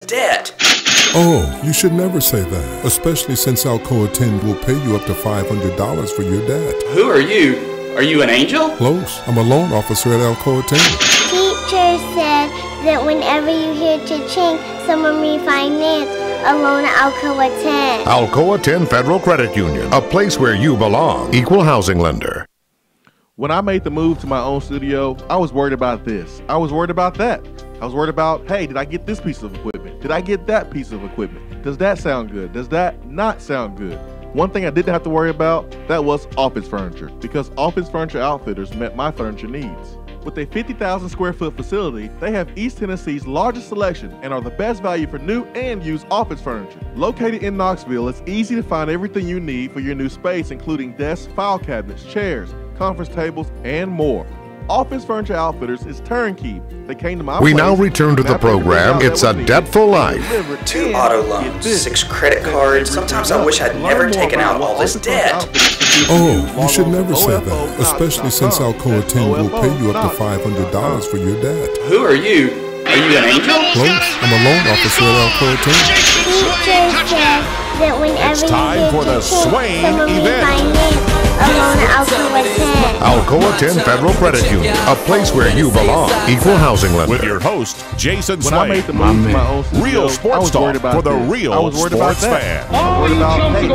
debt. Oh, you should never say that, especially since Alcoa 10 will pay you up to $500 for your debt. Who are you? Are you an angel? Close. I'm a loan officer at Alcoa 10. Teacher said that whenever you hear cha-ching, someone refinance a loan at Alcoa 10. Alcoa 10 Federal Credit Union, a place where you belong. Equal housing lender. When I made the move to my own studio, I was worried about this. I was worried about that. I was worried about, hey, did I get this piece of equipment? Did I get that piece of equipment? Does that sound good? Does that not sound good? One thing I didn't have to worry about, that was office furniture, because Office Furniture Outfitters met my furniture needs. With a 50,000 square foot facility, they have East Tennessee's largest selection and are the best value for new and used office furniture. Located in Knoxville, it's easy to find everything you need for your new space, including desks, file cabinets, chairs, conference tables, and more. Office Furniture Outfitters is turnkey. They came to my We place, now return to the program. It's a Debtful Life. 2 auto loans, 6 credit cards. Sometimes I wish I'd never taken out all this debt. Oh, you should never say that, especially since Alcoa 10 will pay you up to $500 for your debt. Who are you? Are you an angel? Close. I'm a loan officer at Alcoa 10. Teacher said that whenever It's time you for hear the cha-ching, Swain someone Event. refinance a loan at Alcoa 10. Alcoa 10 Federal Credit Union, a place where you belong. Equal housing lender. With your host, Jason When I Swain. made the move to my own studio, Real I sports was worried talk about for the this. real I was worried about sports that. fan. I was worried about, hey,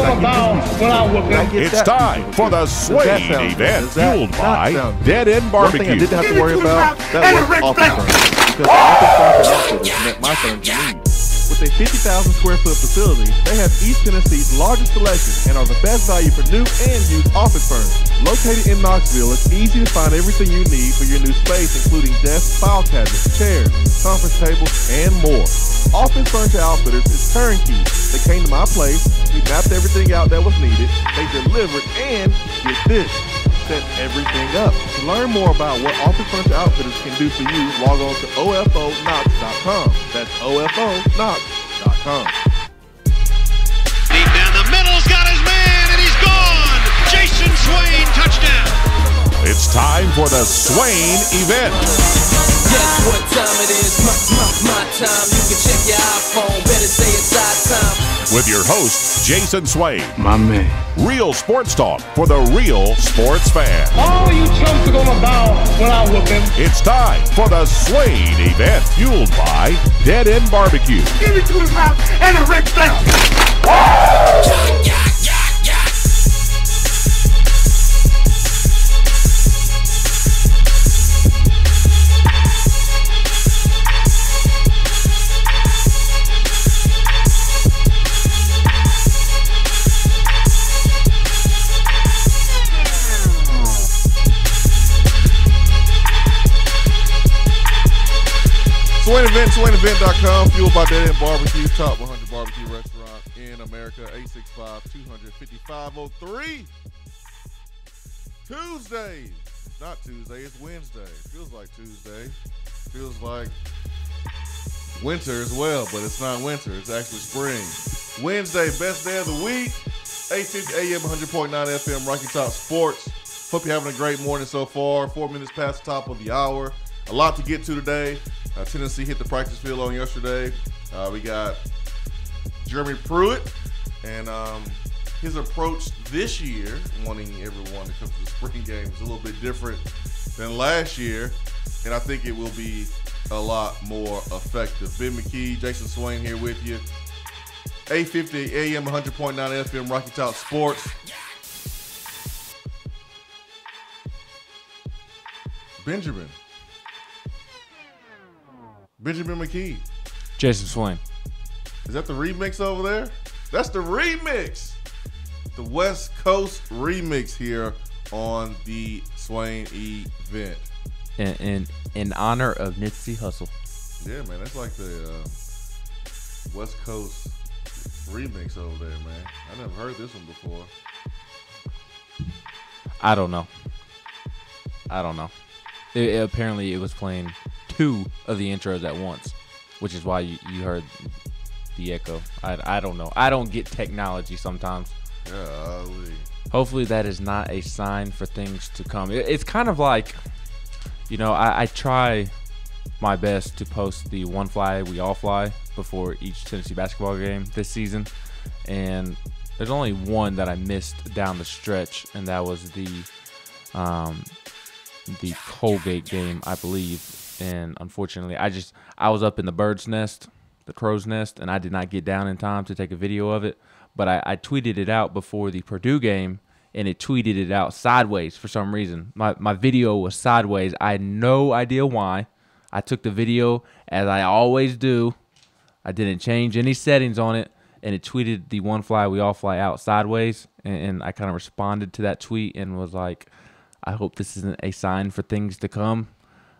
did I get It's that time piece for of the equipment? Swain Does that sound good? Event, Does that fueled not by sound good? Dead End One thing I BBQ. didn't have to worry about, that was office furniture, because Office Furniture Outfitters met my furniture needs. With a 50,000 square foot facility, they have East Tennessee's largest selection and are the best value for new and used office furniture. Located in Knoxville, it's easy to find everything you need for your new space, including desks, file cabinets, chairs, conference tables, and more. Office Furniture Outfitters is turnkey. They came to my place, we mapped everything out that was needed, they delivered, and get this, set everything up. To learn more about what Office Furniture Outfitters can do for you, log on to OFOKnox.com. That's OFOKnox.com. Deep down the middle's got his man, and he's gone. Jason Swain, touchdown. It's time for the Swain Event. Guess what time it is? My time. You can check your iPhone. Better say it's our time. With your host, Jason Swain. My man. Real sports talk for the real sports fan. All you chumps are gonna bow when I whoop him. It's time for the Swain Event, fueled by Dead End BBQ. Give me 2 pounds and a red stamp. Swain Event, SwainEvent.com, fueled by Dead End BBQ, top 100 barbecue restaurant in America, 865-200-5503. Tuesday. It's not Tuesday, it's Wednesday. It feels like Tuesday. It feels like winter as well, but it's not winter. It's actually spring. Wednesday, best day of the week. 8:50 a.m., 100.9 FM, Rocky Top Sports. Hope you're having a great morning so far. 4 minutes past the top of the hour. A lot to get to today. Tennessee hit the practice field on yesterday. We got Jeremy Pruitt and his approach this year, wanting everyone to come to the spring game, is a little bit different than last year, and I think it will be a lot more effective. Ben McKee, Jason Swain here with you. 8:50 a.m., 100.9 FM, Rocky Top Sports. Benjamin McKee. Jason Swain. Is that the remix over there? That's the remix. The West Coast remix here on the Swain Event. In honor of Nipsey Hussle. Yeah, man. That's like the West Coast remix over there, man. I never heard this one before. I don't know. Apparently it was playing 2 of the intros at once, which is why you heard the echo. I don't know. I don't get technology sometimes. Yeah. Hopefully that is not a sign for things to come. It's kind of like, I try my best to post the one fly we all fly before each Tennessee basketball game this season, and there's only one that I missed down the stretch, and that was the Colgate game, I believe. And unfortunately, I was up in the bird's nest, the crow's nest, and I did not get down in time to take a video of it. But I tweeted it out before the Purdue game, and it tweeted it out sideways for some reason. My video was sideways. I had no idea why. I took the video as I always do. I didn't change any settings on it, and it tweeted the one fly we all fly out sideways. And I kind of responded to that tweet and was like, I hope this isn't a sign for things to come.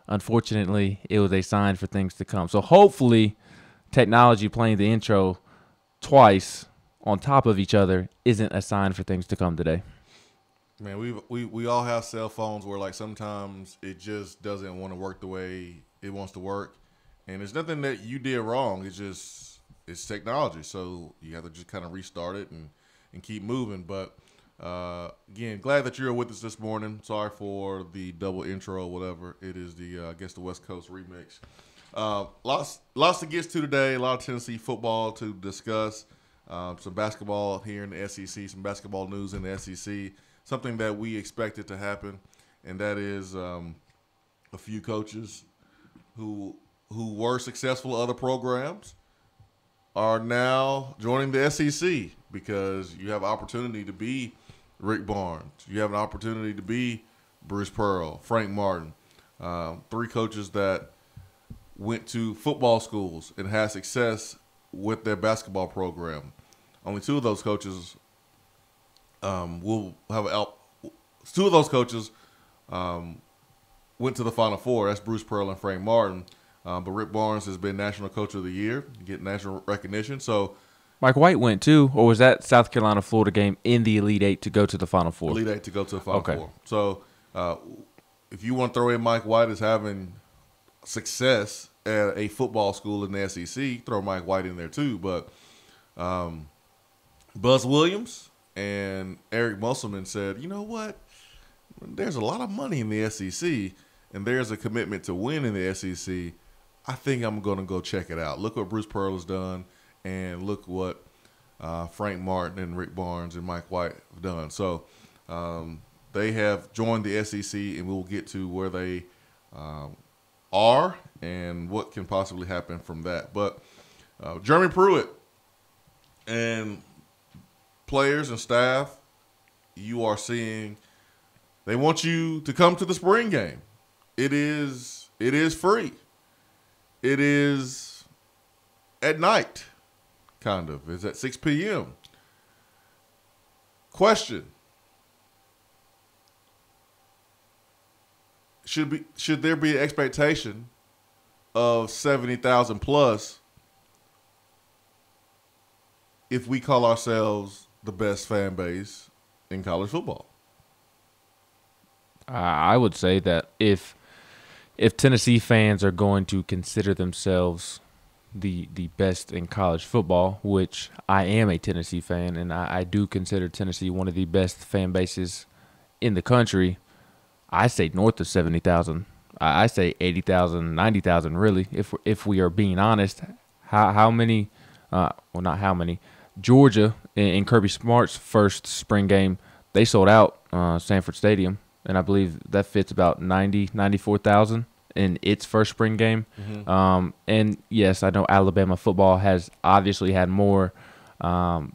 Unfortunately, it was a sign for things to come. So hopefully, technology playing the intro twice on top of each other isn't a sign for things to come today. Man, we all have cell phones where, like, sometimes it just doesn't want to work the way it wants to work, and there's nothing that you did wrong. It's technology, so you have to just kind of restart it and keep moving. But again, glad that you're with us this morning. Sorry for the double intro or whatever. It is the I guess the West Coast remix. Lots to get to today. A lot of Tennessee football to discuss. Some basketball here in the SEC. Some basketball news in the SEC. Something that we expected to happen, and that is a few coaches who were successful at other programs are now joining the SEC because you have opportunity to be Rick Barnes. You have an opportunity to be Bruce Pearl, Frank Martin, three coaches that went to football schools and had success with their basketball program. Only two of those coaches went to the Final Four. That's Bruce Pearl and Frank Martin. But Rick Barnes has been National Coach of the Year, getting national recognition. So Mike White went too, or was that South Carolina-Florida game in the Elite Eight to go to the Final Four? Elite Eight to go to the Final Four. So if you want to throw in Mike White as having success at a football school in the SEC, throw Mike White in there too. But Buzz Williams and Eric Musselman said, you know what? There's a lot of money in the SEC, and there's a commitment to win in the SEC. I think I'm going to go check it out. Look what Bruce Pearl has done, and look what Frank Martin and Rick Barnes and Mike White have done. So they have joined the SEC, and we'll get to where they are and what can possibly happen from that. But Jeremy Pruitt and players and staff, you are seeing they want you to come to the spring game. It is free. It is at night, kind of. It's at 6 p.m. Question: Should there be an expectation of 70,000 plus if we call ourselves the best fan base in college football? I would say that if Tennessee fans are going to consider themselves the best in college football, which I am a Tennessee fan, and I do consider Tennessee one of the best fan bases in the country, I say north of 70,000. I say 80,000, 90,000, really, if we are being honest. How many well, not how many. Georgia, in Kirby Smart's first spring game, they sold out Sanford Stadium, and I believe that fits about 94,000 in its first spring game. Mm-hmm. And, yes, I know Alabama football has obviously had more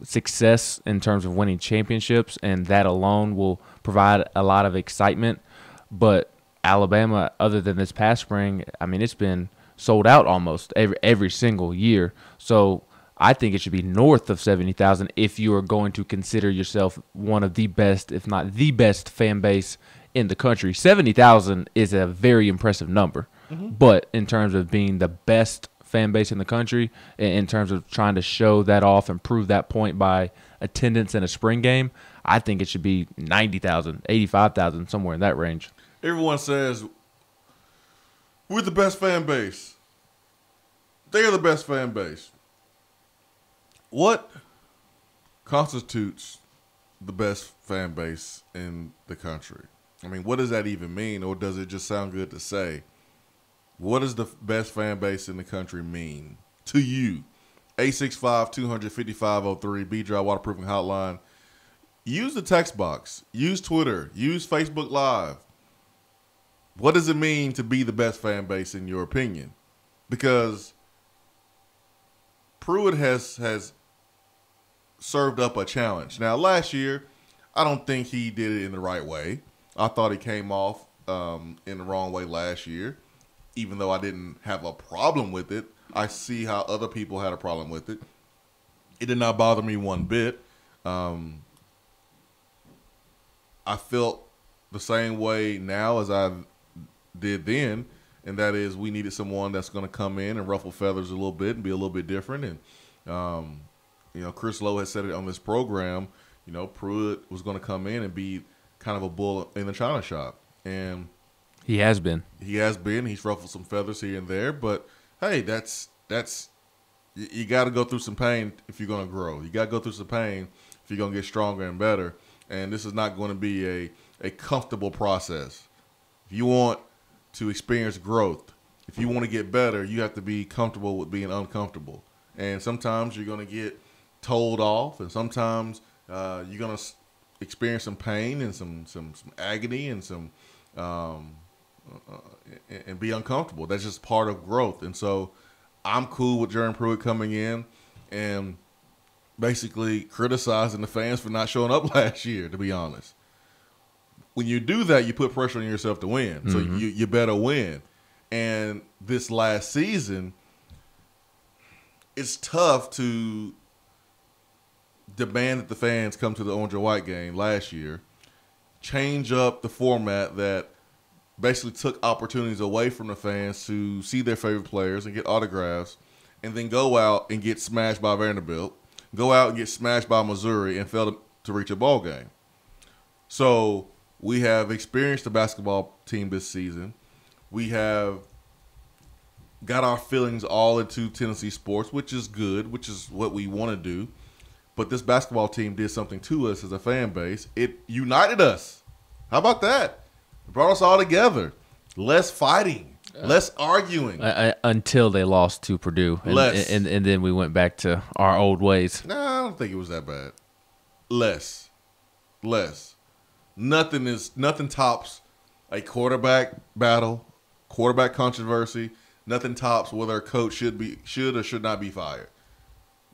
success in terms of winning championships, and that alone will provide a lot of excitement. But Alabama, other than this past spring, I mean, it's been sold out almost every single year. So I think it should be north of 70,000 if you are going to consider yourself one of the best, if not the best, fan base in the country. 70,000 is a very impressive number. Mm-hmm. But in terms of being the best fan base in the country, in terms of trying to show that off and prove that point by attendance in a spring game, I think it should be 90,000, 85,000, somewhere in that range. Everyone says, we're the best fan base. They're the best fan base. What constitutes the best fan base in the country? I mean, what does that even mean, or does it just sound good to say? What does the best fan base in the country mean to you? 865-200-5503, B-Drive Waterproofing Hotline. Use the text box. Use Twitter. Use Facebook Live. What does it mean to be the best fan base in your opinion? Because Pruitt has served up a challenge. Now, last year, I don't think he did it in the right way. I thought he came off in the wrong way last year, even though I didn't have a problem with it. I see how other people had a problem with it. It did not bother me one bit. I felt the same way now as I did then, and that is we needed someone that's going to come in and ruffle feathers a little bit and be a little bit different. And, Chris Lowe has said it on this program, Pruitt was going to come in and be kind of a bull in the china shop. And he has been. He's ruffled some feathers here and there, but hey, that's you got to go through some pain if you're going to grow. You got to go through some pain if you're going to get stronger and better. And this is not going to be a comfortable process. If you want to experience growth, if you want to get better, you have to be comfortable with being uncomfortable. And sometimes you're going to get told off, and sometimes you're going to experience some pain and some agony and and be uncomfortable. That's just part of growth. And so I'm cool with Jeremy Pruitt coming in and basically criticizing the fans for not showing up last year, to be honest. When you do that, you put pressure on yourself to win. Mm-hmm. So you better win. And this last season, it's tough to demand that the fans come to the orange and white game last year, change up the format that basically took opportunities away from the fans to see their favorite players and get autographs, and then go out and get smashed by Vanderbilt, go out and get smashed by Missouri, and fail to reach a ball game. So we have experienced the basketball team this season. We have got our feelings all into Tennessee sports, which is good, which is what we want to do. But this basketball team did something to us as a fan base. It united us. How about that? It brought us all together. Less fighting, less arguing. Until they lost to Purdue. And then we went back to our old ways. No, I don't think it was that bad. Less. Nothing tops a quarterback battle, quarterback controversy. Nothing tops whether a coach should or should not be fired.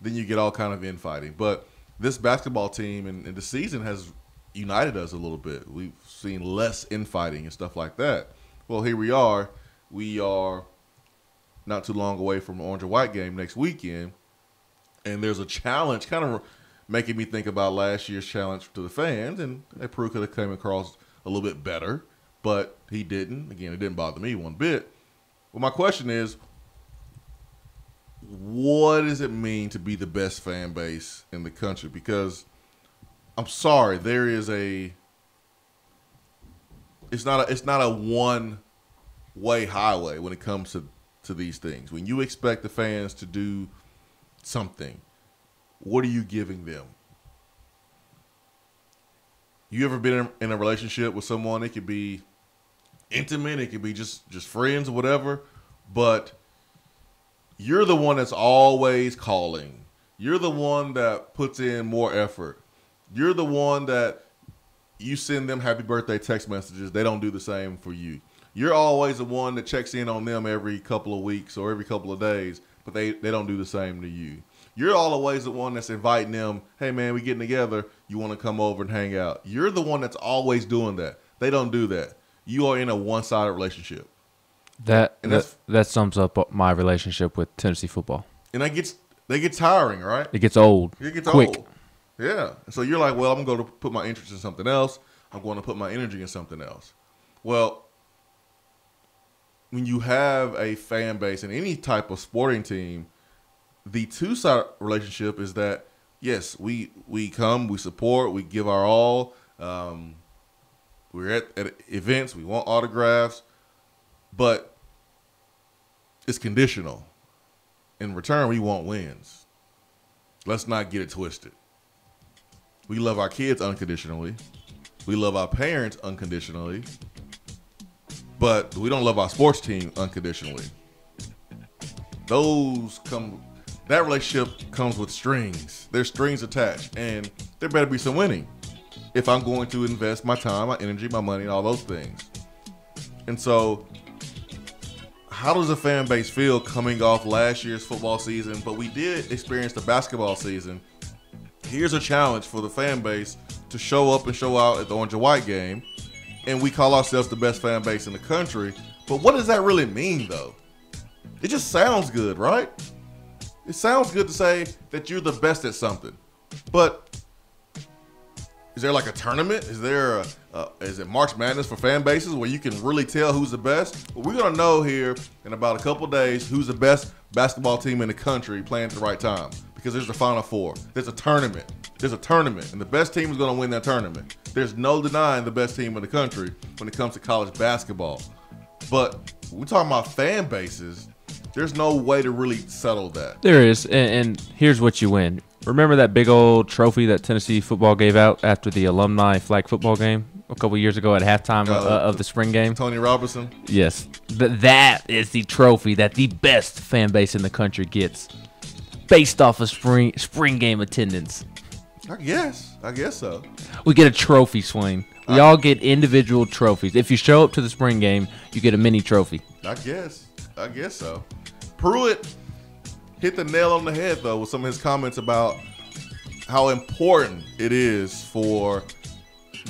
Then you get all kind of infighting. But this basketball team and the season has united us a little bit. We've seen less infighting and stuff like that. Well, here we are. We are not too long away from the orange and white game next weekend, and there's a challenge kind of making me think about last year's challenge to the fans, and Pruitt could have come across a little bit better, but he didn't. Again, it didn't bother me one bit. Well, my question is, what does it mean to be the best fan base in the country? Because I'm sorry, it's not a one-way highway when it comes to these things. When you expect the fans to do something, what are you giving them? You ever been in a relationship with someone? It could be intimate, it could be just friends or whatever, but you're the one that's always calling. You're the one that puts in more effort. You're the one that you send them happy birthday text messages. They don't do the same for you. You're always the one that checks in on them every couple of weeks or every couple of days, but they don't do the same to you. You're always the one that's inviting them, hey, man, we getting together. You want to come over and hang out. You're the one that's always doing that. They don't do that. You are in a one-sided relationship. That sums up my relationship with Tennessee football. And they get tiring, right? It gets old. It gets quick. old. Yeah. So you're like, well, I'm going to put my interest in something else. I'm going to put my energy in something else. Well, when you have a fan base in any type of sporting team, the two-sided relationship is that, yes, we come, we support, we give our all. We're at events, we want autographs, but it's conditional. In return, we want wins. Let's not get it twisted. We love our kids unconditionally. We love our parents unconditionally. but we don't love our sports team unconditionally. That relationship comes with strings. There's strings attached, and there better be some winning if I'm going to invest my time, my energy, my money, and all those things. And so, how does the fan base feel coming off last year's football season? But we did experience the basketball season. Here's a challenge for the fan base to show up and show out at the orange and white game, and we call ourselves the best fan base in the country. But what does that really mean, though? It just sounds good, right? It sounds good to say that you're the best at something, but is there like a tournament? Is it March Madness for fan bases where you can really tell who's the best? Well, we're gonna know here in about a couple days who's the best basketball team in the country playing at the right time, because there's the Final Four. There's a tournament. And the best team is gonna win that tournament. There's no denying the best team in the country when it comes to college basketball. But when we're talking about fan bases, there's no way to really settle that. There is, and here's what you win. Remember that big old trophy that Tennessee football gave out after the alumni flag football game a couple years ago at halftime of the spring game? Tony Robinson? Yes. That is the trophy that the best fan base in the country gets based off of spring game attendance. I guess so. We get a trophy, Swain. We all get individual trophies. If you show up to the spring game, you get a mini trophy. I guess so. Pruitt hit the nail on the head, though, with some of his comments about how important it is for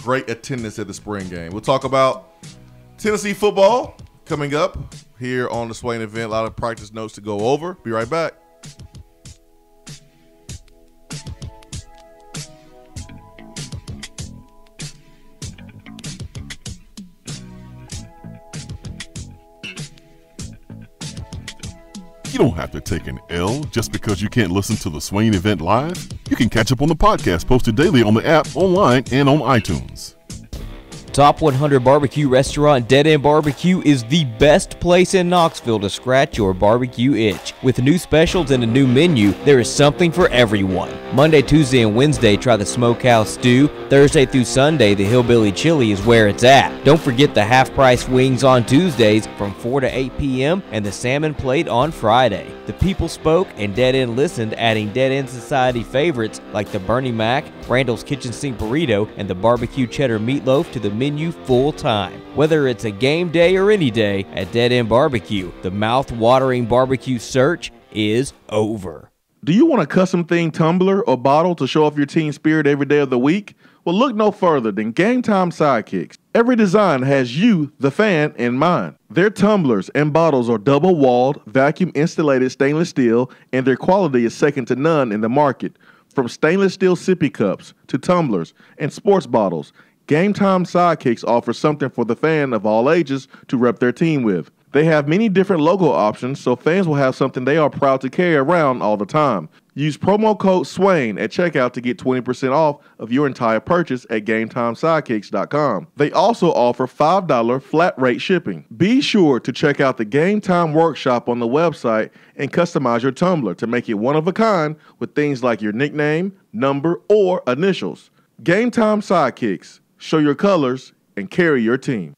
great attendance at the spring game. We'll talk about Tennessee football coming up here on the Swain Event. A lot of practice notes to go over. Be right back. You don't have to take an L just because you can't listen to the Swain Event live. You can catch up on the podcast posted daily on the app, online, and on iTunes. Top 100 barbecue restaurant Dead End BBQ is the best place in Knoxville to scratch your barbecue itch. With new specials and a new menu, there is something for everyone. Monday, Tuesday, and Wednesday, try the Smokehouse Stew. Thursday through Sunday, the Hillbilly Chili is where it's at. Don't forget the half-price wings on Tuesdays from 4 to 8 p.m. and the salmon plate on Friday. The people spoke and Dead End listened, adding Dead End Society favorites like the Bernie Mac, Randall's Kitchen Sink Burrito, and the Barbecue Cheddar Meatloaf to the menu full time. Whether it's a game day or any day, at Dead End Barbecue, the mouth-watering barbecue search is over. Do you want a custom-themed tumbler or bottle to show off your team spirit every day of the week? Well, look no further than Game Time Sidekicks. Every design has you, the fan, in mind. Their tumblers and bottles are double-walled, vacuum-insulated stainless steel, and their quality is second to none in the market. From stainless steel sippy cups to tumblers and sports bottles, Game Time Sidekicks offers something for the fan of all ages to rep their team with. They have many different logo options, so fans will have something they are proud to carry around all the time. Use promo code SWAIN at checkout to get 20% off of your entire purchase at GameTimeSidekicks.com. They also offer $5 flat rate shipping. Be sure to check out the Game Time Workshop on the website and customize your tumbler to make it one of a kind with things like your nickname, number, or initials. Game Time Sidekicks. Show your colors and carry your team.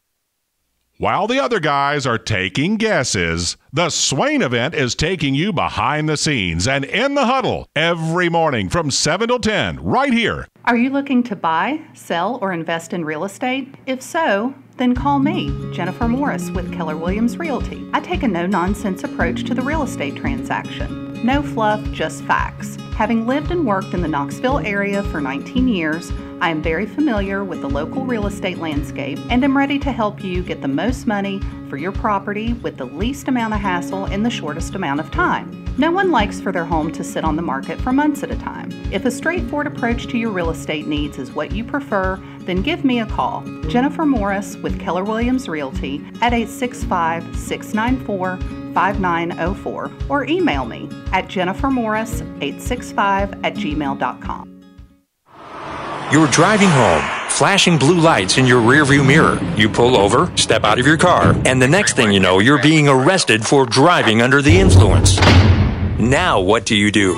While the other guys are taking guesses, the Swain Event is taking you behind the scenes and in the huddle every morning from 7 till 10 right here. Are you looking to buy, sell, or invest in real estate? If so, then call me, Jennifer Morris with Keller Williams Realty. I take a no-nonsense approach to the real estate transaction. No fluff, just facts. Having lived and worked in the Knoxville area for 19 years, I am very familiar with the local real estate landscape and am ready to help you get the most money for your property with the least amount of hassle in the shortest amount of time. No one likes for their home to sit on the market for months at a time. If a straightforward approach to your real estate needs is what you prefer, then give me a call, Jennifer Morris with Keller Williams Realty at 865-694-5904 or email me at jennifermorris865@gmail.com. You're driving home, flashing blue lights in your rearview mirror. You pull over, step out of your car, and the next thing you know, you're being arrested for driving under the influence. Now what do?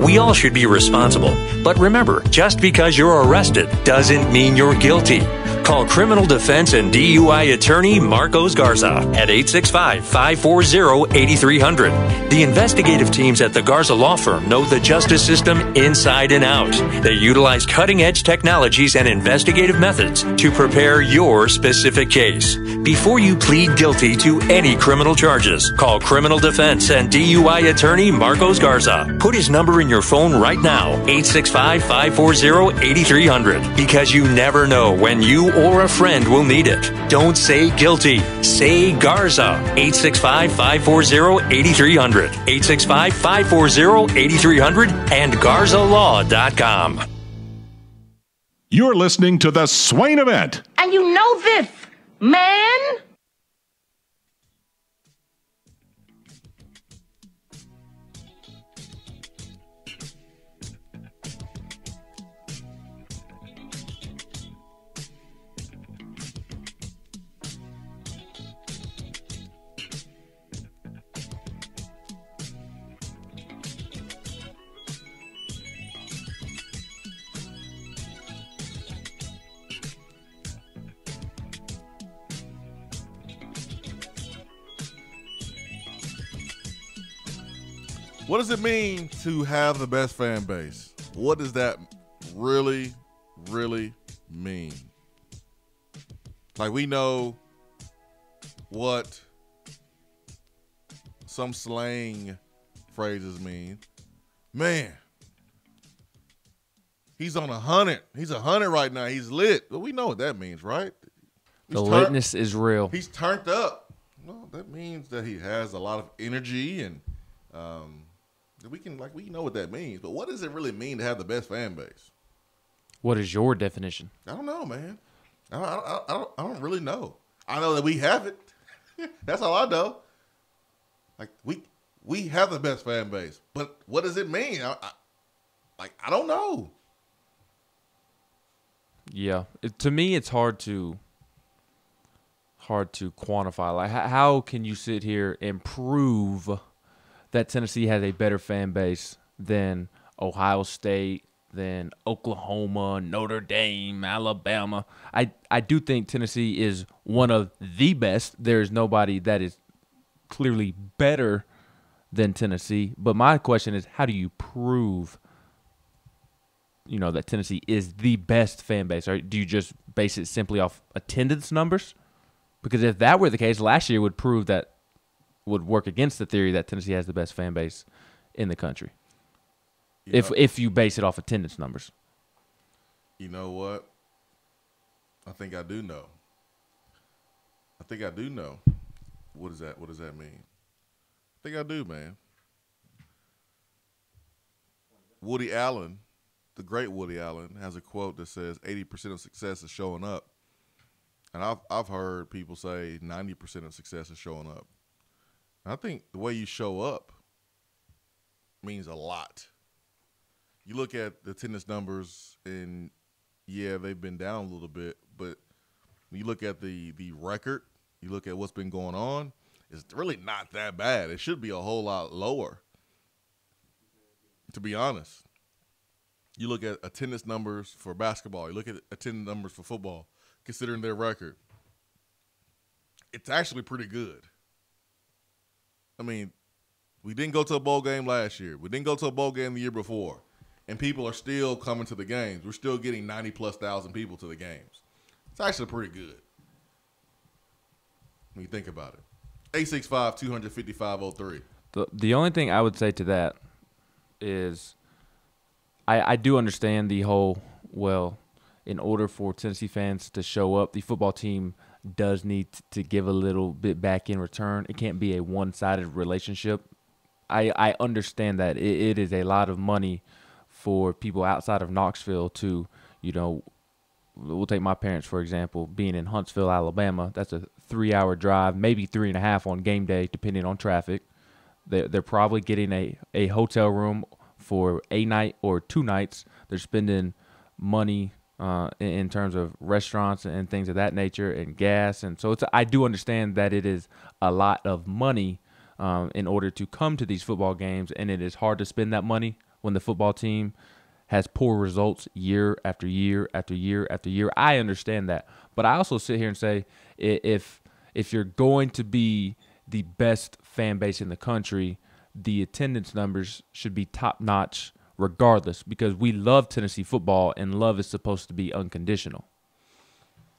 We all should be responsible, but remember, just because you're arrested doesn't mean you're guilty. Call criminal defense and DUI attorney Marcos Garza at 865-540-8300. The investigative teams at the Garza Law Firm know the justice system inside and out. They utilize cutting-edge technologies and investigative methods to prepare your specific case. Before you plead guilty to any criminal charges, call criminal defense and DUI attorney Marcos Garza. Put his number in your phone right now, 865-540-8300, because you never know when you or a friend will need it. Don't say guilty. Say Garza. 865-540-8300. 865-540-8300 and GarzaLaw.com. You're listening to the Swain Event. And you know this, man. What does it mean to have the best fan base? What does that really, really mean? Like, we know what some slang phrases mean. Man, he's on 100. He's 100 right now. He's lit. Well, we know what that means, right? The litness is real. He's turned up. Well, that means that he has a lot of energy, and we know what that means. But what does it really mean to have the best fan base? What is your definition? I don't know, man. I don't really know. I know that we have it. That's all I know. Like, we have the best fan base, but what does it mean? I don't know. Yeah, to me, it's hard to quantify. Like, how can you sit here and prove that Tennessee has a better fan base than Ohio State, than Oklahoma, Notre Dame, Alabama? I do think Tennessee is one of the best. There's nobody that is clearly better than Tennessee. But my question is, how do you prove, that Tennessee is the best fan base? Or do you just base it simply off attendance numbers? Because if that were the case, last year would work against the theory that Tennessee has the best fan base in the country. If you base it off attendance numbers. You know what? I think I do know. What does that mean? I think I do, man. Woody Allen, the great Woody Allen, has a quote that says 80% of success is showing up. And I've heard people say 90% of success is showing up. And I think the way you show up means a lot. You look at the attendance numbers, and yeah, they've been down a little bit, but when you look at the record, you look at what's been going on, it's really not that bad. It should be a whole lot lower, to be honest. You look at attendance numbers for basketball, you look at attendance numbers for football, considering their record, it's actually pretty good. I mean, we didn't go to a bowl game last year. We didn't go to a bowl game the year before. And people are still coming to the games. We're still getting 90,000+ people to the games. It's actually pretty good when you think about it. 865-255-03. The only thing I would say to that is I do understand the whole, in order for Tennessee fans to show up, the football team does need to give a little bit back in return. It can't be a one-sided relationship. I understand that it is a lot of money for people outside of Knoxville to, we'll take my parents, for example, being in Huntsville, Alabama. That's a 3-hour drive, maybe 3.5 on game day, depending on traffic. They're probably getting a hotel room for a night or 2 nights. They're spending money in terms of restaurants and things of that nature and gas. And so I do understand that it is a lot of money in order to come to these football games, and it is hard to spend that money when the football team has poor results year after year after year after year. I understand that. But I also sit here and say if you're going to be the best fan base in the country, the attendance numbers should be top-notch regardless, because we love Tennessee football, and love is supposed to be unconditional.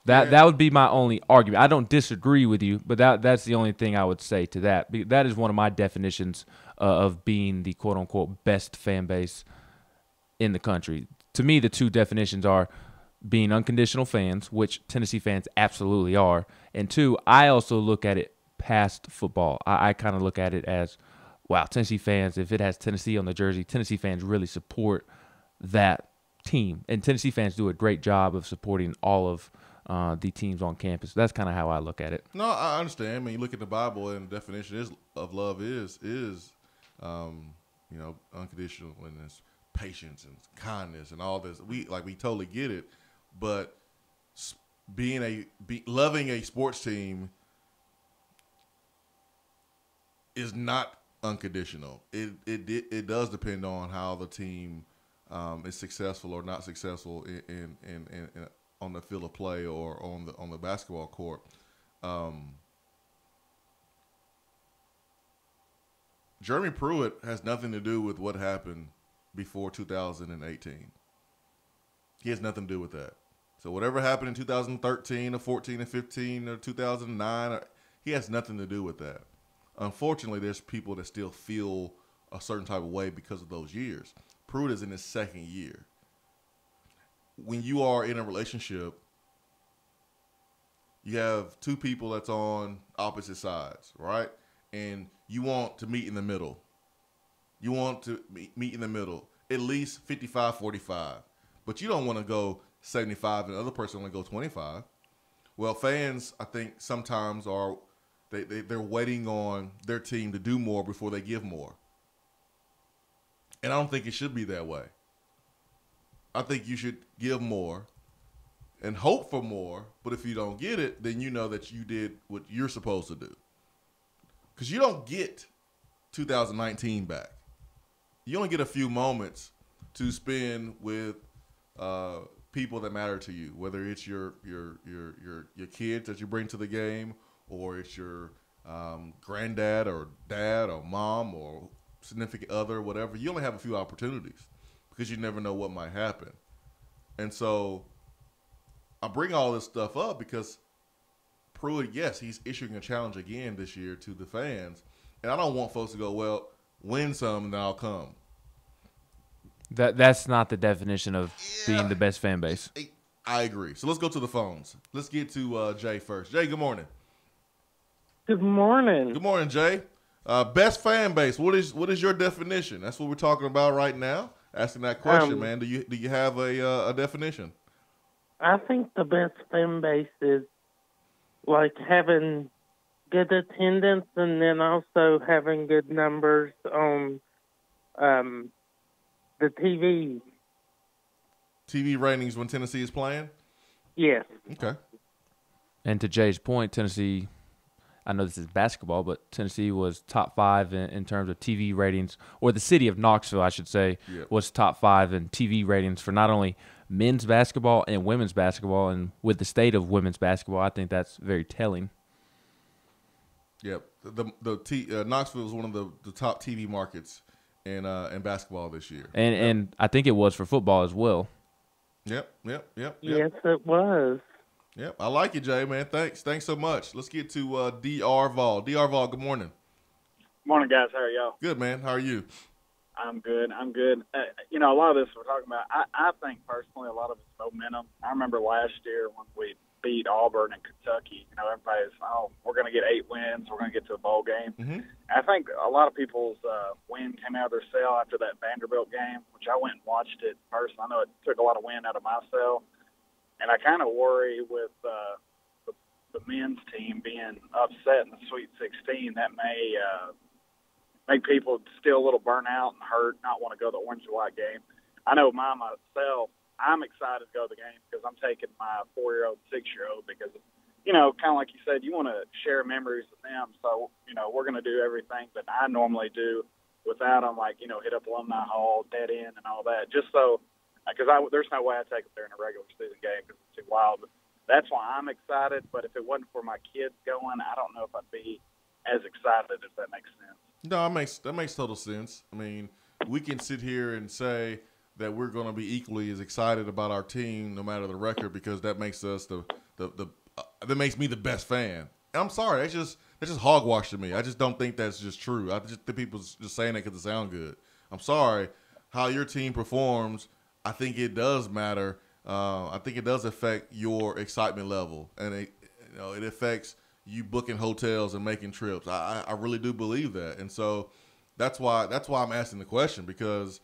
That would be my only argument. I don't disagree with you, but that's the only thing I would say to that. That is one of my definitions of being the quote-unquote best fan base in the country. To me, the two definitions are being unconditional fans, which Tennessee fans absolutely are, and two, I also look at it past football. I kind of look at it as, wow, Tennessee fans, if it has Tennessee on the jersey, Tennessee fans really support that team. And Tennessee fans do a great job of supporting all of the teams on campus. That's kind of how I look at it. No, I understand. I mean, you look at the Bible, and the definition of love is unconditional, and it's patience and kindness and all this. We totally get it, but loving a sports team is not unconditional. It does depend on how the team is successful or not successful in on the field of play or on the basketball court. Jeremy Pruitt has nothing to do with what happened before 2018. He has nothing to do with that. So whatever happened in 2013 or 14 or 15 or 2009, he has nothing to do with that. Unfortunately, there's people that still feel a certain type of way because of those years. Pruitt is in his second year. When you are in a relationship, you have two people that's on opposite sides, right? And you want to meet in the middle. You want to meet in the middle, at least 55-45. But you don't want to go 75 and the other person want to go 25. Well, fans, I think, sometimes are they're waiting on their team to do more before they give more. And I don't think it should be that way. I think you should give more and hope for more, but if you don't get it, then you know that you did what you're supposed to do. Because you don't get 2019 back. You only get a few moments to spend with people that matter to you, whether it's your kids that you bring to the game, or it's your granddad or dad or mom or significant other, whatever. You only have a few opportunities because you never know what might happen. And so I bring all this stuff up because Pruitt, yes, he's issuing a challenge again this year to the fans. And I don't want folks to go, well, win some and then I'll come. That's not the definition of being the best fan base. I agree. So let's go to the phones. Let's get to Jay first. Jay, good morning. Good morning. Good morning, Jay. Best fan base. What is your definition? That's what we're talking about right now. Asking that question, man. Do you have a definition? I think the best fan base is like having good attendance and then also having good numbers on the TV. TV ratings when Tennessee is playing? Yes. Okay. And to Jay's point, Tennessee, I know this is basketball, but Tennessee was top 5 in terms of TV ratings, or the city of Knoxville, I should say, was top 5 in TV ratings for not only men's basketball and women's basketball. And with the state of women's basketball, I think that's very telling. Yep. Knoxville was one of the top TV markets in basketball this year. And I think it was for football as well. Yep. Yes, it was. Yep, I like it, Jay, man. Thanks so much. Let's get to D.R. Vol. D.R. Vol, good morning. Morning, guys. How are y'all? Good, man. How are you? I'm good. A lot of this we're talking about, I think personally a lot of it's momentum. I remember last year when we beat Auburn and Kentucky, everybody's, we're going to get 8 wins. We're going to get to a bowl game. Mm-hmm. I think a lot of people's wind came out of their sail after that Vanderbilt game, which I went and watched it first. I know it took a lot of wind out of my sail. And I kind of worry with the men's team being upset in the Sweet 16. That may make people still a little burnt out and hurt, not want to go to the orange and white game. I know myself, I'm excited to go to the game because I'm taking my 4-year-old, 6-year-old because, kind of like you said, you want to share memories with them. So, we're going to do everything that I normally do without them, like, hit up Alumni Hall, Dead End, and all that, just so because there's no way I'd take them during a regular season game because it's too wild. But that's why I'm excited. But if it wasn't for my kids going, I don't know if I'd be as excited, if that makes sense. No, that makes total sense. I mean, we can sit here and say that we're going to be equally as excited about our team, no matter the record, because that makes us that makes me the best fan. And I'm sorry, that's just hogwash to me. I just don't think that's just true. I just think people's just saying that because it sounds good. I'm sorry. How your team performs, I think it does matter. I think it does affect your excitement level, and it affects you booking hotels and making trips. I really do believe that, and so that's why I'm asking the question, because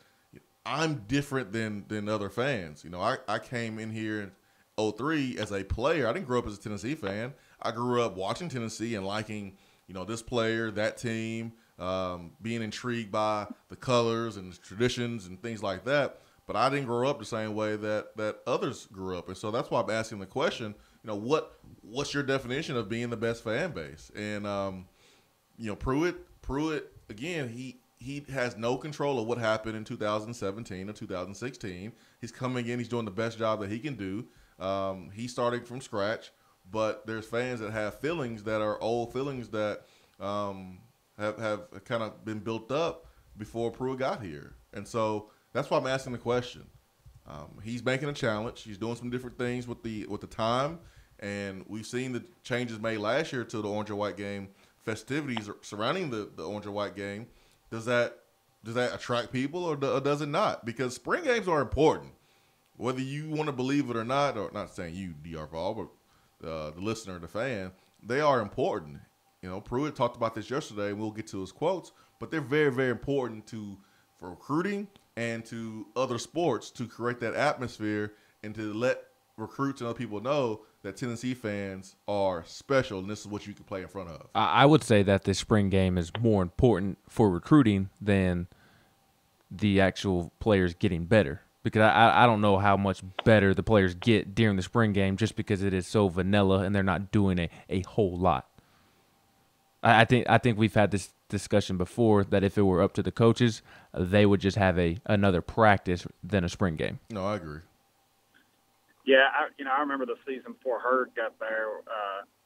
I'm different than other fans. I came in here in 2003 as a player. I didn't grow up as a Tennessee fan. I grew up watching Tennessee and liking, this player, that team, being intrigued by the colors and the traditions and things like that. But I didn't grow up the same way that others grew up. And so that's why I'm asking the question, what's your definition of being the best fan base? And, Pruitt, again, he has no control of what happened in 2017 or 2016. He's coming in. He's doing the best job that he can do. He's starting from scratch. But there's fans that have feelings that are old feelings that have kind of been built up before Pruitt got here. And so that's why I'm asking the question. He's making a challenge. He's doing some different things with the time. And we've seen the changes made last year to the orange and white game, festivities surrounding the orange and white game. Does that attract people or does it not? Because spring games are important. Whether you want to believe it or not saying you, DR Vol, but the listener, the fan, they are important. Pruitt talked about this yesterday, and we'll get to his quotes, but they're very, very important for recruiting and to other sports to create that atmosphere and to let recruits and other people know that Tennessee fans are special, and this is what you can play in front of. I would say that the spring game is more important for recruiting than the actual players getting better. Because I don't know how much better the players get during the spring game just because it is so vanilla and they're not doing a whole lot. I think we've had this discussion before that if it were up to the coaches, they would just have another practice than a spring game. No, I agree. Yeah, I remember the season before Hurd got there,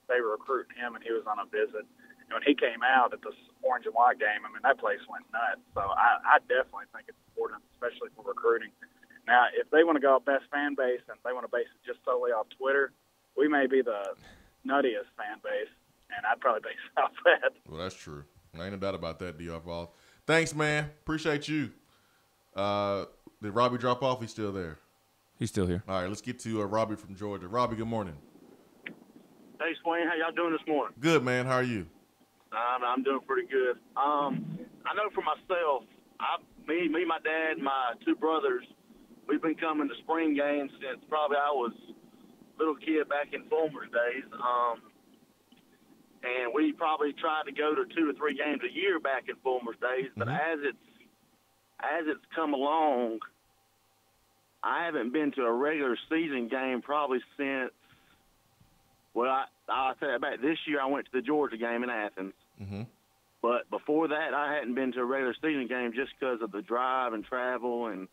they were recruiting him and he was on a visit. And when he came out at the orange and white game, that place went nuts. So I definitely think it's important, especially for recruiting. Now, if they want to go best fan base and they want to base it just solely off Twitter, we may be the nuttiest fan base, and I'd probably base it off that. Well, that's true. I ain't no doubt about that, DR Vols. Thanks, man. Appreciate you. Did Robbie drop off? He's still there. He's still here. All right, let's get to Robbie from Georgia. Robbie, good morning. Hey, Swain. How y'all doing this morning? Good, man. How are you? I'm doing pretty good. I know for myself, me, my dad, my two brothers, we've been coming to spring games since probably I was a little kid back in Fulmer's days. And we probably tried to go to 2 or 3 games a year back in Fulmer's days. But as it's come along, I haven't been to a regular season game probably since, well, I'll tell you back this year I went to the Georgia game in Athens. Mm-hmm. But before that, I hadn't been to a regular season game just because of the drive and travel and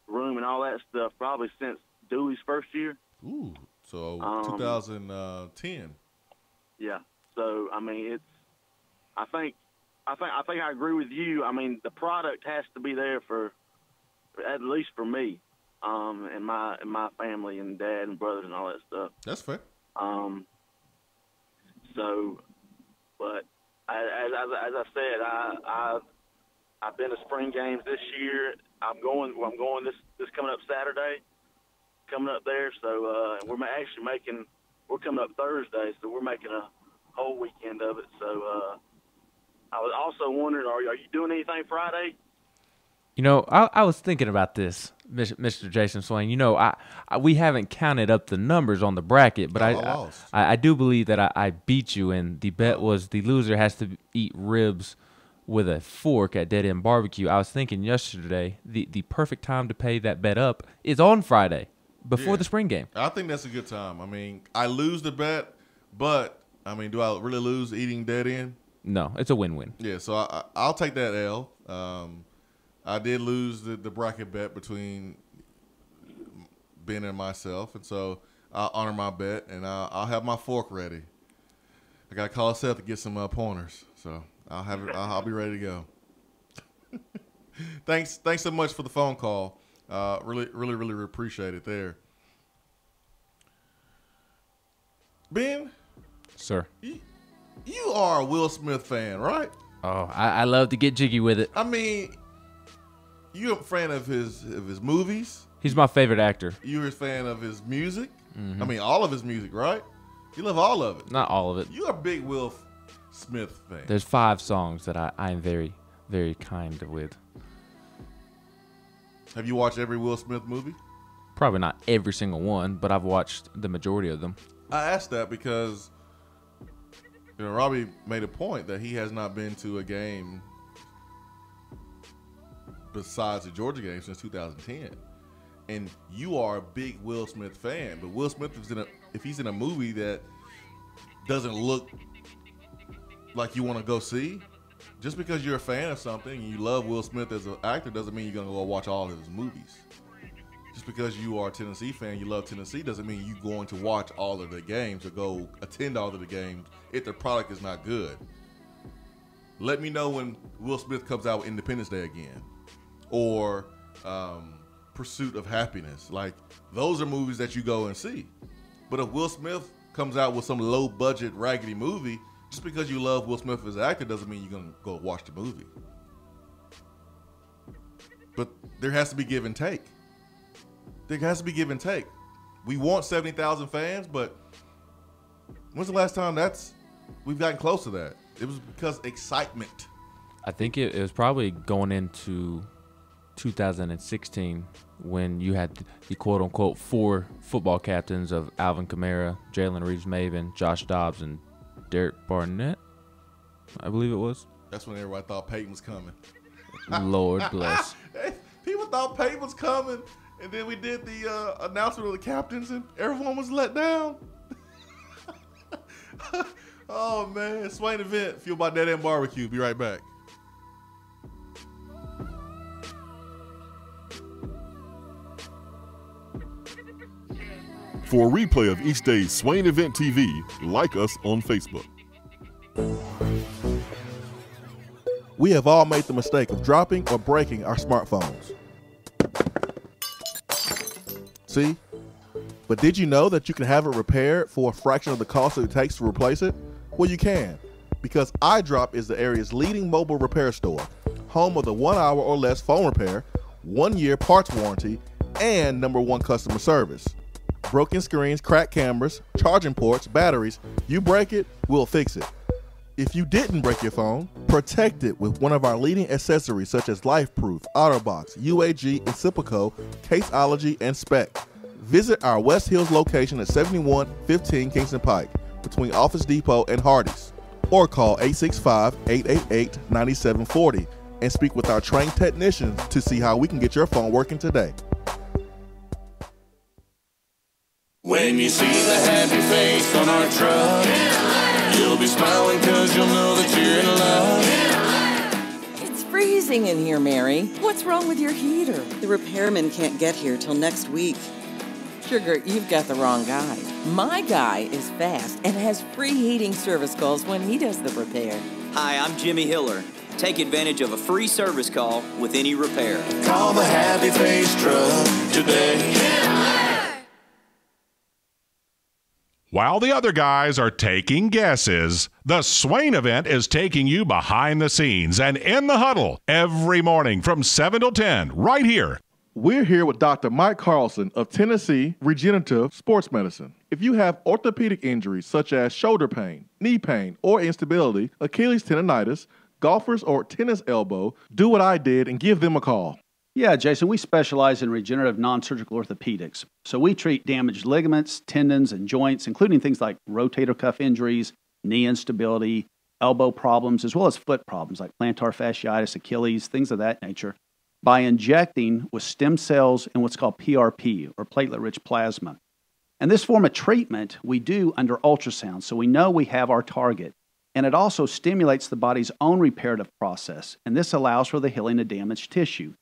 room and all that stuff probably since Dewey's first year. Ooh, so 2010. Yeah. So I think I agree with you. The product has to be there for at least for me, and my family and dad and brothers and all that stuff. That's fair. But as I said, I've been to spring games this year. I'm going this coming up Saturday, coming up there. So we're coming up Thursday, so we're making a whole weekend of it. So I was also wondering, are you doing anything Friday? I was thinking about this, Mr. Jason Swain. We haven't counted up the numbers on the bracket, but I do believe that I beat you, and the bet was the loser has to eat ribs with a fork at Dead End BBQ. I was thinking yesterday the perfect time to pay that bet up is on Friday before the spring game. I think that's a good time. I lose the bet, but do I really lose eating Dead End? No, it's a win-win. Yeah, so I'll take that L. I did lose the bracket bet between Ben and myself, and so I'll honor my bet, and I'll have my fork ready. I got to call Seth to get some pointers, so I'll be ready to go. Thanks so much for the phone call. Really appreciate it there. Ben? Sir. You are a Will Smith fan, right? Oh, I love to get jiggy with it. I mean, you're a fan of his movies. He's my favorite actor. You're a fan of his music. Mm-hmm. I mean, all of his music, right? You love all of it. Not all of it. You're a big Will Smith fan. There's 5 songs that I am very, very kind with. Have you watched every Will Smith movie? Probably not every single one, but I've watched the majority of them. I asked that because Robbie made a point that he has not been to a game besides the Georgia game since 2010. And you are a big Will Smith fan, but Will Smith is if he's in a movie that doesn't look like you want to go see, just because you're a fan of something and you love Will Smith as an actor doesn't mean you're going to go watch all of his movies. Just because you are a Tennessee fan, you love Tennessee, doesn't mean you're going to watch all of the games or go attend all of the games if the product is not good. Let me know when Will Smith comes out with Independence Day again, or Pursuit of Happiness. Like, those are movies that you go and see. But if Will Smith comes out with some low-budget, raggedy movie, just because you love Will Smith as an actor doesn't mean you're going to go watch the movie. But there has to be give and take. There has to be give and take. We want 70,000 fans, but when's the last time we've gotten close to that? It was because excitement. I think it was probably going into 2016 when you had the quote-unquote 4 football captains of Alvin Kamara, Jalen Reeves-Maven, Josh Dobbs, and Derek Barnett, I believe it was. That's when everybody thought Peyton was coming. Lord bless. People thought Peyton was coming, and then we did the announcement of the captains, and everyone was let down. Oh, man. Swain Event, fueled by Dead End BBQ. Be right back. For a replay of each day's Swain Event TV, like us on Facebook. We have all made the mistake of dropping or breaking our smartphones. See? But did you know that you can have it repaired for a fraction of the cost that it takes to replace it? Well, you can, because iDrop is the area's leading mobile repair store, home of the 1 hour or less phone repair, 1-year parts warranty, and #1 customer service. Broken screens, cracked cameras, charging ports, batteries, you break it, we'll fix it. If you didn't break your phone, protect it with one of our leading accessories such as LifeProof, OtterBox, UAG, Incipico, Caseology, and Spec. Visit our West Hills location at 7115 Kingston Pike between Office Depot and Hardee's, or call 865-888-9740 and speak with our trained technicians to see how we can get your phone working today. When you see the happy face on our truck, you'll be smiling because you'll know that you're in love. It's freezing in here, Mary. What's wrong with your heater? The repairman can't get here till next week. Sugar, you've got the wrong guy. My guy is fast and has free heating service calls when he does the repair. Hi, I'm Jimmy Hiller. Take advantage of a free service call with any repair. Call the Happy Face Truck today. While the other guys are taking guesses, the Swain Event is taking you behind the scenes and in the huddle every morning from 7 till 10 right here. We're here with Dr. Mike Carlson of Tennessee Regenerative Sports Medicine. If you have orthopedic injuries such as shoulder pain, knee pain, or instability, Achilles tendonitis, golfers, or tennis elbow, do what I did and give them a call. Yeah, Jason, we specialize in regenerative non-surgical orthopedics. So we treat damaged ligaments, tendons, and joints, including things like rotator cuff injuries, knee instability, elbow problems, as well as foot problems like plantar fasciitis, Achilles, things of that nature, by injecting with stem cells and what's called PRP, or platelet-rich plasma. And this form of treatment we do under ultrasound, so we know we have our target. And it also stimulates the body's own reparative process, and this allows for the healing of damaged tissue.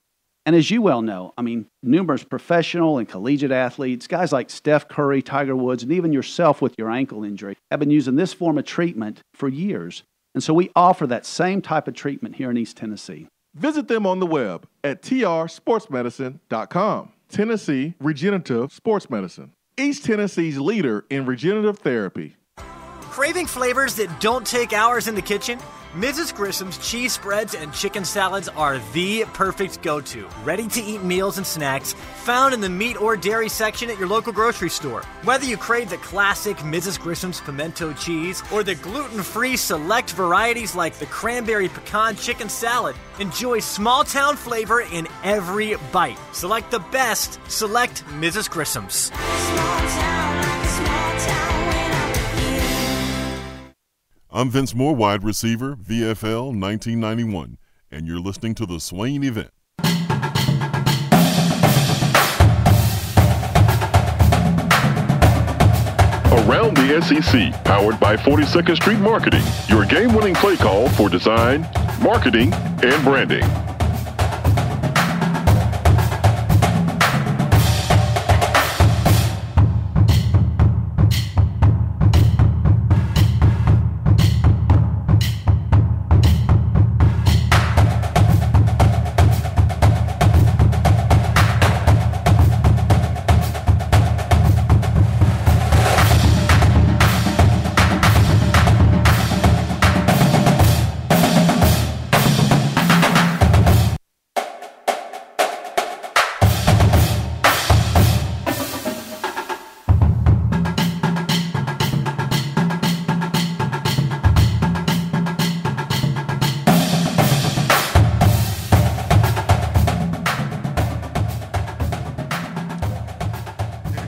And as you well know, I mean, numerous professional and collegiate athletes, guys like Steph Curry, Tiger Woods, and even yourself with your ankle injury, have been using this form of treatment for years. And so we offer that same type of treatment here in East Tennessee. Visit them on the web at trsportsmedicine.com. Tennessee Regenerative Sports Medicine, East Tennessee's leader in regenerative therapy. Craving flavors that don't take hours in the kitchen? Mrs. Grissom's cheese spreads and chicken salads are the perfect go-to. Ready-to-eat meals and snacks found in the meat or dairy section at your local grocery store. Whether you crave the classic Mrs. Grissom's pimento cheese or the gluten-free select varieties like the cranberry pecan chicken salad, enjoy small-town flavor in every bite. Select the best. Select Mrs. Grissom's. I'm Vince Moore, wide receiver, VFL 1991, and you're listening to the Swain Event. Around the SEC, powered by 42nd Street Marketing, your game-winning play call for design, marketing, and branding.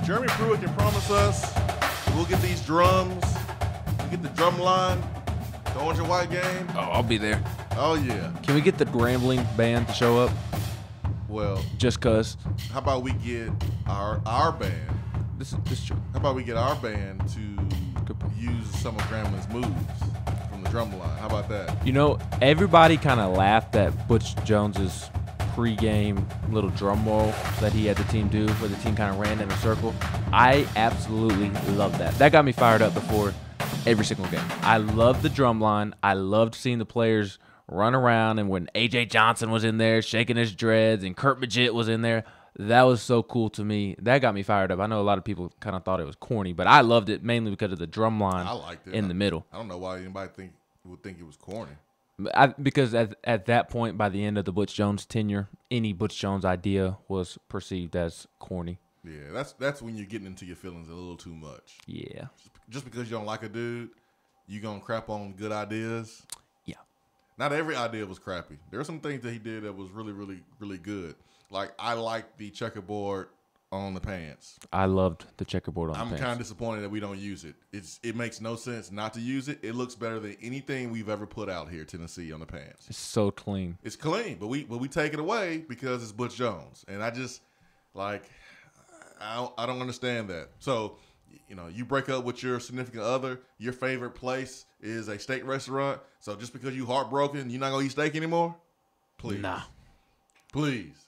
Jeremy Pruitt can promise us we'll get these drums, we'll get the drum line, the orange and white game. Oh, I'll be there. Oh, yeah. Can we get the Grambling band to show up? Well, just cause. How about we get our band? This is true. How about we get our band to use some of Grambling's moves from the drum line? How about that? You know, everybody kind of laughed at Butch Jones's pre-game little drum roll that he had the team do, where the team kind of ran in a circle. I absolutely love that. That got me fired up before every single game. I loved the drum line. I loved seeing the players run around, and when A.J. Johnson was in there shaking his dreads and Kurt Magid was in there, that was so cool to me. That got me fired up. I know a lot of people kind of thought it was corny, but I loved it mainly because of the drum line in the middle. I don't know why anybody would think it was corny. Because at that point, by the end of the Butch Jones tenure, any Butch Jones idea was perceived as corny. Yeah, that's when you're getting into your feelings a little too much. Yeah. Just because you don't like a dude, you gonna crap on good ideas. Yeah. Not every idea was crappy. There are some things that he did that was really, really, really good. Like, I like the checkerboard on the pants. I loved the checkerboard on the pants. I'm kind of disappointed that we don't use it. It makes no sense not to use it. It looks better than anything we've ever put out here, Tennessee, on the pants. It's so clean. It's clean, but we take it away because it's Butch Jones, and I just I don't understand that. So, you know, you break up with your significant other, your favorite place is a steak restaurant. So just because you heartbroken, you're not gonna eat steak anymore? Please, please.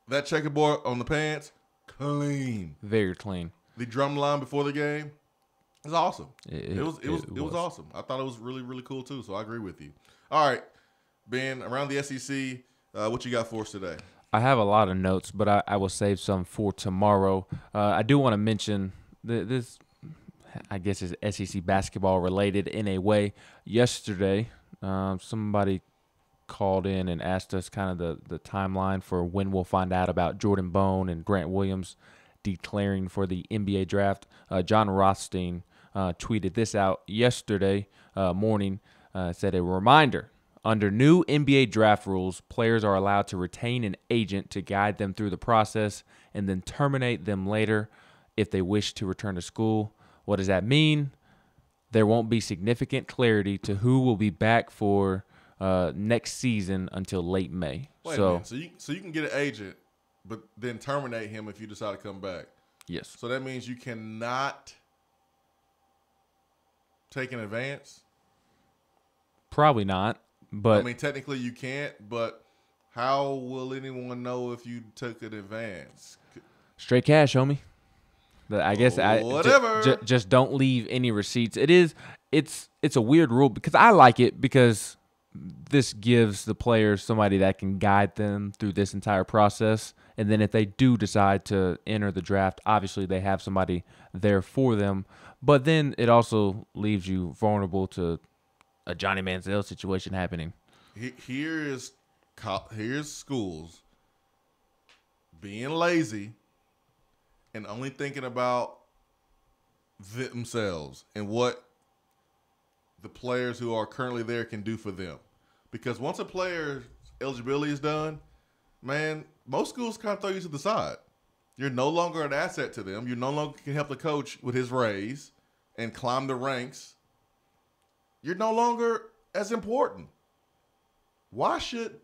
That checkerboard on the pants, clean. Very clean. The drum line before the game is awesome. It was awesome. I thought it was really, really cool too. So I agree with you. All right, Ben, around the SEC, what you got for us today? I have a lot of notes, but I will save some for tomorrow. I do want to mention this, I guess, is SEC basketball related in a way. Yesterday, somebody called in and asked us kind of the timeline for when we'll find out about Jordan Bone and Grant Williams declaring for the NBA draft. John Rothstein tweeted this out yesterday morning, said, a reminder, under new NBA draft rules, players are allowed to retain an agent to guide them through the process and then terminate them later if they wish to return to school. What does that mean? There won't be significant clarity to who will be back for next season until late May. Wait a minute. So you can get an agent, but then terminate him if you decide to come back. Yes. So that means you cannot take an advance? Probably not. But I mean, technically you can't, but How will anyone know if you took an advance? Straight cash, homie. But I guess whatever. Just don't leave any receipts. It's a weird rule because I like it because this gives the players somebody that can guide them through this entire process. And then if they do decide to enter the draft, obviously they have somebody there for them. But then it also leaves you vulnerable to a Johnny Manziel situation happening. Here's schools being lazy and only thinking about themselves and what the players who are currently there can do for them. Because once a player's eligibility is done, man, most schools kind of throw you to the side. You're no longer an asset to them. You no longer can help the coach with his raise and climb the ranks. You're no longer as important. Why should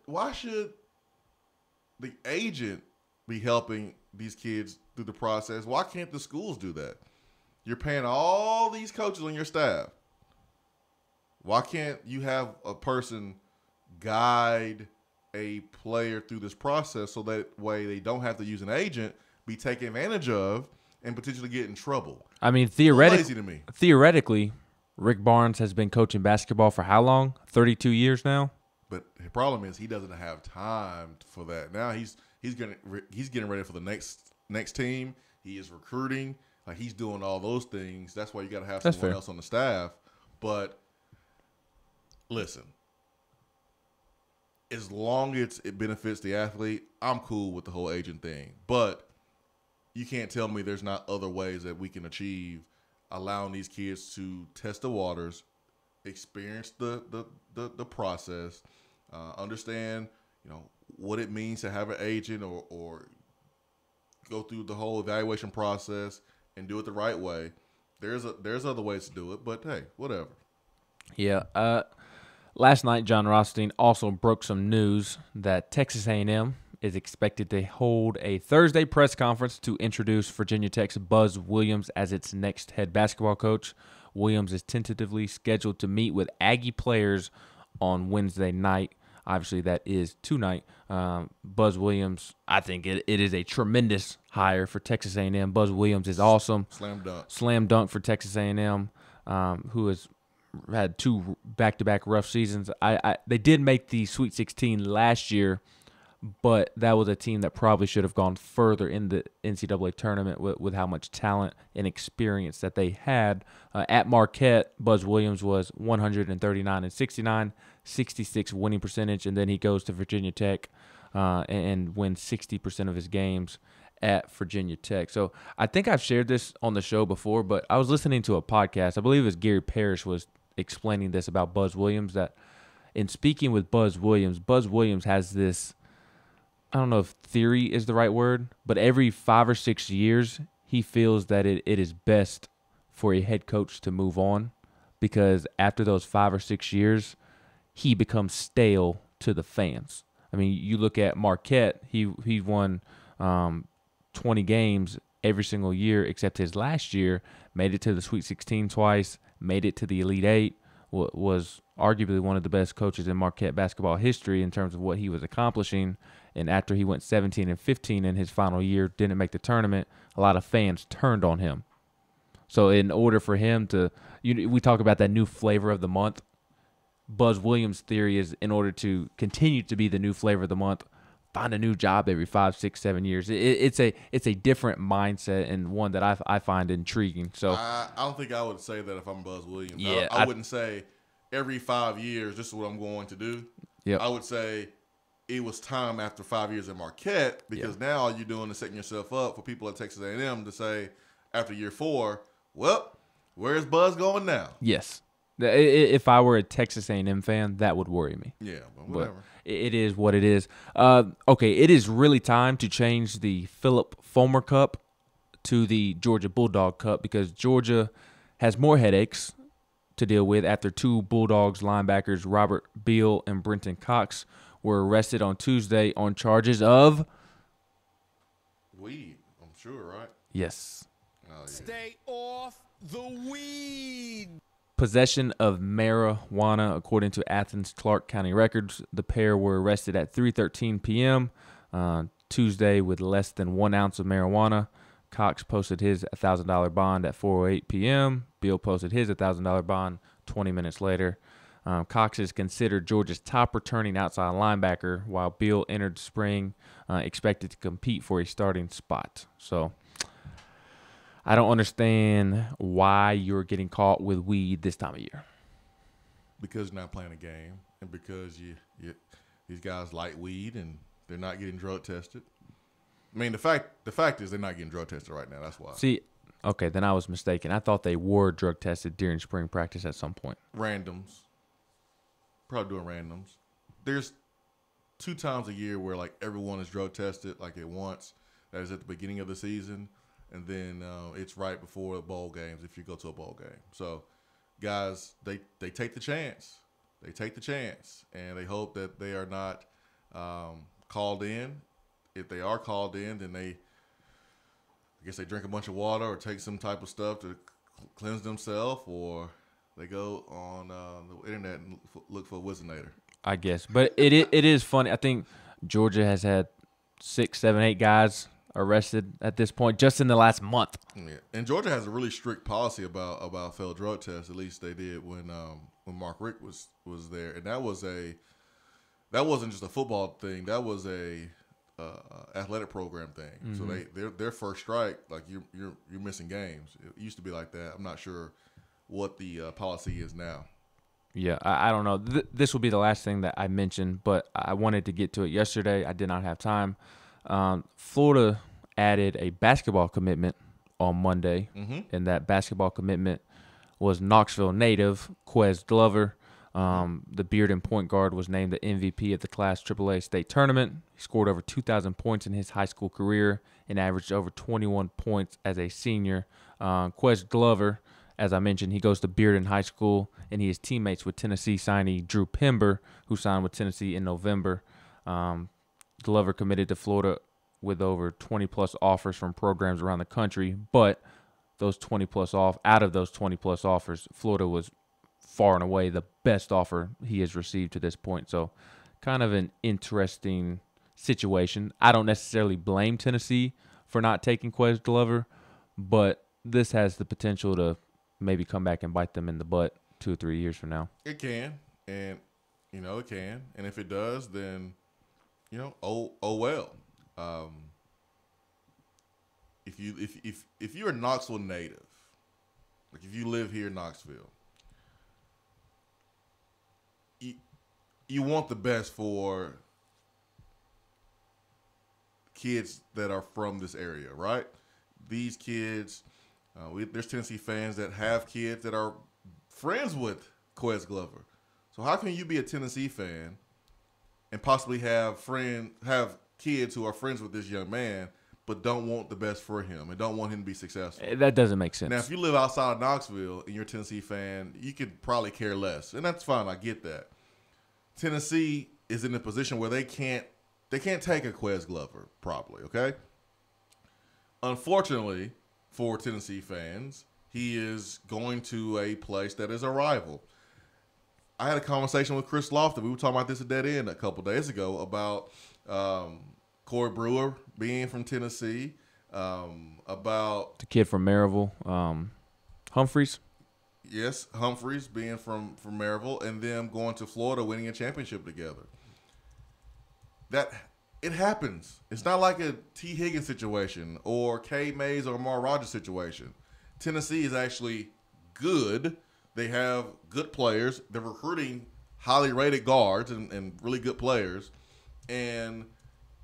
the agent be helping these kids through the process? Why can't the schools do that? You're paying all these coaches on your staff. Why can't you have a person guide a player through this process so that way they don't have to use an agent, be taken advantage of, and potentially get in trouble? I mean, lazy to me. Theoretically, Rick Barnes has been coaching basketball for how long? 32 years now? But the problem is he doesn't have time for that. Now he's getting ready for the next team. He is recruiting. Like, he's doing all those things. That's why you got to have someone else on the staff. But listen, as long as it benefits the athlete, I'm cool with the whole agent thing. But you can't tell me there's not other ways that we can achieve allowing these kids to test the waters, experience the process, understand, what it means to have an agent or go through the whole evaluation process and do it the right way. There's other ways to do it, but hey, whatever. Yeah. Last night, John Rothstein also broke some news that Texas A&M is expected to hold a Thursday press conference to introduce Virginia Tech's Buzz Williams as its next head basketball coach. Williams is tentatively scheduled to meet with Aggie players on Wednesday night. Obviously, that is tonight. Buzz Williams, I think it is a tremendous hire for Texas A&M. Buzz Williams is awesome. Slam dunk for Texas A&M, who has had 2 back-to-back rough seasons. They did make the Sweet 16 last year, but that was a team that probably should have gone further in the NCAA tournament with how much talent and experience that they had. At Marquette, Buzz Williams was 139-69, 66 winning percentage, and then he goes to Virginia Tech and wins 60% of his games at Virginia Tech. So I think I've shared this on the show before, but I was listening to a podcast. I believe it was Gary Parrish was explaining this about Buzz Williams, that in speaking with Buzz Williams has this, I don't know if theory is the right word, but every 5 or 6 years, he feels that it is best for a head coach to move on, because after those 5 or 6 years, he becomes stale to the fans. I mean, you look at Marquette, he won 20 games every single year except his last year, made it to the Sweet 16 twice, made it to the Elite Eight, was arguably one of the best coaches in Marquette basketball history in terms of what he was accomplishing. And after he went 17-15 in his final year, didn't make the tournament, a lot of fans turned on him. So in order for him to, we talk about that new flavor of the month. Buzz Williams' theory is, in order to continue to be the new flavor of the month, find a new job every 5, 6, 7 years. It's a different mindset, and one that I find intriguing. So I don't think I would say that if I'm Buzz Williams. Yeah, I wouldn't say every 5 years this is what I'm going to do. Yep. I would say it was time after 5 years at Marquette, because now all you're doing is setting yourself up for people at Texas A&M to say after year 4, well, where's Buzz going now? Yes. If I were a Texas A&M fan, that would worry me. Yeah, but whatever. But it is what it is. Okay, it is really time to change the Philip Fulmer Cup to the Georgia Bulldog Cup, because Georgia has more headaches to deal with after 2 Bulldogs linebackers, Robert Beal and Brenton Cox, were arrested on Tuesday on charges of weed. I'm sure, right? Yes. Oh, yeah. Stay off the weed. possession of marijuana. According to Athens Clarke County records, the pair were arrested at 3:13 p.m. Tuesday with less than 1 ounce of marijuana. Cox posted his $1,000 bond at 4:08 p.m. Beal posted his $1,000 bond 20 minutes later. Cox is considered Georgia's top returning outside linebacker, while Beal entered spring expected to compete for a starting spot. So I don't understand why you're getting caught with weed this time of year. Because you're not playing a game, and because these guys like weed and they're not getting drug tested. I mean, the fact is they're not getting drug tested right now. That's why. See, okay, then I was mistaken. I thought they were drug tested during spring practice at some point. Randoms. Probably doing randoms. There's 2 times a year where like everyone is drug tested like at once. That is at the beginning of the season, and then it's right before the bowl games if you go to a bowl game. So guys, they take the chance. They take the chance, and they hope that they are not called in. If they are called in, then I guess they drink a bunch of water or take some type of stuff to cleanse themselves, or they go on the internet and look for a Wizinator. I guess. But it is funny. I think Georgia has had 6, 7, 8 guys arrested at this point just in the last month. Yeah. And Georgia has a really strict policy about failed drug tests. At least they did when Mark Richt was there. And that wasn't just a football thing. That was a athletic program thing. Mm-hmm. So their first strike, like you're missing games. It used to be like that. I'm not sure what the policy is now. Yeah, I don't know. This will be the last thing that I mentioned, but I wanted to get to it yesterday. I did not have time. Florida added a basketball commitment on Monday, and that basketball commitment was Knoxville native Quez Glover. The Bearden point guard was named the MVP of the Class AAA state tournament. He scored over 2,000 points in his high school career and averaged over 21 points as a senior. Quez Glover, as I mentioned, he goes to Bearden High School, and he is teammates with Tennessee signee Drew Pember, who signed with Tennessee in November. Glover committed to Florida with over 20-plus offers from programs around the country, but out of those 20-plus offers, Florida was far and away the best offer he has received to this point. So kind of an interesting situation. I don't necessarily blame Tennessee for not taking Quez Glover, but this has the potential to maybe come back and bite them in the butt 2 or 3 years from now. It can, and it can, and if it does, then oh well. If you're a Knoxville native, like if you live here in Knoxville, you want the best for kids that are from this area, right? These kids, there's Tennessee fans that have kids that are friends with Quez Glover. So how can you be a Tennessee fan and possibly have kids who are friends with this young man but don't want the best for him and don't want him to be successful? That doesn't make sense. Now, if you live outside of Knoxville and you're a Tennessee fan, you could probably care less, and that's fine. I get that. Tennessee is in a position where they can't take a Quez Glover, probably, okay? Unfortunately for Tennessee fans, he is going to a place that is a rival. I had a conversation with Chris Lofton. We were talking about this at Dead End a couple days ago about Corey Brewer being from Tennessee, about the kid from Maryville, Humphreys. Yes, Humphreys being from Maryville, and them going to Florida, winning a championship together. That it happens. It's not like a T. Higgins situation or K. Mays or Amar Rogers situation. Tennessee is actually good. They have good players. They're recruiting highly rated guards and really good players. And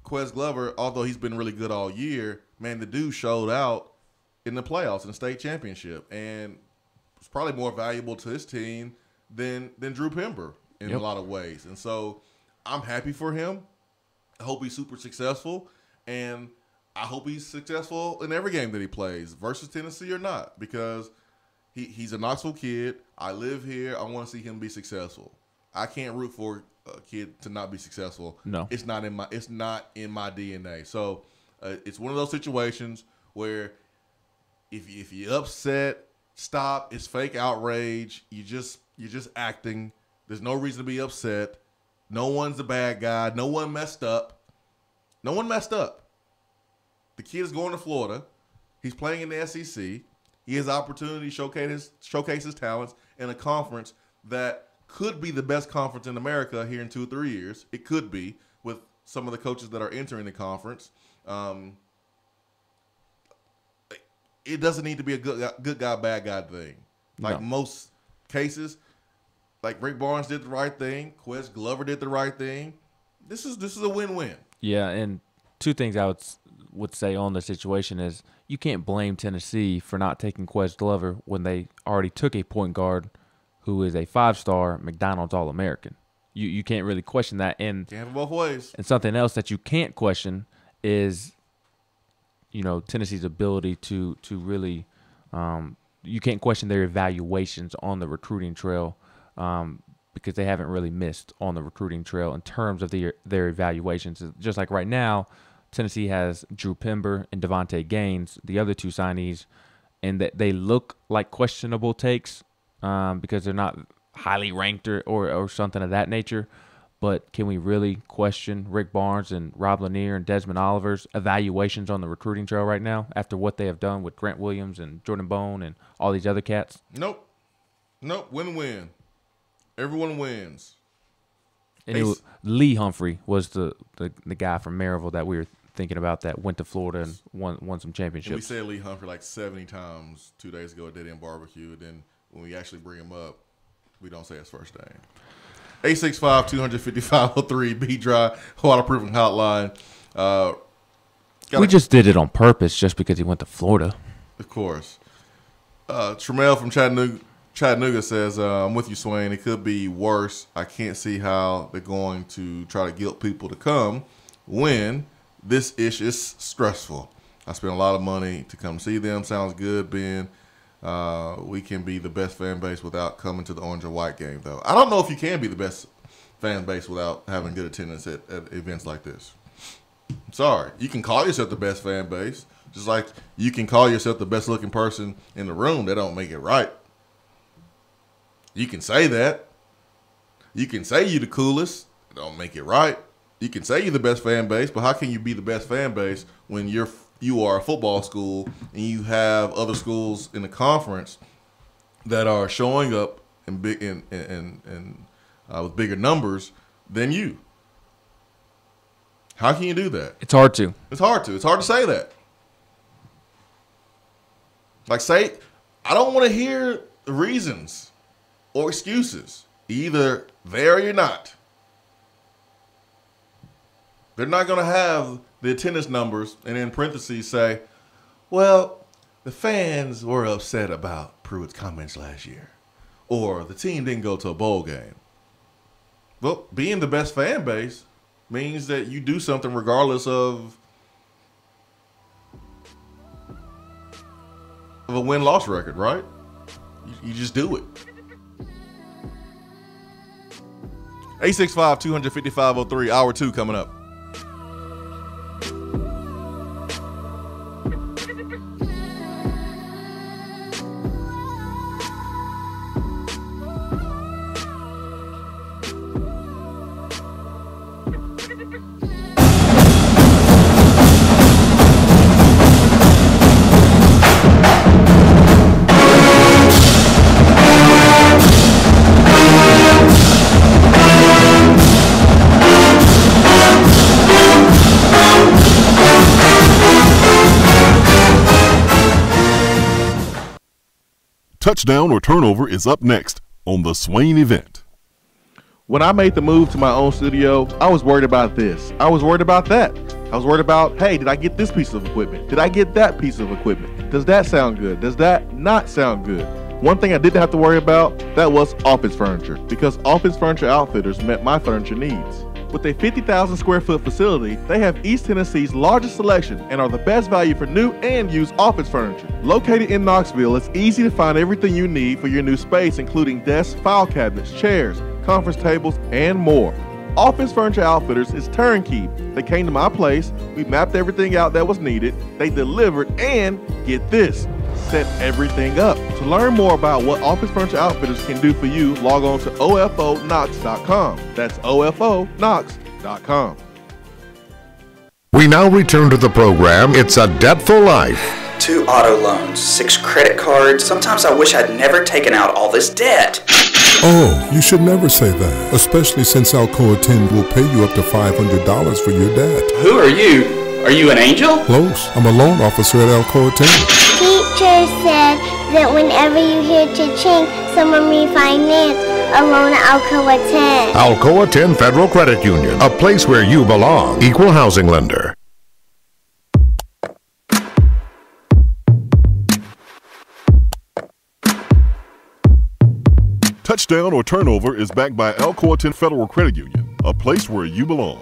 Quez Glover, although he's been really good all year, man, the dude showed out in the playoffs in the state championship, and it's probably more valuable to his team than Drew Pember in a lot of ways. And so I'm happy for him. I hope he's super successful, and I hope he's successful in every game that he plays, versus Tennessee or not, because he's a Knoxville kid. I live here. I want to see him be successful. I can't root for a kid to not be successful. No, it's not in my DNA. So it's one of those situations where if you upset stop. It's fake outrage. You're just acting. There's no reason to be upset. No one's a bad guy. No one messed up. No one messed up. The kid is going to Florida. He's playing in the SEC. He has opportunity to showcase his talents in a conference that could be the best conference in America here in 2 or 3 years. It could be with some of the coaches that are entering the conference. It doesn't need to be a good guy, bad guy thing. Like most cases, like Rick Barnes did the right thing. Quest Glover did the right thing. This is a win-win. Yeah, and two things I would say on the situation is you can't blame Tennessee for not taking Quest Glover when they already took a point guard who is a 5-star McDonald's All-American. You can't really question that. And can't have it both ways. And something else that you can't question is, Tennessee's ability to really you can't question their evaluations on the recruiting trail because they haven't really missed on the recruiting trail in terms of their evaluations. Just like right now, Tennessee has Drew Pember and Devontae Gaines, the other two signees, and that they look like questionable takes because they're not highly ranked or something of that nature. But can we really question Rick Barnes and Rob Lanier and Desmond Oliver's evaluations on the recruiting trail right now after what they have done with Grant Williams and Jordan Bone and all these other cats? Nope. Win-win. Everyone wins. And Lee Humphrey was the guy from Maryville that we were thinking about that went to Florida and won some championships. And we said Lee Humphrey like 70 times 2 days ago at Dead End BBQ. And then when we actually bring him up, we don't say his first name. 865-255-03 B-Dry Waterproofing Hotline. We just did it on purpose just because he went to Florida. Of course. Tramel from Chattanooga says, I'm with you, Swain. It could be worse. I can't see how they're going to try to guilt people to come when this issue is stressful. I spent a lot of money to come see them. Sounds good, Ben. We can be the best fan base without coming to the orange or white game, though. I don't know if you can be the best fan base without having good attendance at events like this. I'm sorry. You can call yourself the best fan base, just like you can call yourself the best looking person in the room. That don't make it right. You can say that. You can say you're the coolest. It don't make it right. You can say you're the best fan base, but how can you be the best fan base when you are a football school and you have other schools in the conference that are showing up in big with bigger numbers than you? How can you do that? It's hard to. It's hard to say that. Like, I don't want to hear the reasons or excuses. Either there or you're not. They're not going to have the attendance numbers and in parentheses say, well, the fans were upset about Pruitt's comments last year, or the team didn't go to a bowl game. Well, being the best fan base means that you do something regardless of a win-loss record, right? You just do it. 865-255-03, hour 2 coming up. Touchdown or turnover is up next on the Swain Event. When I made the move to my own studio, I was worried about this. I was worried about that. I was worried about, hey, did I get this piece of equipment? Did I get that piece of equipment? Does that sound good? Does that not sound good? One thing I didn't have to worry about, that was office furniture, because Office Furniture Outfitters met my furniture needs. With a 50,000 square foot facility, they have East Tennessee's largest selection and are the best value for new and used office furniture. Located in Knoxville, it's easy to find everything you need for your new space, including desks, file cabinets, chairs, conference tables, and more. Office Furniture Outfitters is turnkey. They came to my place, we mapped everything out that was needed, they delivered, and get this, set everything up. To learn more about what Office Furniture Outfitters can do for you, log on to ofonox.com. That's ofonox.com. We now return to the program. It's A Debt for Life. 2 auto loans, 6 credit cards. Sometimes I wish I'd never taken out all this debt. Oh, you should never say that, especially since Alcoa 10 will pay you up to $500 for your debt. Who are you? Are you an angel? Close. I'm a loan officer at Alcoa 10. Teacher said that whenever you hear cha-ching, someone refinance a loan at Alcoa 10. Alcoa 10 Federal Credit Union, a place where you belong. Equal housing lender. Touchdown or turnover is backed by Alcoa 10 Federal Credit Union, a place where you belong.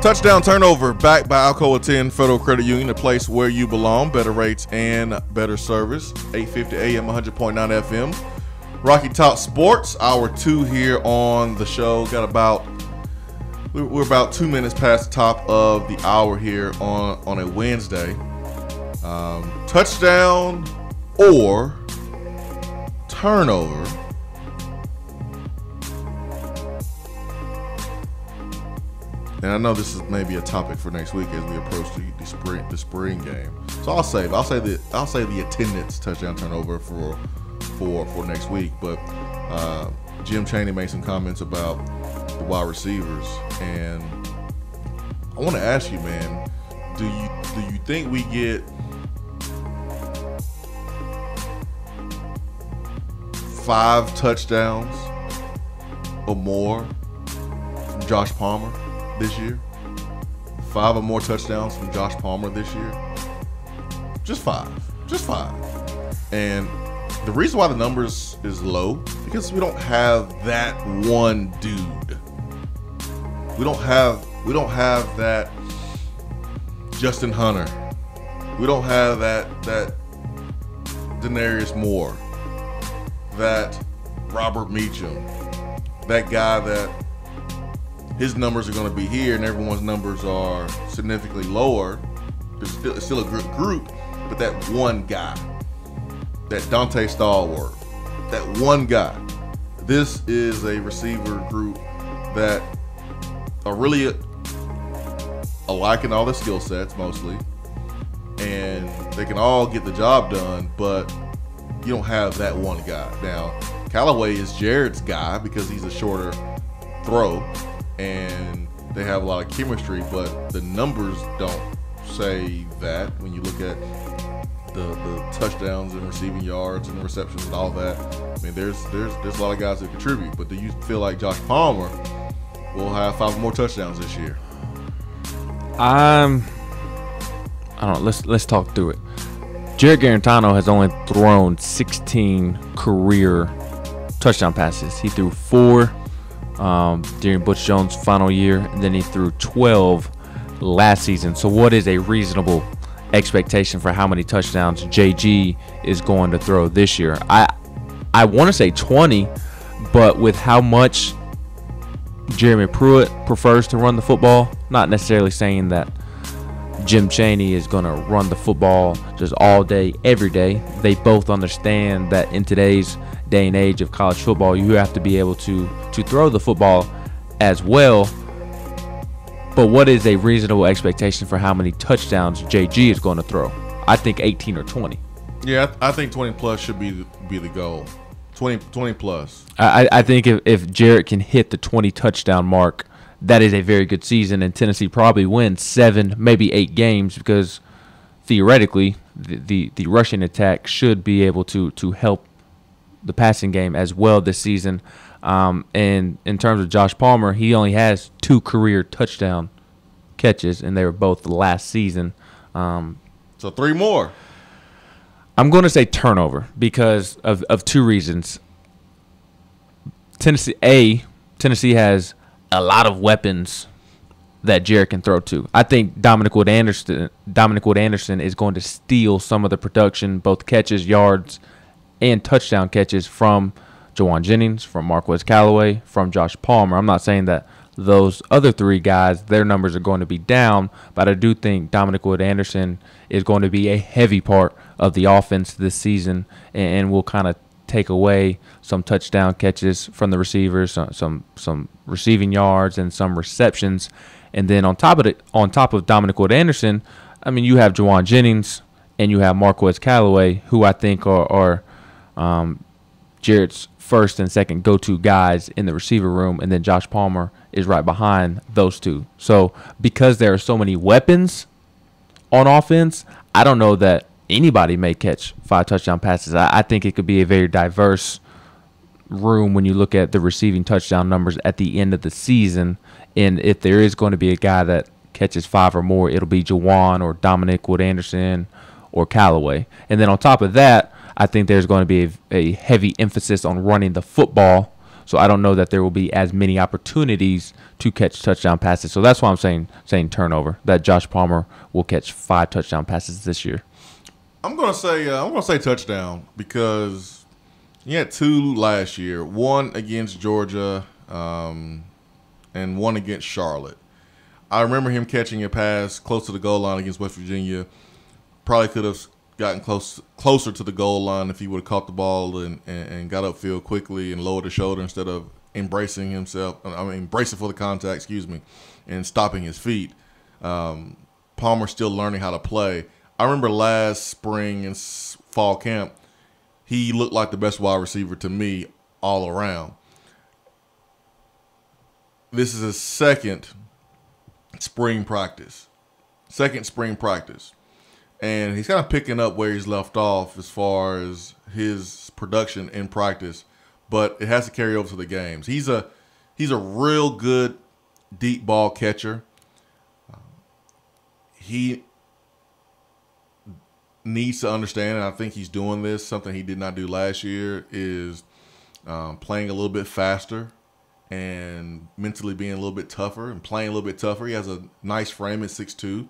Touchdown turnover backed by Alcoa 10 Federal Credit Union, a place where you belong. Better rates and better service. 850 AM, 100.9 FM. Rocky Top Sports, hour 2 here on the show. We're about 2 minutes past the top of the hour here on a Wednesday. Touchdown or turnover. And I know this is maybe a topic for next week as we approach the spring game. So I'll say the attendance touchdown turnover for next week. But Jim Chaney made some comments about the wide receivers, and I want to ask you, man, do you think we get 5 touchdowns or more from Josh Palmer this year? 5 or more touchdowns from Josh Palmer this year? Just 5. And the reason why the numbers is low, because we don't have that one dude. We don't have that Justin Hunter. We don't have that Denarius Moore, that Robert Meacham, that guy that his numbers are going to be here and everyone's numbers are significantly lower. It's still a good group, but that one guy, that Dante Stallworth, that one guy. This is a receiver group that are really alike in all their skill sets mostly, and they can all get the job done, but you don't have that one guy. Now, Callaway is Jared's guy because he's a shorter throw, and they have a lot of chemistry, but the numbers don't say that when you look at the touchdowns and receiving yards and receptions and all that. I mean, there's a lot of guys that contribute, but do you feel like Josh Palmer will have 5 more touchdowns this year? I don't know. Let's talk through it. Jared Garantano has only thrown 16 career touchdown passes. He threw 4 during Butch Jones' final year, and then he threw 12 last season. So what is a reasonable expectation for how many touchdowns JG is going to throw this year? I want to say 20, but with how much Jeremy Pruitt prefers to run the football, not necessarily saying that Jim Chaney is going to run the football just all day, every day. They both understand that in today's day and age of college football, you have to be able to throw the football as well. But what is a reasonable expectation for how many touchdowns JG is going to throw? I think 18 or 20. Yeah, I think 20 plus should be the goal. 20 plus. I think if Jarrett can hit the 20 touchdown mark, that is a very good season, and Tennessee probably wins 7, maybe 8 games, because theoretically the rushing attack should be able to help the passing game as well this season. And in terms of Josh Palmer, he only has 2 career touchdown catches, and they were both So last season. 3 more. I'm going to say turnover because of 2 reasons. Tennessee has a lot of weapons that Jarrett can throw to. I think Dominic Wood Anderson is going to steal some of the production, both catches, yards, and touchdown catches from Jawan Jennings, from Marquez Callaway, from Josh Palmer. I'm not saying that those other three guys, their numbers are going to be down, but I do think Dominic Wood Anderson is going to be a heavy part of the offense this season and will kind of take away some touchdown catches from the receivers, some receiving yards, and some receptions. And then on top of Dominic Wood Anderson, I mean, you have Jawan Jennings and you have Marquez Callaway, who I think are Jarrett's first and second go-to guys in the receiver room, and then Josh Palmer is right behind those two. So because there are so many weapons on offense, I don't know that anybody may catch 5 touchdown passes. I think it could be a very diverse room when you look at the receiving touchdown numbers at the end of the season. And if there is going to be a guy that catches 5 or more, it'll be Jawan or Dominic Wood Anderson or Callaway. And then on top of that, I think there's going to be a heavy emphasis on running the football. So I don't know that there will be as many opportunities to catch touchdown passes. So that's why I'm saying turnover, that Josh Palmer will catch 5 touchdown passes this year. I'm gonna say touchdown because he had 2 last year, 1 against Georgia, and 1 against Charlotte. I remember him catching a pass close to the goal line against West Virginia. Probably could have gotten closer to the goal line if he would have caught the ball and got upfield quickly and lowered the shoulder instead of bracing for the contact, and stopping his feet. Palmer's still learning how to play. I remember last spring and fall camp, he looked like the best wide receiver to me all around. This is his second spring practice. And he's kind of picking up where he's left off as far as his production in practice, but it has to carry over to the games. He's a real good deep ball catcher. He needs to understand, and I think he's doing this, something he did not do last year, is playing a little bit faster and mentally being a little bit tougher and playing a little bit tougher. He has a nice frame at 6'2",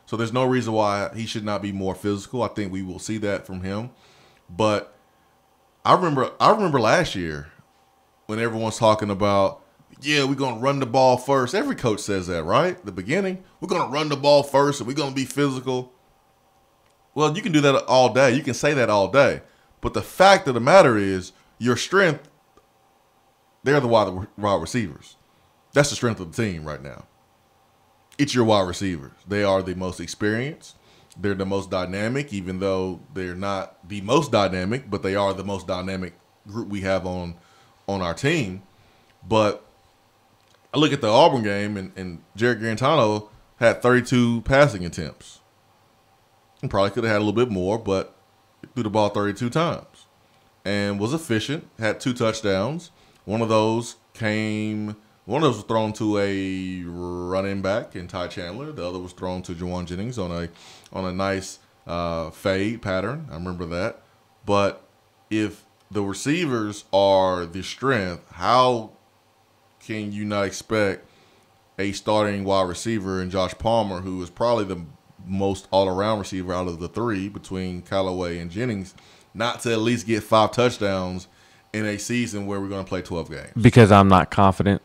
so there's no reason why he should not be more physical. I think we will see that from him. But I remember last year when everyone's talking about, yeah, we're going to run the ball first. Every coach says that, right? The beginning, we're going to run the ball first and we're going to be physical. Well, you can do that all day. You can say that all day. But the fact of the matter is, your strength, they're the wide receivers. That's the strength of the team right now. It's your wide receivers. They are the most experienced. They're the most dynamic, even though they're not the most dynamic, but they are the most dynamic group we have on our team. But I look at the Auburn game, and Jarrett Garantano had 32 passing attempts. And probably could have had a little bit more, but threw the ball 32 times and was efficient, had 2 touchdowns. One of those was thrown to a running back in Ty Chandler. The other was thrown to Jawan Jennings on a nice fade pattern. I remember that. But if the receivers are the strength, how can you not expect a starting wide receiver in Josh Palmer, who is probably the most all-around receiver out of the 3 between Callaway and Jennings, not to at least get 5 touchdowns in a season where we're going to play 12 games? Because I'm not confident.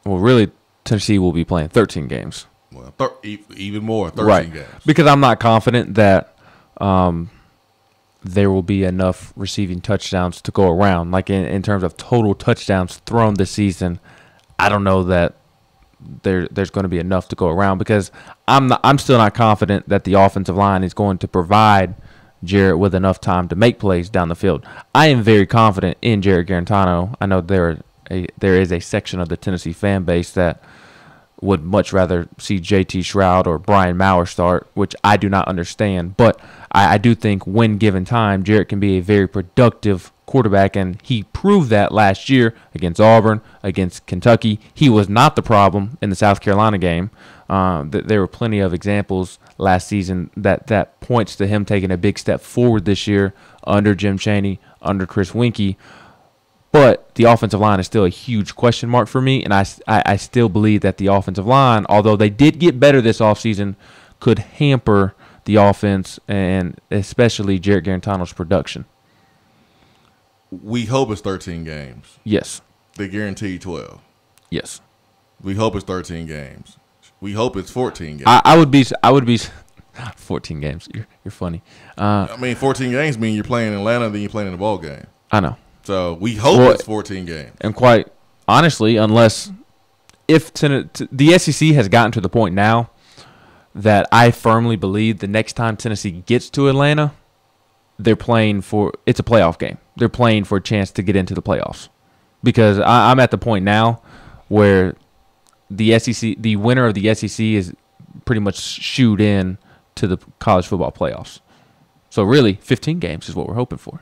Well, really, Tennessee will be playing 13 games. Well, even more, 13 games. Because I'm not confident that there will be enough receiving touchdowns to go around. Like in terms of total touchdowns thrown this season, I don't know that there's going to be enough to go around, because I'm still not confident that the offensive line is going to provide Jarrett with enough time to make plays down the field. I am very confident in Jarrett Garantano. I know there is a section of the Tennessee fan base that would much rather see J.T. Shroud or Brian Maurer start, which I do not understand. But I do think when given time, Jarrett can be a very productive quarterback, and he proved that last year against Auburn, against Kentucky. He was not the problem in the South Carolina game. There were plenty of examples last season that points to him taking a big step forward this year under Jim Chaney, under Chris Weinke. But the offensive line is still a huge question mark for me, and I still believe that the offensive line, although they did get better this offseason, could hamper the offense and especially Jarrett Garantano's production. We hope it's 13 games. Yes. They guarantee 12. Yes. We hope it's 13 games. We hope it's 14 games. I would be 14 games. You're funny. I mean, 14 games mean you're playing in Atlanta, then you're playing in a ball game. I know. So we hope it's 14 games. And quite honestly, unless the SEC has gotten to the point now that I firmly believe the next time Tennessee gets to Atlanta, they're playing it's a playoff game. They're playing for a chance to get into the playoffs. Because I'm at the point now where the winner of the SEC is pretty much shooed in to the college football playoffs. So really, 15 games is what we're hoping for.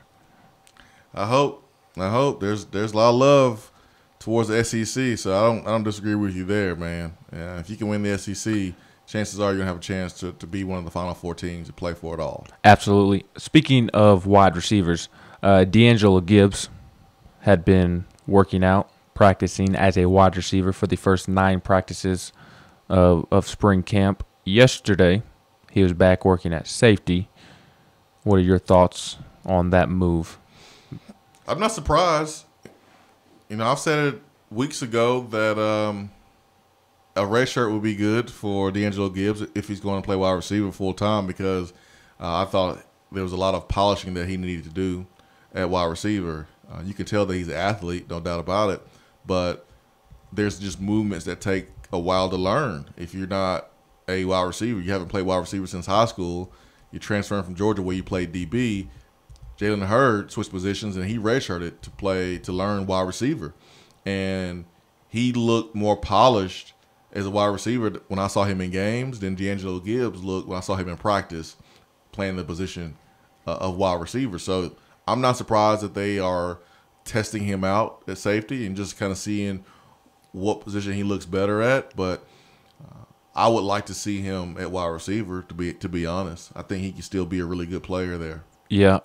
I hope there's a lot of love towards the SEC, so I don't disagree with you there, man. Yeah, if you can win the SEC, chances are you're gonna have a chance to be one of the Final Four teams to play for it all. Absolutely. Speaking of wide receivers, D'Angelo Gibbs had been working out, practicing as a wide receiver for the first 9 practices of spring camp. Yesterday, he was back working at safety. What are your thoughts on that move? I'm not surprised. You know, I've said it weeks ago that a red shirt would be good for D'Angelo Gibbs if he's going to play wide receiver full time, because I thought there was a lot of polishing that he needed to do at wide receiver. You can tell that he's an athlete, no doubt about it, but there's just movements that take a while to learn. If you're not a wide receiver, you haven't played wide receiver since high school, you're transferring from Georgia where you played DB. Jalen Hurd switched positions and he redshirted to learn wide receiver, and he looked more polished as a wide receiver when I saw him in games than D'Angelo Gibbs looked when I saw him in practice playing the position of wide receiver. So I'm not surprised that they are testing him out at safety and just kind of seeing what position he looks better at. But I would like to see him at wide receiver, to be honest. I think he can still be a really good player there. Yeah.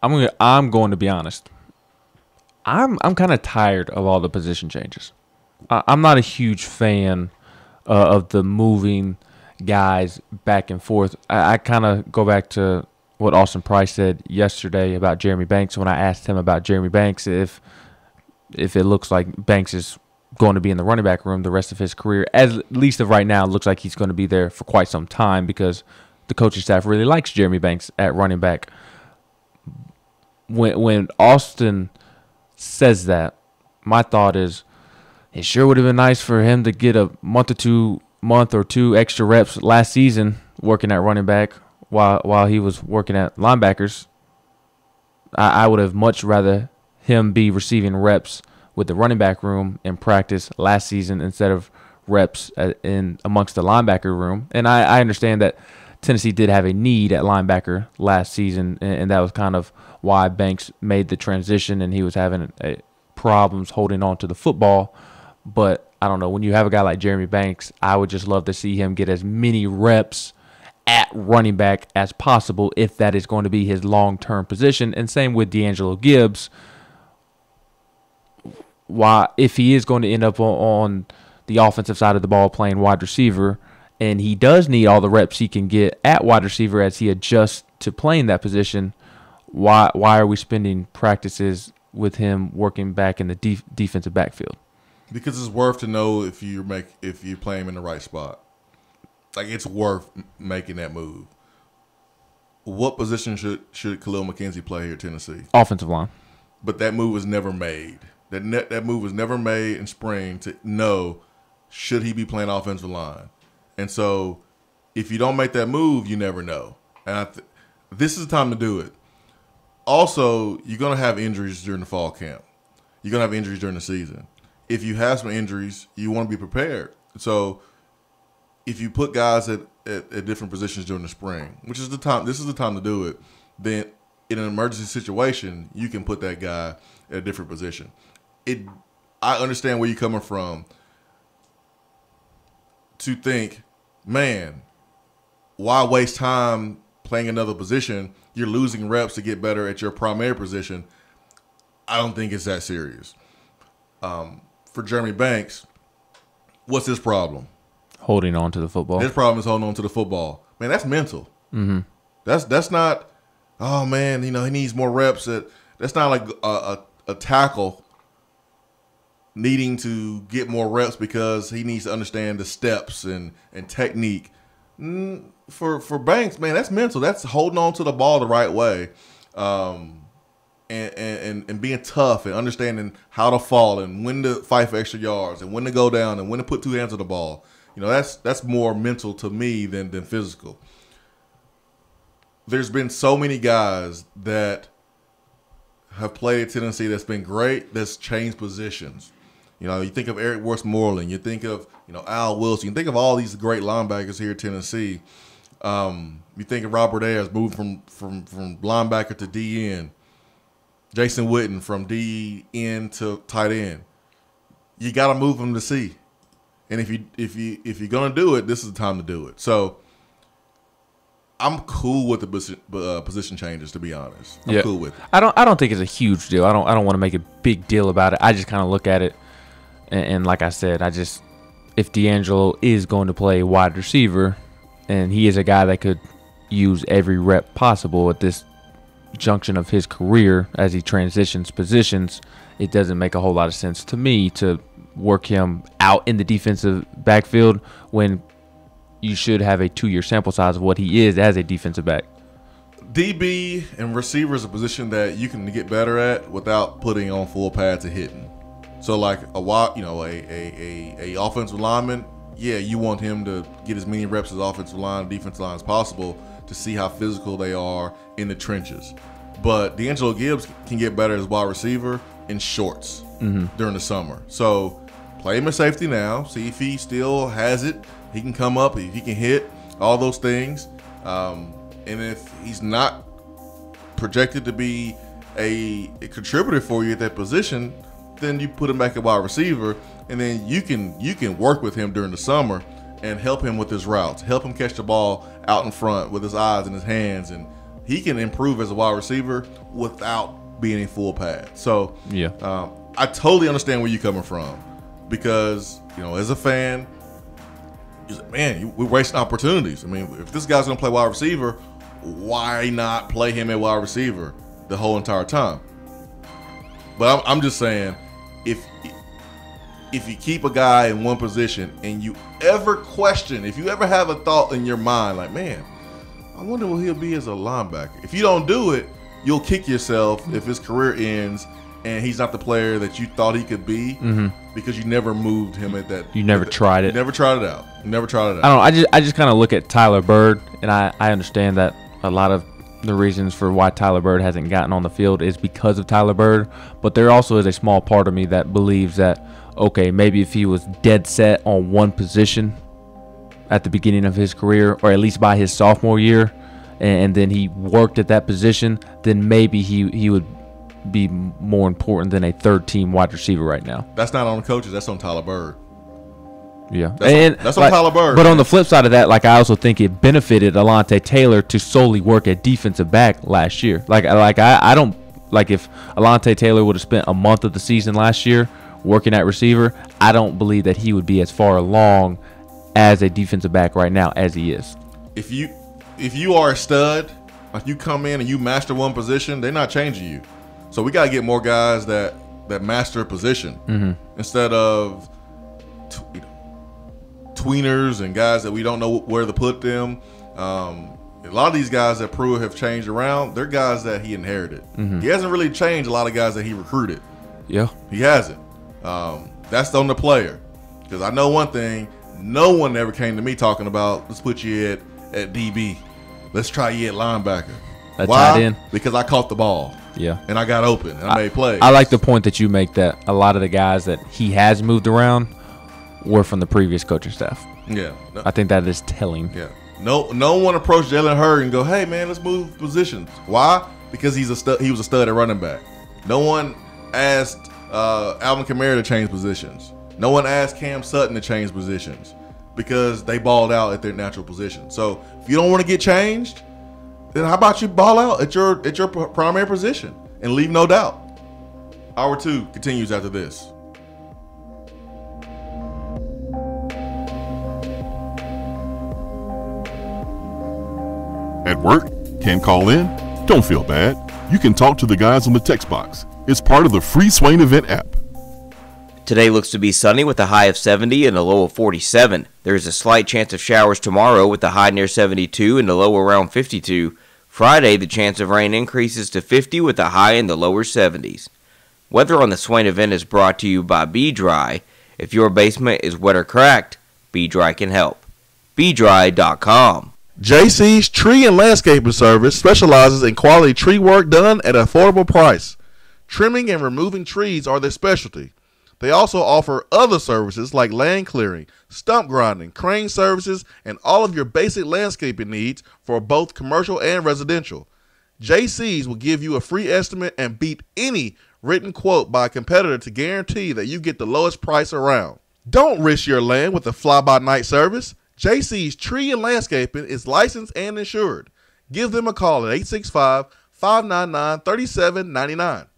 I'm going to be honest. I'm kind of tired of all the position changes. I'm not a huge fan of the moving guys back and forth. I kind of go back to what Austin Price said yesterday about Jeremy Banks when I asked him about Jeremy Banks if it looks like Banks is going to be in the running back room the rest of his career. At least of right now, it looks like he's going to be there for quite some time because the coaching staff really likes Jeremy Banks at running back. When Austin says that, my thought is it sure would have been nice for him to get a month or two extra reps last season working at running back while he was working at linebackers. I would have much rather him be receiving reps with the running back room in practice last season instead of reps in amongst the linebacker room. And I understand that Tennessee did have a need at linebacker last season, and that was kind of why Banks made the transition, and he was having problems holding on to the football. But I don't know, when you have a guy like Jeremy Banks, I would just love to see him get as many reps at running back as possible if that is going to be his long-term position. And same with D'Angelo Gibbs. If he is going to end up on the offensive side of the ball playing wide receiver, and he does need all the reps he can get at wide receiver as he adjusts to playing that position, why are we spending practices with him working back in the defensive backfield? Because it's worth to know if you play him in the right spot. Like, it's worth making that move. What position should Khalil McKenzie play here at Tennessee? Offensive line. But that move was never made. That move was never made in spring to know, should he be playing offensive line? And so if you don't make that move, you never know. And this is the time to do it. Also, you're going to have injuries during the fall camp. You're going to have injuries during the season. If you have some injuries, you want to be prepared. So if you put guys at different positions during the spring, which is the time, this is the time to do it, then in an emergency situation, you can put that guy at a different position. I understand where you're coming from to think, man, why waste time playing another position? You're losing reps to get better at your primary position. I don't think it's that serious. For Jeremy Banks, what's his problem? Holding on to the football. His problem is holding on to the football. Man, that's mental. Mm-hmm. That's not, oh man, he needs more reps. That's not like a tackle needing to get more reps because he needs to understand the steps and technique. For Banks, man, that's mental. That's holding on to the ball the right way, and being tough and understanding how to fall and when to fight for extra yards and when to go down and when to put two hands on the ball. That's more mental to me than physical. There's been so many guys that have played at Tennessee that's been great, that's changed positions. You think of Eric Westmoreland, you think of Al Wilson, you think of all these great linebackers here at Tennessee. You think of Robert Ayers moving from linebacker to DN, Jason Witten from DN to tight end. You got to move them to C, and if you're gonna do it, this is the time to do it. So I'm cool with the position changes, to be honest. I'm cool with it. I don't think it's a huge deal. I don't want to make a big deal about it. I just kind of look at it, and like I said, if D'Angelo is going to play wide receiver, and he is a guy that could use every rep possible at this junction of his career as he transitions positions, it doesn't make a whole lot of sense to me to work him out in the defensive backfield when you should have a 2-year sample size of what he is as a defensive back. DB and receiver is a position that you can get better at without putting on full pads and hitting. So like a offensive lineman, yeah, you want him to get as many reps as offensive line, defensive line as possible to see how physical they are in the trenches. But D'Angelo Gibbs can get better as wide receiver in shorts during the summer. So play him at safety now, see if he still has it. He can come up, if he can hit, all those things. And if he's not projected to be a contributor for you at that position, then you put him back at wide receiver, and then you can work with him during the summer and help him with his routes, help him catch the ball out in front with his eyes and his hands, and he can improve as a wide receiver without being in full pad. So yeah, I totally understand where you're coming from, because as a fan, you're like, man, we're wasting opportunities. I mean, if this guy's gonna play wide receiver, why not play him at wide receiver the whole entire time? But I'm just saying, if you keep a guy in one position and you ever question, if you ever have a thought in your mind like, man, I wonder what he'll be as a linebacker. If you don't do it, you'll kick yourself if his career ends and he's not the player that you thought he could be, because you never moved him at that. You never tried it. You never tried it out. You never tried it out. I don't know. I just kind of look at Tyler Bird, and I understand that a lot of the reasons for why Tyler Bird hasn't gotten on the field is because of Tyler Bird, but there also is a small part of me that believes that, okay, maybe if he was dead set on one position at the beginning of his career, or at least by his sophomore year, and then he worked at that position, then maybe he would be more important than a third-team wide receiver right now. That's not on the coaches. That's on Tyler Bird. Yeah, that's on Tyler Bird. But on the flip side of that, like, I also think it benefited Alontae Taylor to solely work at defensive back last year. I don't like if Alontae Taylor would have spent a month of the season last year working at receiver, I don't believe that he would be as far along as a defensive back right now as he is. If you are a stud, like you come in and you master one position, they're not changing you. So we got to get more guys that master a position instead of tweeners and guys that we don't know where to put them. A lot of these guys that Pruitt have changed around, they're guys that he inherited. He hasn't really changed a lot of guys that he recruited. Yeah, he hasn't. That's on the player, because I know one thing: no one ever came to me talking about, let's put you at DB, let's try you at linebacker. Why? Tight end. Because I caught the ball. Yeah, and I got open and I made plays. I like the point that you make that a lot of the guys that he has moved around were from the previous coaching staff. Yeah, I think that is telling. Yeah, no one approached Jalen Hurd and go, hey man, let's move positions. Why? Because he was a stud at running back. No one asked Alvin Kamara to change positions. No one asked Cam Sutton to change positions, because they balled out at their natural position. So if you don't want to get changed, then how about you ball out at your primary position and leave no doubt? Hour 2 continues after this. At work? Can't call in? Don't feel bad. You can talk to the guys on the text box. It's part of the free Swain Event app. Today looks to be sunny with a high of 70 and a low of 47. There is a slight chance of showers tomorrow with a high near 72 and a low around 52. Friday, the chance of rain increases to 50 with a high in the lower 70s. Weather on the Swain Event is brought to you by Be Dry. If your basement is wet or cracked, Be Dry can help. BeDry.com. JC's Tree and Landscaping Service specializes in quality tree work done at an affordable price. Trimming and removing trees are their specialty. They also offer other services like land clearing, stump grinding, crane services, and all of your basic landscaping needs for both commercial and residential. JC's will give you a free estimate and beat any written quote by a competitor to guarantee that you get the lowest price around. Don't risk your land with a fly-by-night service. JC's Tree and Landscaping is licensed and insured. Give them a call at 865-599-3799.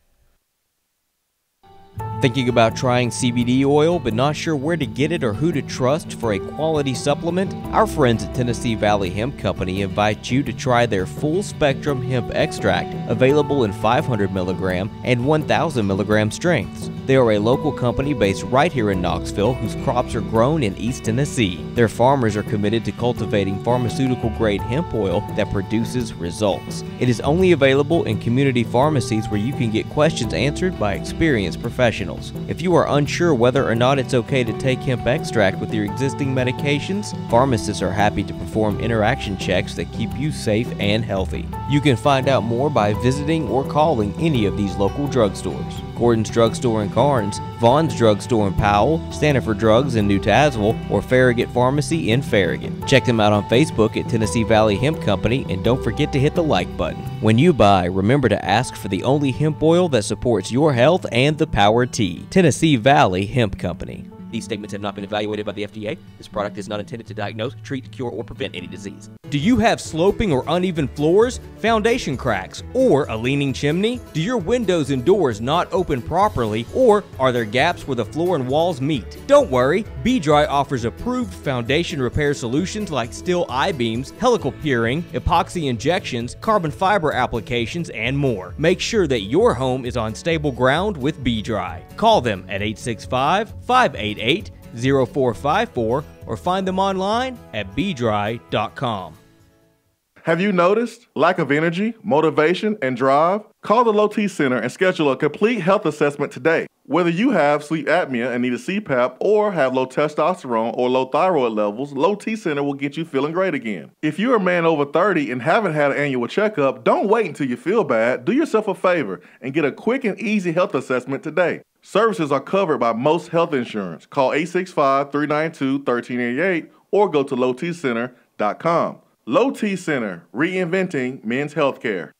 Thinking about trying CBD oil but not sure where to get it or who to trust for a quality supplement? Our friends at Tennessee Valley Hemp Company invite you to try their full spectrum hemp extract, available in 500 milligram and 1,000 milligram strengths. They are a local company based right here in Knoxville whose crops are grown in East Tennessee. Their farmers are committed to cultivating pharmaceutical grade hemp oil that produces results. It is only available in community pharmacies where you can get questions answered by experienced professionals. If you are unsure whether or not it's okay to take hemp extract with your existing medications, pharmacists are happy to perform interaction checks that keep you safe and healthy. You can find out more by visiting or calling any of these local drugstores. Gordon's Drugstore in Carnes, Vaughn's Drugstore in Powell, Stanford Drugs in New Tazewell, or Farragut Pharmacy in Farragut. Check them out on Facebook at Tennessee Valley Hemp Company, and don't forget to hit the like button. When you buy, remember to ask for the only hemp oil that supports your health and the power T. Tennessee Valley Hemp Company. These statements have not been evaluated by the FDA. This product is not intended to diagnose, treat, cure, or prevent any disease. Do you have sloping or uneven floors, foundation cracks, or a leaning chimney? Do your windows and doors not open properly, or are there gaps where the floor and walls meet? Don't worry, B-Dry offers approved foundation repair solutions like steel I-beams, helical piering, epoxy injections, carbon fiber applications, and more. Make sure that your home is on stable ground with B-Dry. Call them at 865-588-0454 or find them online at bdry.com. Have you noticed lack of energy, motivation, and drive? Call the Low T Center and schedule a complete health assessment today. Whether you have sleep apnea and need a CPAP or have low testosterone or low thyroid levels, Low T Center will get you feeling great again. If you're a man over 30 and haven't had an annual checkup, don't wait until you feel bad. Do yourself a favor and get a quick and easy health assessment today. Services are covered by most health insurance. Call 865-392-1388 or go to lowtcenter.com. Low T Center, reinventing men's healthcare.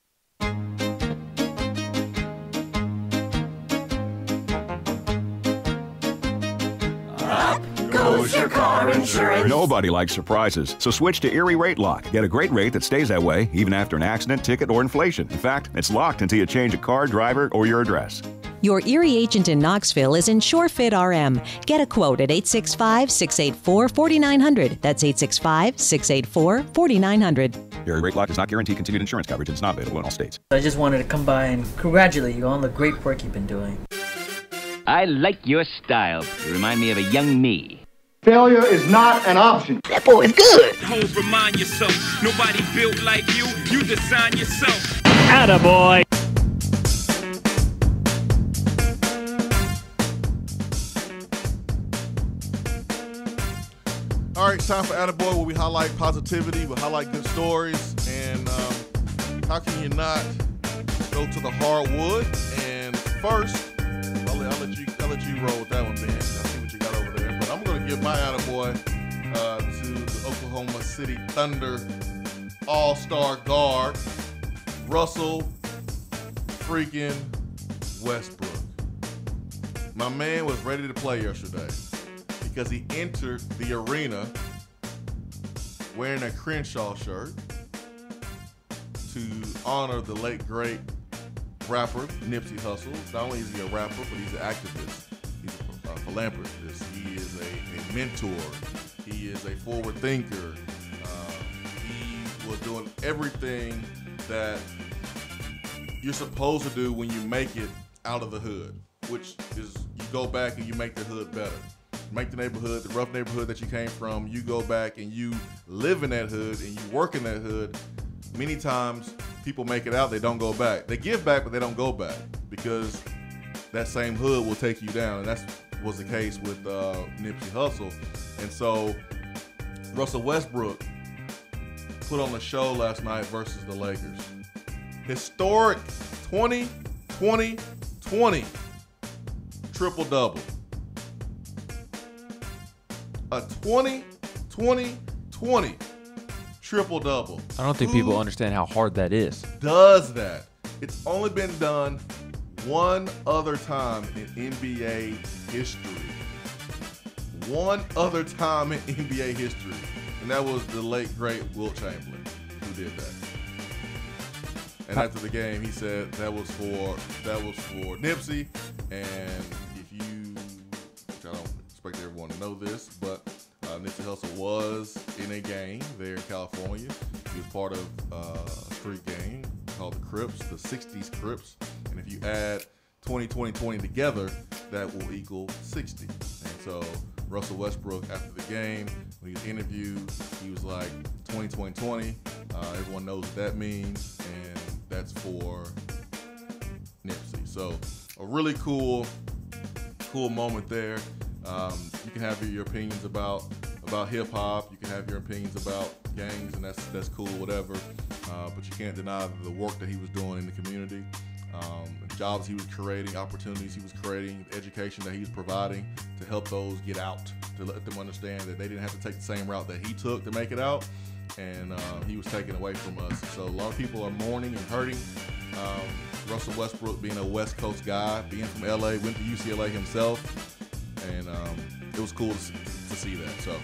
Up goes your car insurance. Nobody likes surprises, so switch to Erie Rate Lock. Get a great rate that stays that way even after an accident, ticket, or inflation. In fact, it's locked until you change a car, driver, or your address. Your Erie agent in Knoxville is InsureFit RM. Get a quote at 865-684-4900. That's 865-684-4900. Erie Rate Lock does not guarantee continued insurance coverage and is not available in all states. I just wanted to come by and congratulate you on the great work you've been doing. I like your style. You remind me of a young me. Failure is not an option. That boy is good. Homes, remind yourself, nobody built like you. You design yourself. Attaboy. All right, time for Attaboy, where we highlight positivity, we highlight good stories, and how can you not go to the hardwood? And first, I'll let you roll with that one, Ben. I see what you got over there. But I'm going to give my Attaboy to the Oklahoma City Thunder all-star guard, Russell freaking Westbrook. My man was ready to play yesterday, because he entered the arena wearing a Crenshaw shirt to honor the late, great rapper Nipsey Hussle. Not only is he a rapper, but he's an activist. He's a philanthropist. He is a mentor. He is a forward thinker. He was doing everything that you're supposed to do when you make it out of the hood, which is you go back and you make the hood better. Make the neighborhood, the rough neighborhood that you came from, you go back and you live in that hood and you work in that hood. Many times people make it out, they don't go back. They give back, but they don't go back because that same hood will take you down. And that was the case with Nipsey Hussle. And so Russell Westbrook put on the show last night versus the Lakers. Historic 20-20-20 triple-double. A 20-20-20 triple-double. I don't think people understand how hard that is. Does that? It's only been done one other time in NBA history. One other time in NBA history. And that was the late, great Wilt Chamberlain who did that. And after the game, he said that was for Nipsey. And if you, which I don't expect everyone to know this, but Nipsey Hussle was in a gang there in California. He was part of a street gang called the Crips, the 60s Crips. And if you add 20-20-20 together, that will equal 60. And so Russell Westbrook, after the game, when he was interviewed, he was like, 20-20-20. Everyone knows what that means, and that's for Nipsey. So a really cool moment there. You can have your opinions about hip hop. You can have your opinions about gangs, and that's cool, whatever. But you can't deny the work that he was doing in the community, the jobs he was creating, opportunities he was creating, the education that he was providing to help those get out, to let them understand that they didn't have to take the same route that he took to make it out, and he was taken away from us. So a lot of people are mourning and hurting. Russell Westbrook being a West Coast guy, being from LA, went to UCLA himself, and it was cool to see that. So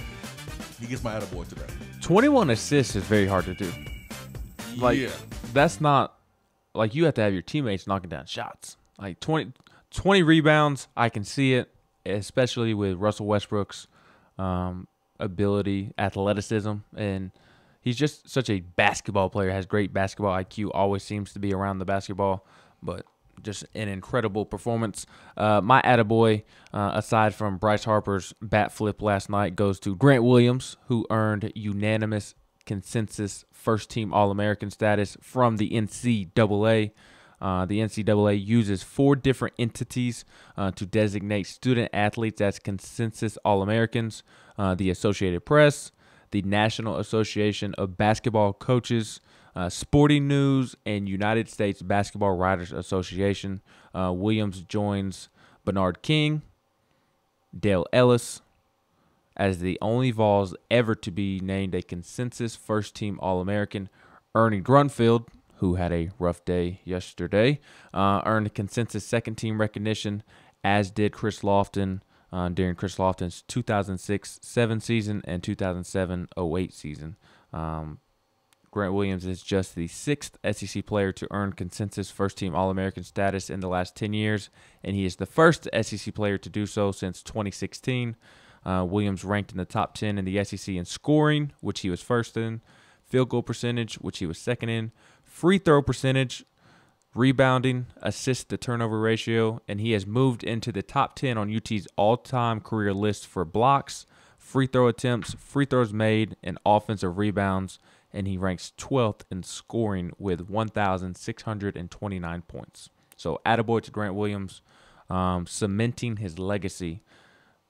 he gets my attaboy today. 21 assists is very hard to do. Like, yeah. That's not, like, you have to have your teammates knocking down shots. Like 20 rebounds, I can see it, especially with Russell Westbrook's ability, athleticism, and he's just such a basketball player, has great basketball IQ, always seems to be around the basketball, but just an incredible performance. My attaboy, aside from Bryce Harper's bat flip last night, goes to Grant Williams, who earned unanimous consensus first-team All-American status from the NCAA. The NCAA uses 4 different entities to designate student athletes as consensus All-Americans: the Associated Press, the National Association of Basketball Coaches, Sporting News, and United States Basketball Writers Association. Williams joins Bernard King, Dale Ellis, as the only Vols ever to be named a consensus first-team All-American. Ernie Grunfeld, who had a rough day yesterday, earned consensus second-team recognition, as did Chris Lofton during Chris Lofton's 2006-07 season and 2007-08 season. Grant Williams is just the 6th SEC player to earn consensus first-team All-American status in the last 10 years, and he is the first SEC player to do so since 2016. Williams ranked in the top 10 in the SEC in scoring, which he was first in, field goal percentage, which he was second in, free throw percentage, rebounding, assist to turnover ratio, and he has moved into the top 10 on UT's all-time career list for blocks, free throw attempts, free throws made, and offensive rebounds, and he ranks 12th in scoring with 1,629 points. So attaboy to Grant Williams, cementing his legacy.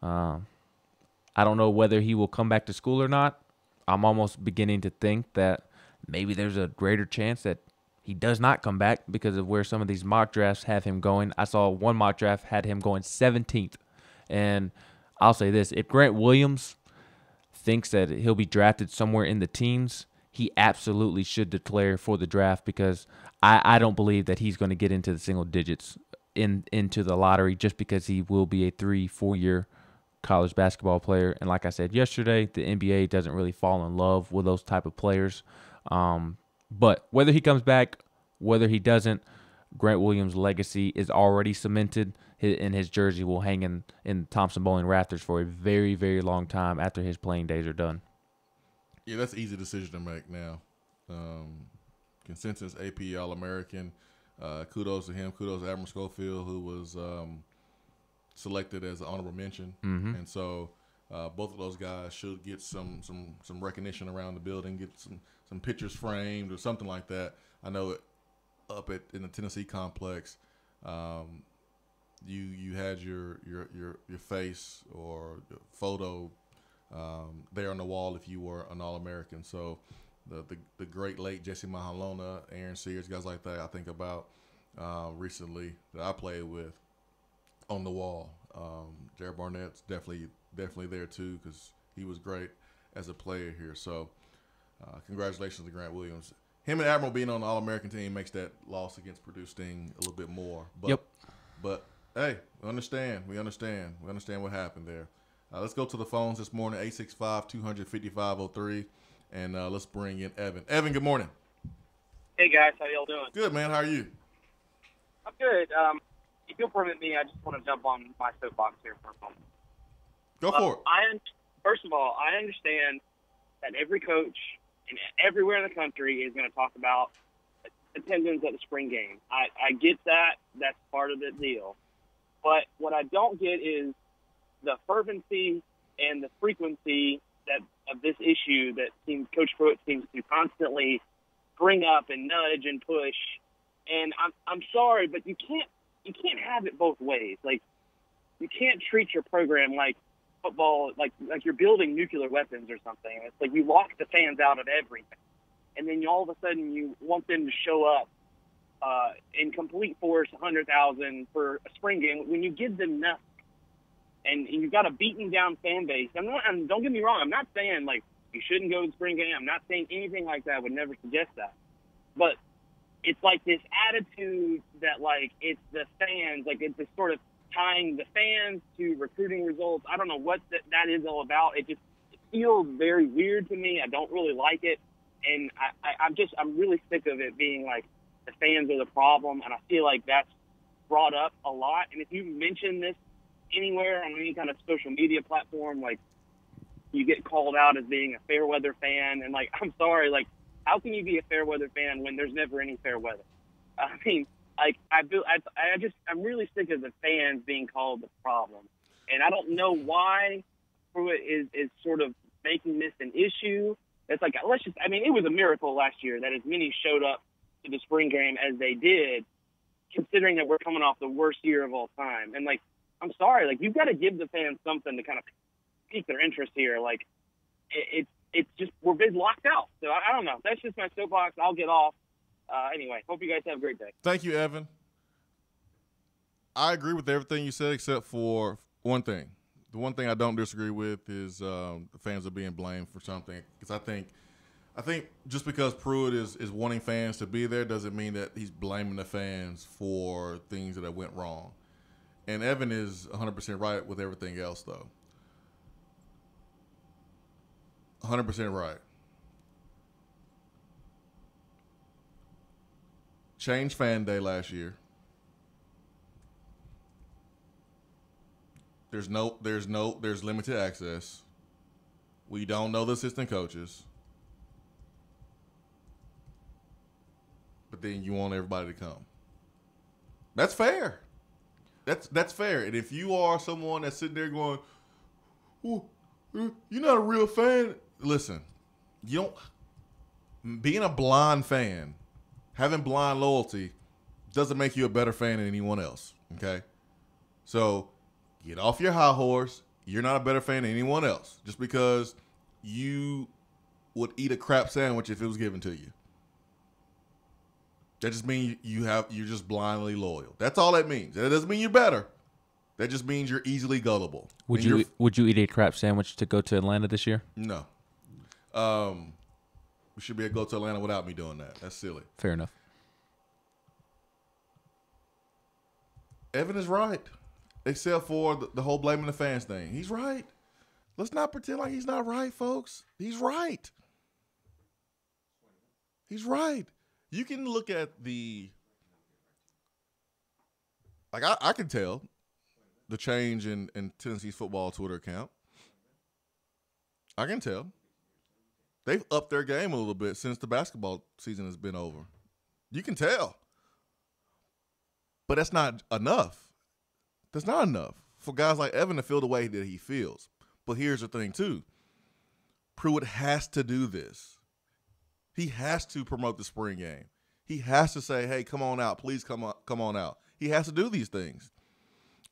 I don't know whether he will come back to school or not. I'm almost beginning to think that maybe there's a greater chance that he does not come back because of where some of these mock drafts have him going. I saw one mock draft had him going 17th. And I'll say this, if Grant Williams thinks that he'll be drafted somewhere in the teens, he absolutely should declare for the draft, because I don't believe that he's going to get into the single digits into the lottery just because he will be a 3-4 year college basketball player. And like I said yesterday, the NBA doesn't really fall in love with those type of players. But whether he comes back, whether he doesn't, Grant Williams' legacy is already cemented, and his jersey will hang in Thompson Bowling rafters for a very, very long time after his playing days are done. Yeah, that's an easy decision to make now. Consensus AP All-American. Kudos to him. Kudos to Admiral Schofield, who was selected as an honorable mention. And so both of those guys should get some recognition around the building, get some pictures framed or something like that. I know up in the Tennessee complex, you had your face or photo there on the wall if you were an All-American. So the great late Jesse Mahalona, Aaron Sears, guys like that I think about recently that I played with on the wall. Jared Barnett's definitely there too because he was great as a player here. So congratulations to Grant Williams. Him and Admiral being on the All-American team makes that loss against Purdue sting a little bit more. But, But hey, we understand what happened there. Let's go to the phones this morning, 865-200-5503, and let's bring in Evan. Evan, good morning. Hey, guys. How y'all doing? Good, man. How are you? I'm good. If you'll permit me, I just want to jump on my soapbox here for a moment. Go for it. First of all, I understand that every coach and everywhere in the country is going to talk about attendance at the spring game. I get that. That's part of the deal. But what I don't get is the fervency and the frequency of this issue that Coach Pruitt seems to constantly bring up and nudge and push. And I'm sorry, but you can't have it both ways. Like, you can't treat your program like football, like you're building nuclear weapons or something. It's like you lock the fans out of everything, and then all of a sudden you want them to show up in complete force, 100,000 for a spring game when you give them nothing. And you've got a beaten down fan base. And don't get me wrong, I'm not saying like you shouldn't go to the spring game. I'm not saying anything like that. I would never suggest that. But it's like this attitude that like it's the fans, like it's this sort of tying the fans to recruiting results. I don't know what that is all about. It feels very weird to me. I don't really like it. And I'm really sick of it being like the fans are the problem. And I feel like that's brought up a lot. And if you mention this anywhere on any kind of social media platform, like you get called out as being a fair weather fan. And like, I'm sorry, like how can you be a fair weather fan when there's never any fair weather? I mean, like I'm really sick of the fans being called the problem. And I don't know why Pruitt is sort of making this an issue. It's like, it was a miracle last year that as many showed up to the spring game as they did, considering that we're coming off the worst year of all time. And like, I'm sorry, like you've got to give the fans something to kind of pique their interest here. Like it's just, we're locked out. So I don't know. That's just my soapbox. I'll get off. Anyway, hope you guys have a great day. Thank you, Evan. I agree with everything you said except for one thing. The one thing I don't disagree with is the fans are being blamed for something. Because I think just because Pruitt is wanting fans to be there doesn't mean that he's blaming the fans for things that went wrong. And Evan is 100% right with everything else, though. 100% right. Changed fan day last year. There's limited access. We don't know the assistant coaches. But then you want everybody to come. That's fair. That's fair. And if you are someone that's sitting there going, "Ooh, you're not a real fan," listen, being a blind fan, having blind loyalty doesn't make you a better fan than anyone else. Okay? So get off your high horse. You're not a better fan than anyone else just because you would eat a crap sandwich if it was given to you. That just means you're just blindly loyal. That's all that means. That doesn't mean you're better. That just means you're easily gullible. Would you eat a crap sandwich to go to Atlanta this year? No. We should be able to go to Atlanta without me doing that. That's silly. Fair enough. Evan is right, except for the whole blaming the fans thing. He's right. Let's not pretend like he's not right, folks. He's right. He's right. You can look at the Like, I can tell the change in Tennessee's football Twitter account. I can tell. They've upped their game a little bit since the basketball season has been over. You can tell. But that's not enough. That's not enough for guys like Evan to feel the way that he feels. But here's the thing, too. Pruitt has to do this. He has to promote the spring game. He has to say, hey, come on out. Please come on out. He has to do these things.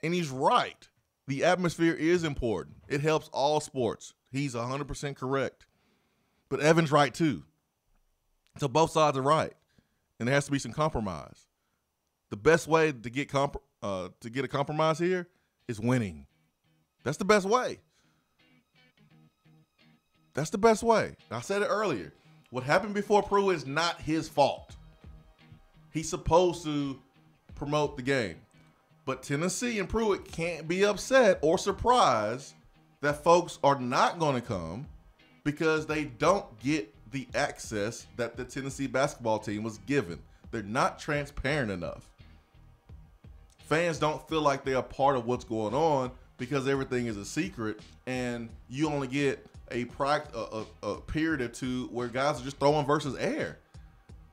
And he's right. The atmosphere is important. It helps all sports. He's 100% correct. But Evan's right, too. So both sides are right. And there has to be some compromise. The best way to get a compromise here is winning. That's the best way. That's the best way. I said it earlier. What happened before Pruitt is not his fault. He's supposed to promote the game. But Tennessee and Pruitt can't be upset or surprised that folks are not going to come because they don't get the access that the Tennessee basketball team was given. They're not transparent enough. Fans don't feel like they're a part of what's going on because everything is a secret, and you only get a period or two where guys are just throwing versus air.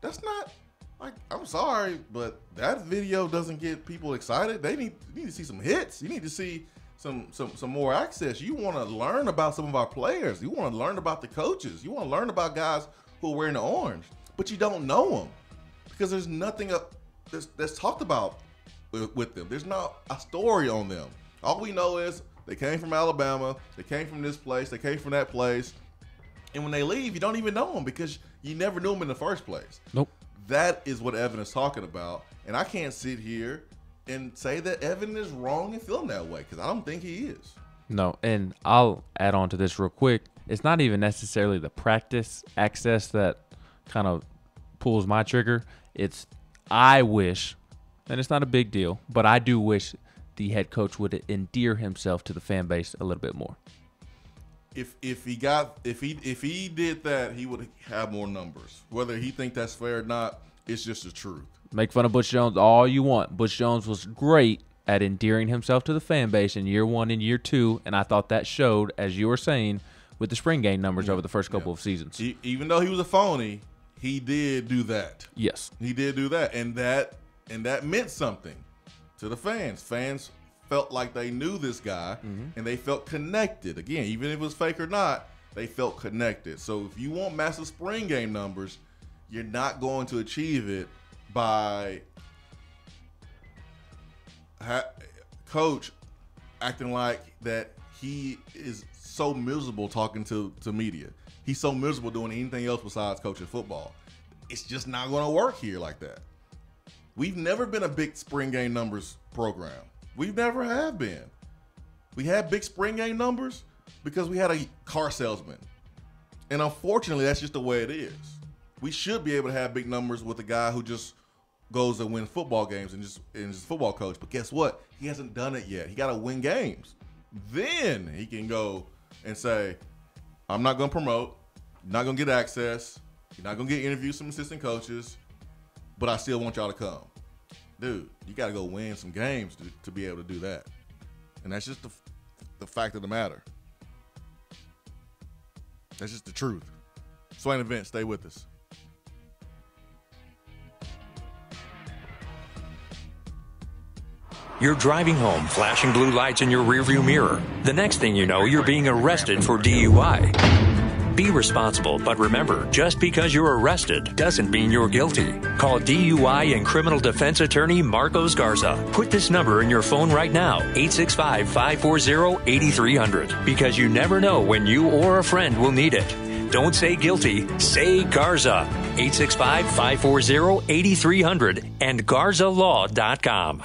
That's not, like, I'm sorry, but that video doesn't get people excited. They need to see some hits. You need to see some more access. You want to learn about some of our players. You want to learn about the coaches. You want to learn about guys who are wearing the orange, but you don't know them because there's nothing that's talked about with them. There's not a story on them. All we know is they came from Alabama, they came from this place, they came from that place, and when they leave, you don't even know them because you never knew them in the first place. Nope. That is what Evan is talking about, and I can't sit here and say that Evan is wrong and feeling that way because I don't think he is. No, and I'll add on to this real quick. It's not even necessarily the practice access that kind of pulls my trigger. I wish, and it's not a big deal, but I do wish the head coach would endear himself to the fan base a little bit more. If he did that, he would have more numbers. Whether he think that's fair or not, it's just the truth. Make fun of Butch Jones all you want. Butch Jones was great at endearing himself to the fan base in year 1 and year 2, and I thought that showed, as you were saying, with the spring game numbers over the first couple of seasons. Even though he was a phony, he did do that. Yes. He did do that, and that meant something to the fans. Fans felt like they knew this guy, and they felt connected. Again, even if it was fake or not, they felt connected. So if you want massive spring game numbers, you're not going to achieve it by coach acting like that he is so miserable talking to media. He's so miserable doing anything else besides coaching football. It's just not going to work here like that. We've never been a big spring game numbers program. We never have been. We had big spring game numbers because we had a car salesman. And unfortunately, that's just the way it is. We should be able to have big numbers with a guy who just goes to win football games and just a football coach. But guess what? He hasn't done it yet. He got to win games. Then he can go and say, I'm not going to promote. You're not going to get access. You're not going to get interviews from assistant coaches. But I still want y'all to come. Dude, you got to go win some games to be able to do that. And that's just the fact of the matter. That's just the truth. Swain Event, stay with us. You're driving home, flashing blue lights in your rearview mirror. The next thing you know, you're being arrested for DUI. Be responsible, but remember, just because you're arrested doesn't mean you're guilty. Call DUI and criminal defense attorney Marcos Garza. Put this number in your phone right now, 865-540-8300, because you never know when you or a friend will need it. Don't say guilty, say Garza. 865-540-8300 and GarzaLaw.com.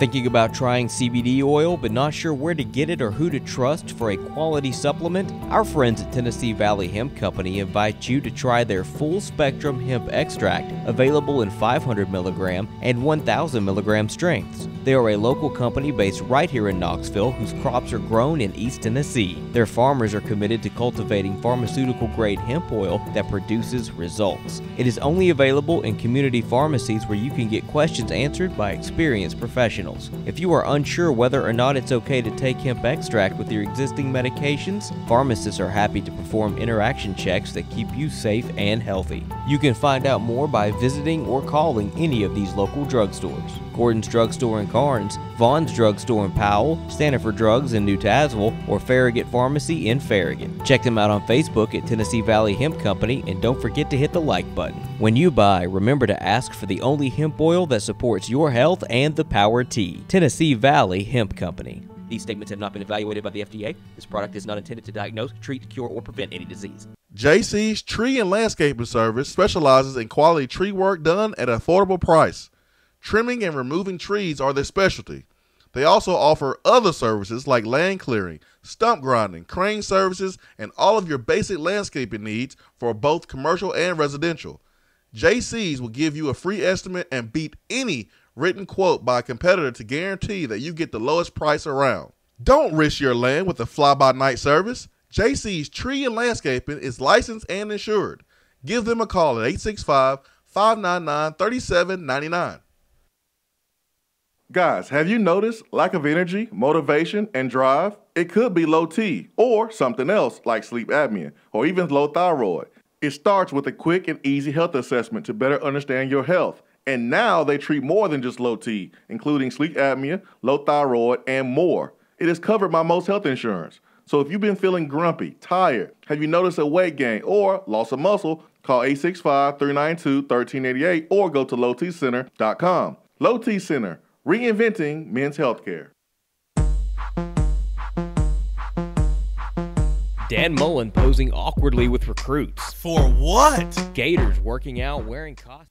Thinking about trying CBD oil but not sure where to get it or who to trust for a quality supplement? Our friends at Tennessee Valley Hemp Company invite you to try their full spectrum hemp extract, available in 500 milligram and 1,000 milligram strengths. They are a local company based right here in Knoxville whose crops are grown in East Tennessee. Their farmers are committed to cultivating pharmaceutical grade hemp oil that produces results. It is only available in community pharmacies where you can get questions answered by experienced professionals. If you are unsure whether or not it's okay to take hemp extract with your existing medications, pharmacists are happy to perform interaction checks that keep you safe and healthy. You can find out more by visiting or calling any of these local drugstores: Gordon's Drugstore in Carnes, Vaughn's Drugstore in Powell, Stanford Drugs in New Tazewell, or Farragut Pharmacy in Farragut. Check them out on Facebook at Tennessee Valley Hemp Company, and don't forget to hit the like button. When you buy, remember to ask for the only hemp oil that supports your health and the Power T. Tennessee Valley Hemp Company. These statements have not been evaluated by the FDA. This product is not intended to diagnose, treat, cure, or prevent any disease. JC's Tree and Landscaping Service specializes in quality tree work done at an affordable price. Trimming and removing trees are their specialty. They also offer other services like land clearing, stump grinding, crane services, and all of your basic landscaping needs for both commercial and residential. JC's will give you a free estimate and beat any written quote by a competitor to guarantee that you get the lowest price around. Don't risk your land with a fly-by-night service. JC's Tree and Landscaping is licensed and insured. Give them a call at 865-599-3799. Guys, have you noticed lack of energy, motivation, and drive? It could be low T or something else like sleep apnea or even low thyroid. It starts with a quick and easy health assessment to better understand your health. And now they treat more than just low T, including sleep apnea, low thyroid, and more. It is covered by most health insurance. So if you've been feeling grumpy, tired, have you noticed a weight gain or loss of muscle, call 865-392-1388 or go to lowtcenter.com. Low T Center, reinventing men's healthcare. Dan Mullen posing awkwardly with recruits. For what? Gators working out wearing costumes.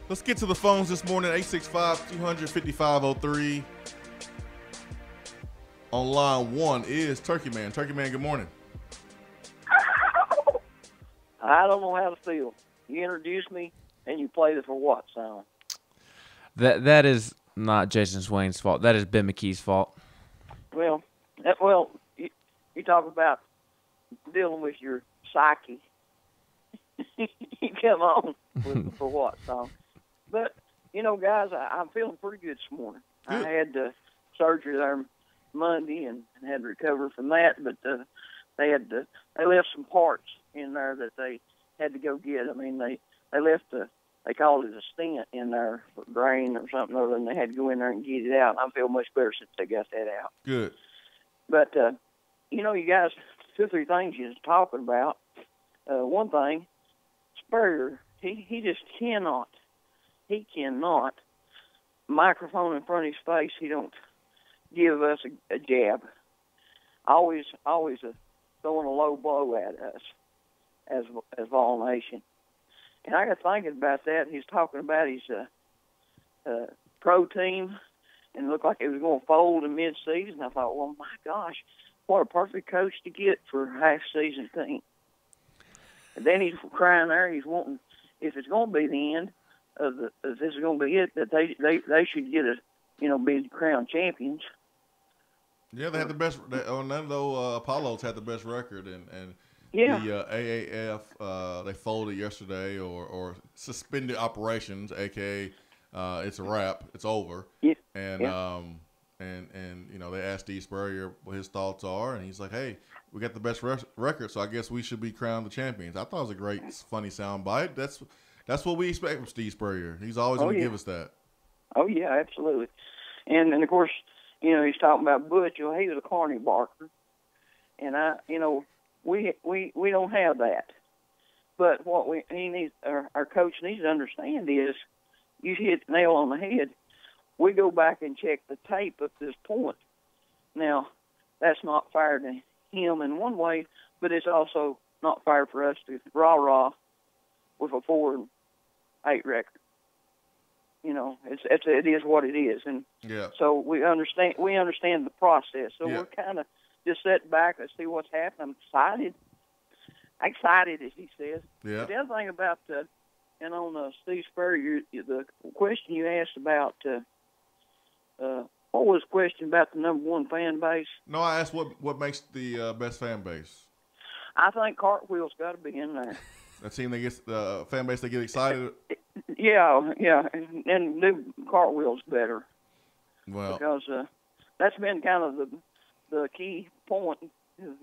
Let's get to the phones this morning, 865-200-5503. On line one is Turkey Man. Turkey Man, good morning. I don't know how to feel. You introduced me, and you played it for what sound? That is not Jason Swain's fault. That is Ben McKee's fault. Well, you talk about dealing with your psyche. You come on with for what song? But, guys, I'm feeling pretty good this morning. Good. I had surgery there Monday and had to recover from that, but they left some parts in there that they had to go get. I mean, they left they called it a stent in there for drain or something other, and they had to go in there and get it out. And I feel much better since they got that out. Good. But, you guys, 2 or 3 things you're talking about. One thing, Spurrier, he just cannot. He cannot, microphone in front of his face, he don't give us a jab. Always throwing a low blow at us as Vol Nation. And I got thinking about that. He's talking about his pro team, and it looked like it was going to fold in mid-season. I thought, well, my gosh, what a perfect coach to get for a half-season team. And then he's crying there. He's wanting, if it's going to be the end, if this is going to be it, that they should get be crowned champions. Yeah, they had the best. Orlando Apollos had the best record, and yeah. The AAF they folded yesterday or suspended operations, aka it's a wrap, it's over. Yeah. And they asked Steve Spurrier what his thoughts are, and he's like, "Hey, we got the best record, so I guess we should be crowned the champions." I thought it was a great, funny sound bite. That's what we expect from Steve Spurrier. He's always going to give us that. Oh, yeah, absolutely. And of course, he's talking about Butch. He was a Carney barker. And we don't have that. But what our coach needs to understand is, you hit the nail on the head. We go back and check the tape up to this point. Now, that's not fair to him in one way, but it's also not fair for us to rah-rah with a 4-8 record. You know, it is what it is, and so we understand the process. So we're kind of just sitting back and see what's happening. I'm excited, as he says. Yeah. But the other thing about and on Steve Spurrier, the question you asked about what was the question about the number one fan base? No, I asked what makes the best fan base. I think Cartwheel's got to be in there. That team that gets the fan base, they get excited. Yeah, and do Cartwheel's better. Well, because that's been kind of the key point.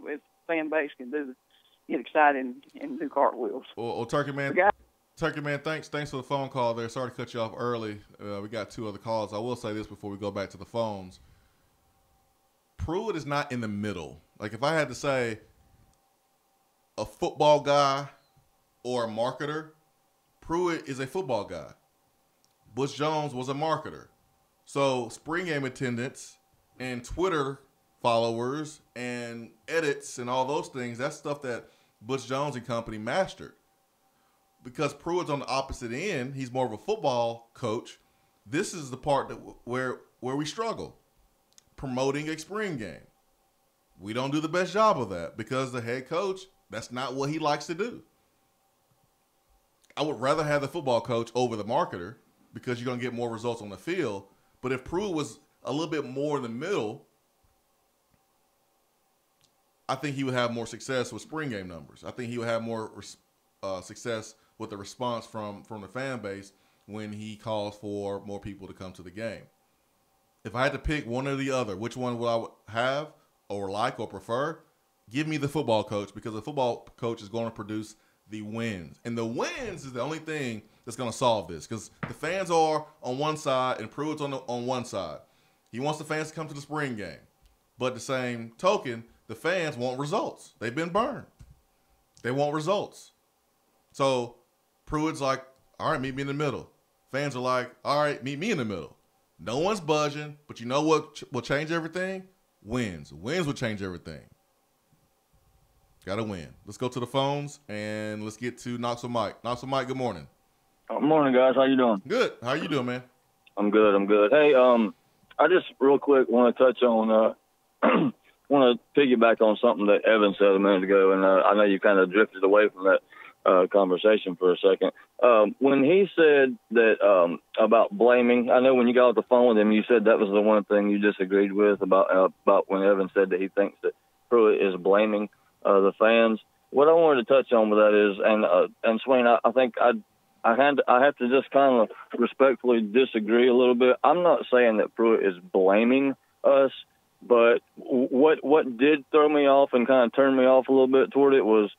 If fan base can get excited and do cartwheels. Well, Turkey Man, thanks for the phone call there. Sorry to cut you off early. We got 2 other calls. I will say this before we go back to the phones. Pruitt is not in the middle. Like, if I had to say a football guy or a marketer, Pruitt is a football guy. Butch Jones was a marketer. So spring game attendance and Twitter followers and edits and all those things, that's stuff that Butch Jones and company mastered. Because Pruitt's on the opposite end, he's more of a football coach. This is the part that where we struggle. Promoting a spring game. We don't do the best job of that because the head coach, that's not what he likes to do. I would rather have the football coach over the marketer because you're going to get more results on the field. But if Pruitt was a little bit more in the middle, I think he would have more success with spring game numbers. I think he would have more success with the response from the fan base when he calls for more people to come to the game. If I had to pick one or the other, which one would I have or like or prefer? Give me the football coach because the football coach is going to produce the wins. And the wins is the only thing that's going to solve this because the fans are on one side and Pruitt's on one side. He wants the fans to come to the spring game. But the same token, the fans want results. They've been burned. They want results. So Pruitt's like, all right, meet me in the middle. Fans are like, all right, meet me in the middle. No one's budging, but you know what will change everything? Wins. Wins will change everything. Got to win. Let's go to the phones, and let's get to Knoxville Mike. Knoxville Mike, good morning. Good morning, guys. How you doing? Good. How you doing, man? I'm good. Hey, I just real quick want to touch on, want to piggyback on something that Evan said a minute ago, and I know you kind of drifted away from that conversation for a second. When he said that about blaming, I know when you got off the phone with him, you said that was the one thing you disagreed with about when Evan said that he thinks that Pruitt is blaming the fans. What I wanted to touch on with that is, and Swain, I think I have to just kind of respectfully disagree a little bit. I'm not saying that Pruitt is blaming us, but what did throw me off and kind of turn me off a little bit toward it was,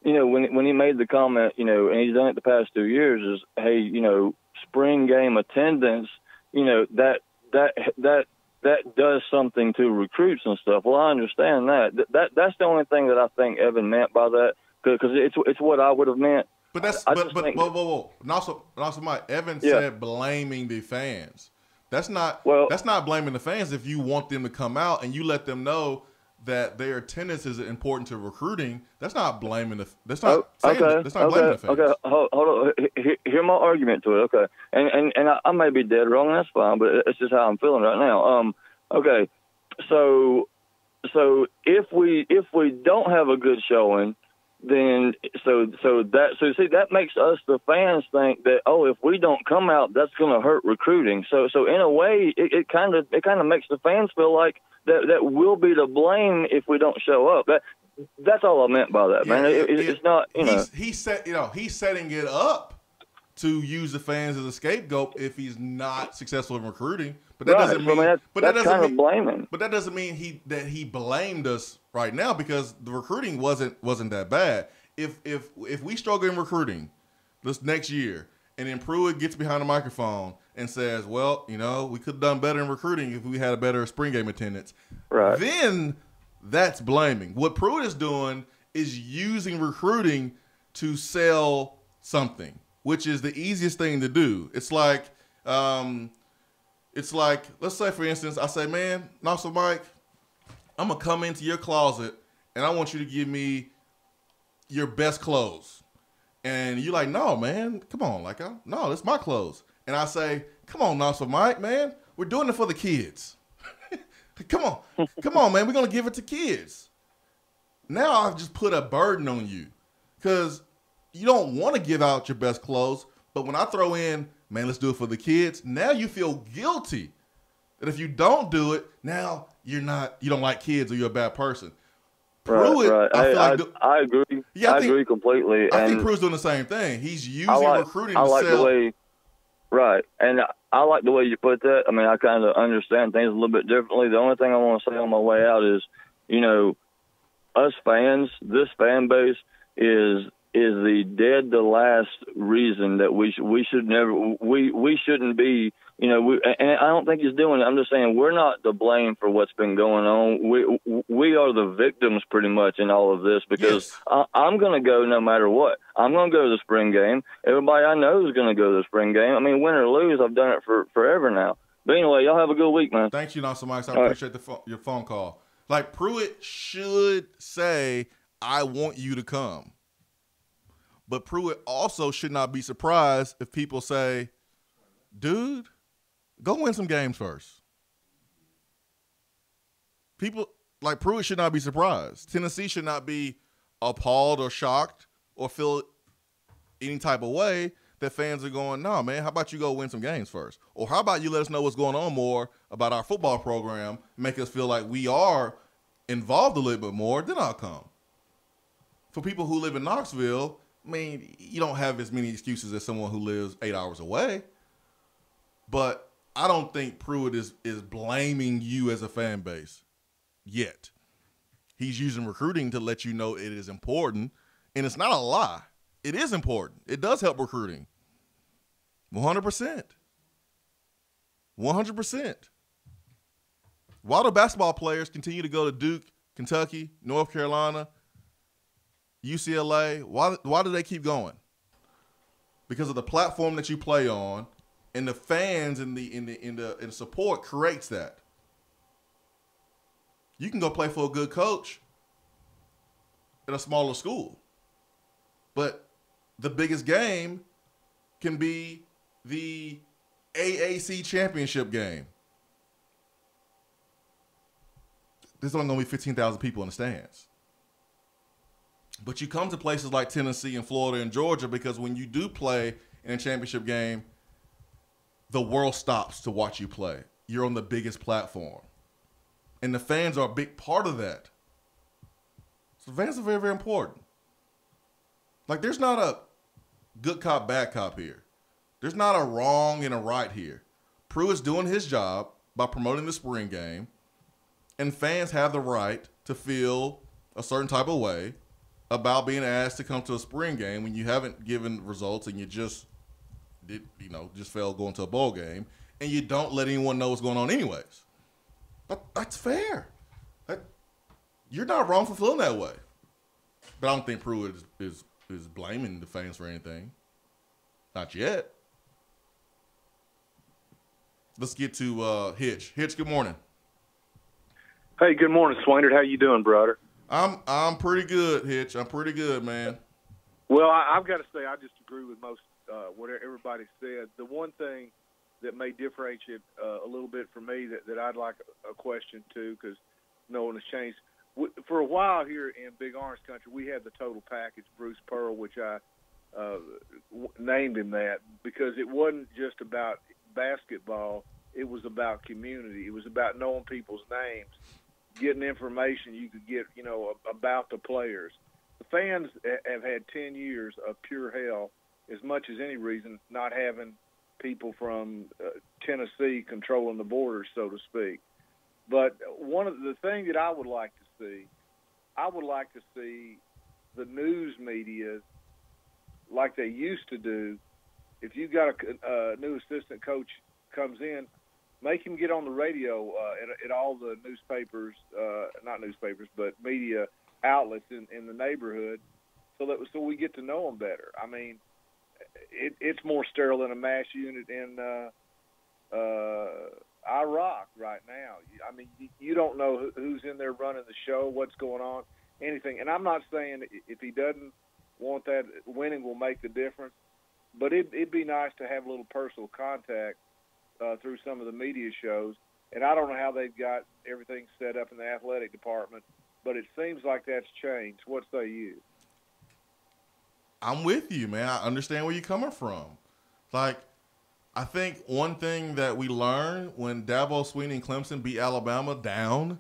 when he made the comment, and he's done it the past 2 years, is, hey, spring game attendance, that does something to recruits and stuff. Well, I understand that. That's the only thing that I think Evan meant by that, because it's what I would have meant. But whoa. Also, Mike, Evan said blaming the fans. That's not blaming the fans if you want them to come out and you let them know that their attendance is important to recruiting. That's not blaming the. That's not blaming the fans. Okay, hold on. Hear my argument to it. Okay, and I may be dead wrong. That's fine, but it's just how I'm feeling right now. Okay, so if we don't have a good showing, then that makes us, the fans, think that, oh, if we don't come out, that's going to hurt recruiting. So in a way, it kind of makes the fans feel like that we'll be to blame if we don't show up. That's all I meant by that, man. It's not, He's setting it up to use the fans as a scapegoat if he's not successful in recruiting. But that doesn't mean. That's kind of blaming. But that doesn't mean he blamed us right now, because the recruiting wasn't that bad. If we struggle in recruiting this next year, and then Pruitt gets behind the microphone and says, well, we could have done better in recruiting if we had a better spring game attendance. Right. Then that's blaming. What Pruitt is doing is using recruiting to sell something, which is the easiest thing to do. It's like, let's say, for instance, I say, man, Knoxville Mike, I'm going to come into your closet and I want you to give me your best clothes. And you're like, no, man, come on. Like, no, it's my clothes. And I say, come on, Knoxville Mike, man. We're doing it for the kids. Come on, man. We're going to give it to kids. Now I've just put a burden on you because you don't want to give out your best clothes. But when I throw in, man, let's do it for the kids, now you feel guilty that if you don't do it, now you don't like kids or you're a bad person. Pruitt, right. I agree. Yeah, I agree completely. I think Pruitt's doing the same thing. He's using recruiting to like sell. The way, right, and I like the way you put that. I mean, I kind of understand things a little bit differently. The only thing I want to say on my way out is, us fans, this fan base is the dead to last reason that we shouldn't be. And I don't think he's doing it. I'm just saying we're not to blame for what's been going on. We are the victims pretty much in all of this because I'm going to go no matter what. I'm going to go to the spring game. Everybody I know is going to go to the spring game. I mean, win or lose, I've done it for forever now. But anyway, y'all have a good week, man. Thank you, Nelson Mike. I appreciate your phone call. Like, Pruitt should say, I want you to come. But Pruitt also should not be surprised if people say, dude, go win some games first. People like Pruitt should not be surprised. Tennessee should not be appalled or shocked or feel any type of way that fans are going, no, man, how about you go win some games first? Or how about you let us know what's going on more about our football program, make us feel like we are involved a little bit more, then I'll come. For people who live in Knoxville, I mean, you don't have as many excuses as someone who lives 8 hours away. But I don't think Pruitt is blaming you as a fan base yet. He's using recruiting to let you know it is important. And it's not a lie. It is important. It does help recruiting. 100%. 100%. Why do basketball players continue to go to Duke, Kentucky, North Carolina, UCLA? Why do they keep going? Because of the platform that you play on, and the fans and the support creates that. You can go play for a good coach at a smaller school, but the biggest game can be the AAC championship game. There's only going to be 15,000 people in the stands. But you come to places like Tennessee and Florida and Georgia because when you do play in a championship game, the world stops to watch you play. You're on the biggest platform. And the fans are a big part of that. So fans are very, very important. Like, there's not a good cop, bad cop here. There's not a wrong and a right here. Pruitt's doing his job by promoting the spring game, and fans have the right to feel a certain type of way about being asked to come to a spring game when you haven't given results and you just failed going to a bowl game, and you don't let anyone know what's going on anyways. But that's fair. You're not wrong for feeling that way. But I don't think Pruitt is blaming the fans for anything. Not yet. Let's get to Hitch. Hitch, good morning. Hey, good morning, Swainert. How you doing, brother? I'm pretty good, Hitch. I'm pretty good, man. Well, I've got to say I just agree with most what everybody said. The one thing that may differentiate a little bit for me that I'd like a question to, because no one has changed. For a while here in Big Orange Country, we had the total package, Bruce Pearl, which I named him that because it wasn't just about basketball. It was about community. It was about knowing people's names, getting information you could get, about the players. The fans have had 10 years of pure hell, as much as any reason, not having people from Tennessee controlling the borders, so to speak. But one of the things that I would like to see the news media, like they used to do, if you got a new assistant coach comes in, make him get on the radio at all the newspapers, not newspapers, but media outlets in the neighborhood, so we get to know them better. I mean, it's more sterile than a mass unit in Iraq right now. I mean, you don't know who's in there running the show, what's going on. anything. And I'm not saying if he doesn't want that, winning will make the difference, but it'd be nice to have a little personal contact through some of the media shows. And I don't know how they've got everything set up in the athletic department, but it seems like that's changed. What say you? I'm with you, man. I understand where you're coming from. Like, I think one thing that we learned when Dabo Swinney and Clemson beat Alabama down,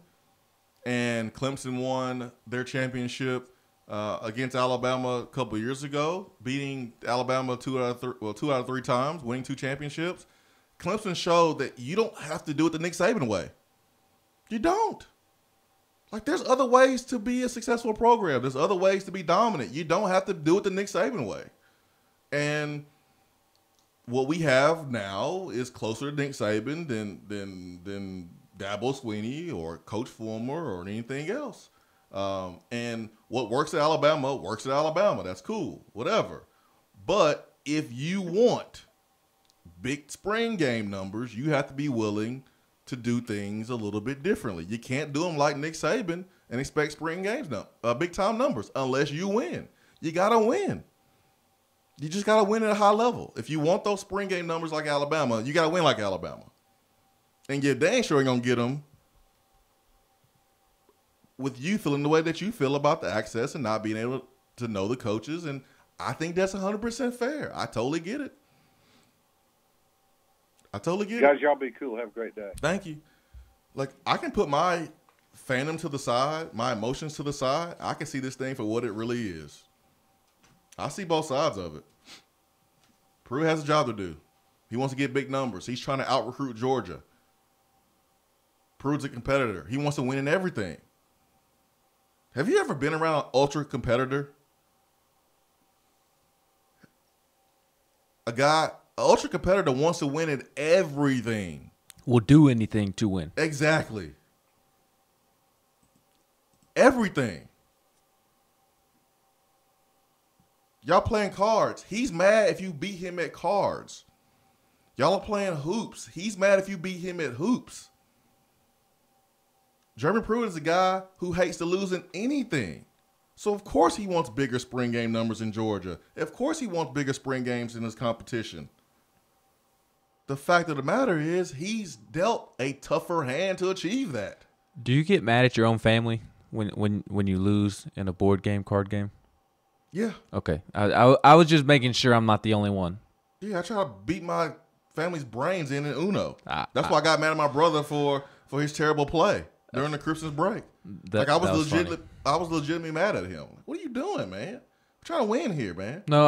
and Clemson won their championship against Alabama a couple years ago, beating Alabama two out of three times, winning 2 championships. Clemson showed that you don't have to do it the Nick Saban way. You don't. Like, there's other ways to be a successful program. There's other ways to be dominant. You don't have to do it the Nick Saban way. And what we have now is closer to Nick Saban than Dabo Swinney or Coach Fulmer or anything else. And what works at Alabama works at Alabama. That's cool, whatever. But if you want big spring game numbers, you have to be willing to do things a little bit differently. You can't do them like Nick Saban and expect spring games, big time numbers, unless you win. You got to win. You just got to win at a high level. If you want those spring game numbers like Alabama, you got to win like Alabama. And you're dang sure ain't going to get them with you feeling the way that you feel about the access and not being able to know the coaches. And I think that's 100% fair. I totally get it. Guys, y'all be cool. Have a great day. Thank you. Like, I can put my fandom to the side, my emotions to the side. I can see this thing for what it really is. I see both sides of it. Pruitt has a job to do. He wants to get big numbers. He's trying to out-recruit Georgia. Pruitt's a competitor. He wants to win in everything. Have you ever been around an ultra competitor? An ultra competitor wants to win at everything. Will do anything to win. Exactly. Everything. Y'all playing cards. He's mad if you beat him at cards. Y'all are playing hoops. He's mad if you beat him at hoops. Jeremy Pruitt is a guy who hates to lose in anything. So, of course, he wants bigger spring game numbers in Georgia. Of course, he wants bigger spring games in his competition. The fact of the matter is he's dealt a tougher hand to achieve that. Do you get mad at your own family when you lose in a board game, card game? Yeah. Okay. I was just making sure I'm not the only one. Yeah, I try to beat my family's brains in Uno. That's why I got mad at my brother for his terrible play during the Christmas break. I was legitimately mad at him. What are you doing, man? I'm trying to win here, man. No,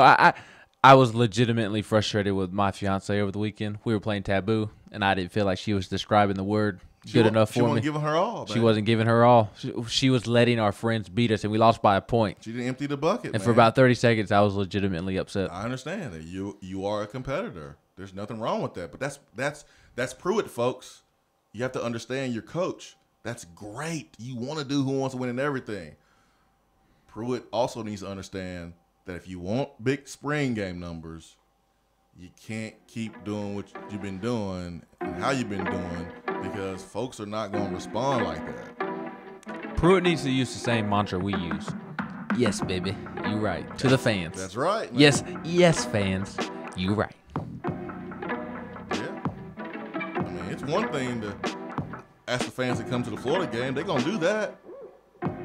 I was legitimately frustrated with my fiance over the weekend. We were playing Taboo, and I didn't feel like she was describing the word good enough for me. She wasn't giving her all, man. She wasn't giving her all. She was letting our friends beat us, and we lost by a point. She didn't empty the bucket, and for about 30 seconds, I was legitimately upset. I understand that you are a competitor. There's nothing wrong with that. But that's Pruitt, folks. You have to understand your coach. That's great. You want to do who wants to win in everything. Pruitt also needs to understand that if you want big spring game numbers, you can't keep doing what you've been doing and how you've been doing because folks are not going to respond like that. Pruitt needs to use the same mantra we use. Yes, baby. You right. To the fans. That's right, man. Yes, fans. You right. Yeah. I mean, it's one thing to ask the fans to come to the Florida game. They're going to do that.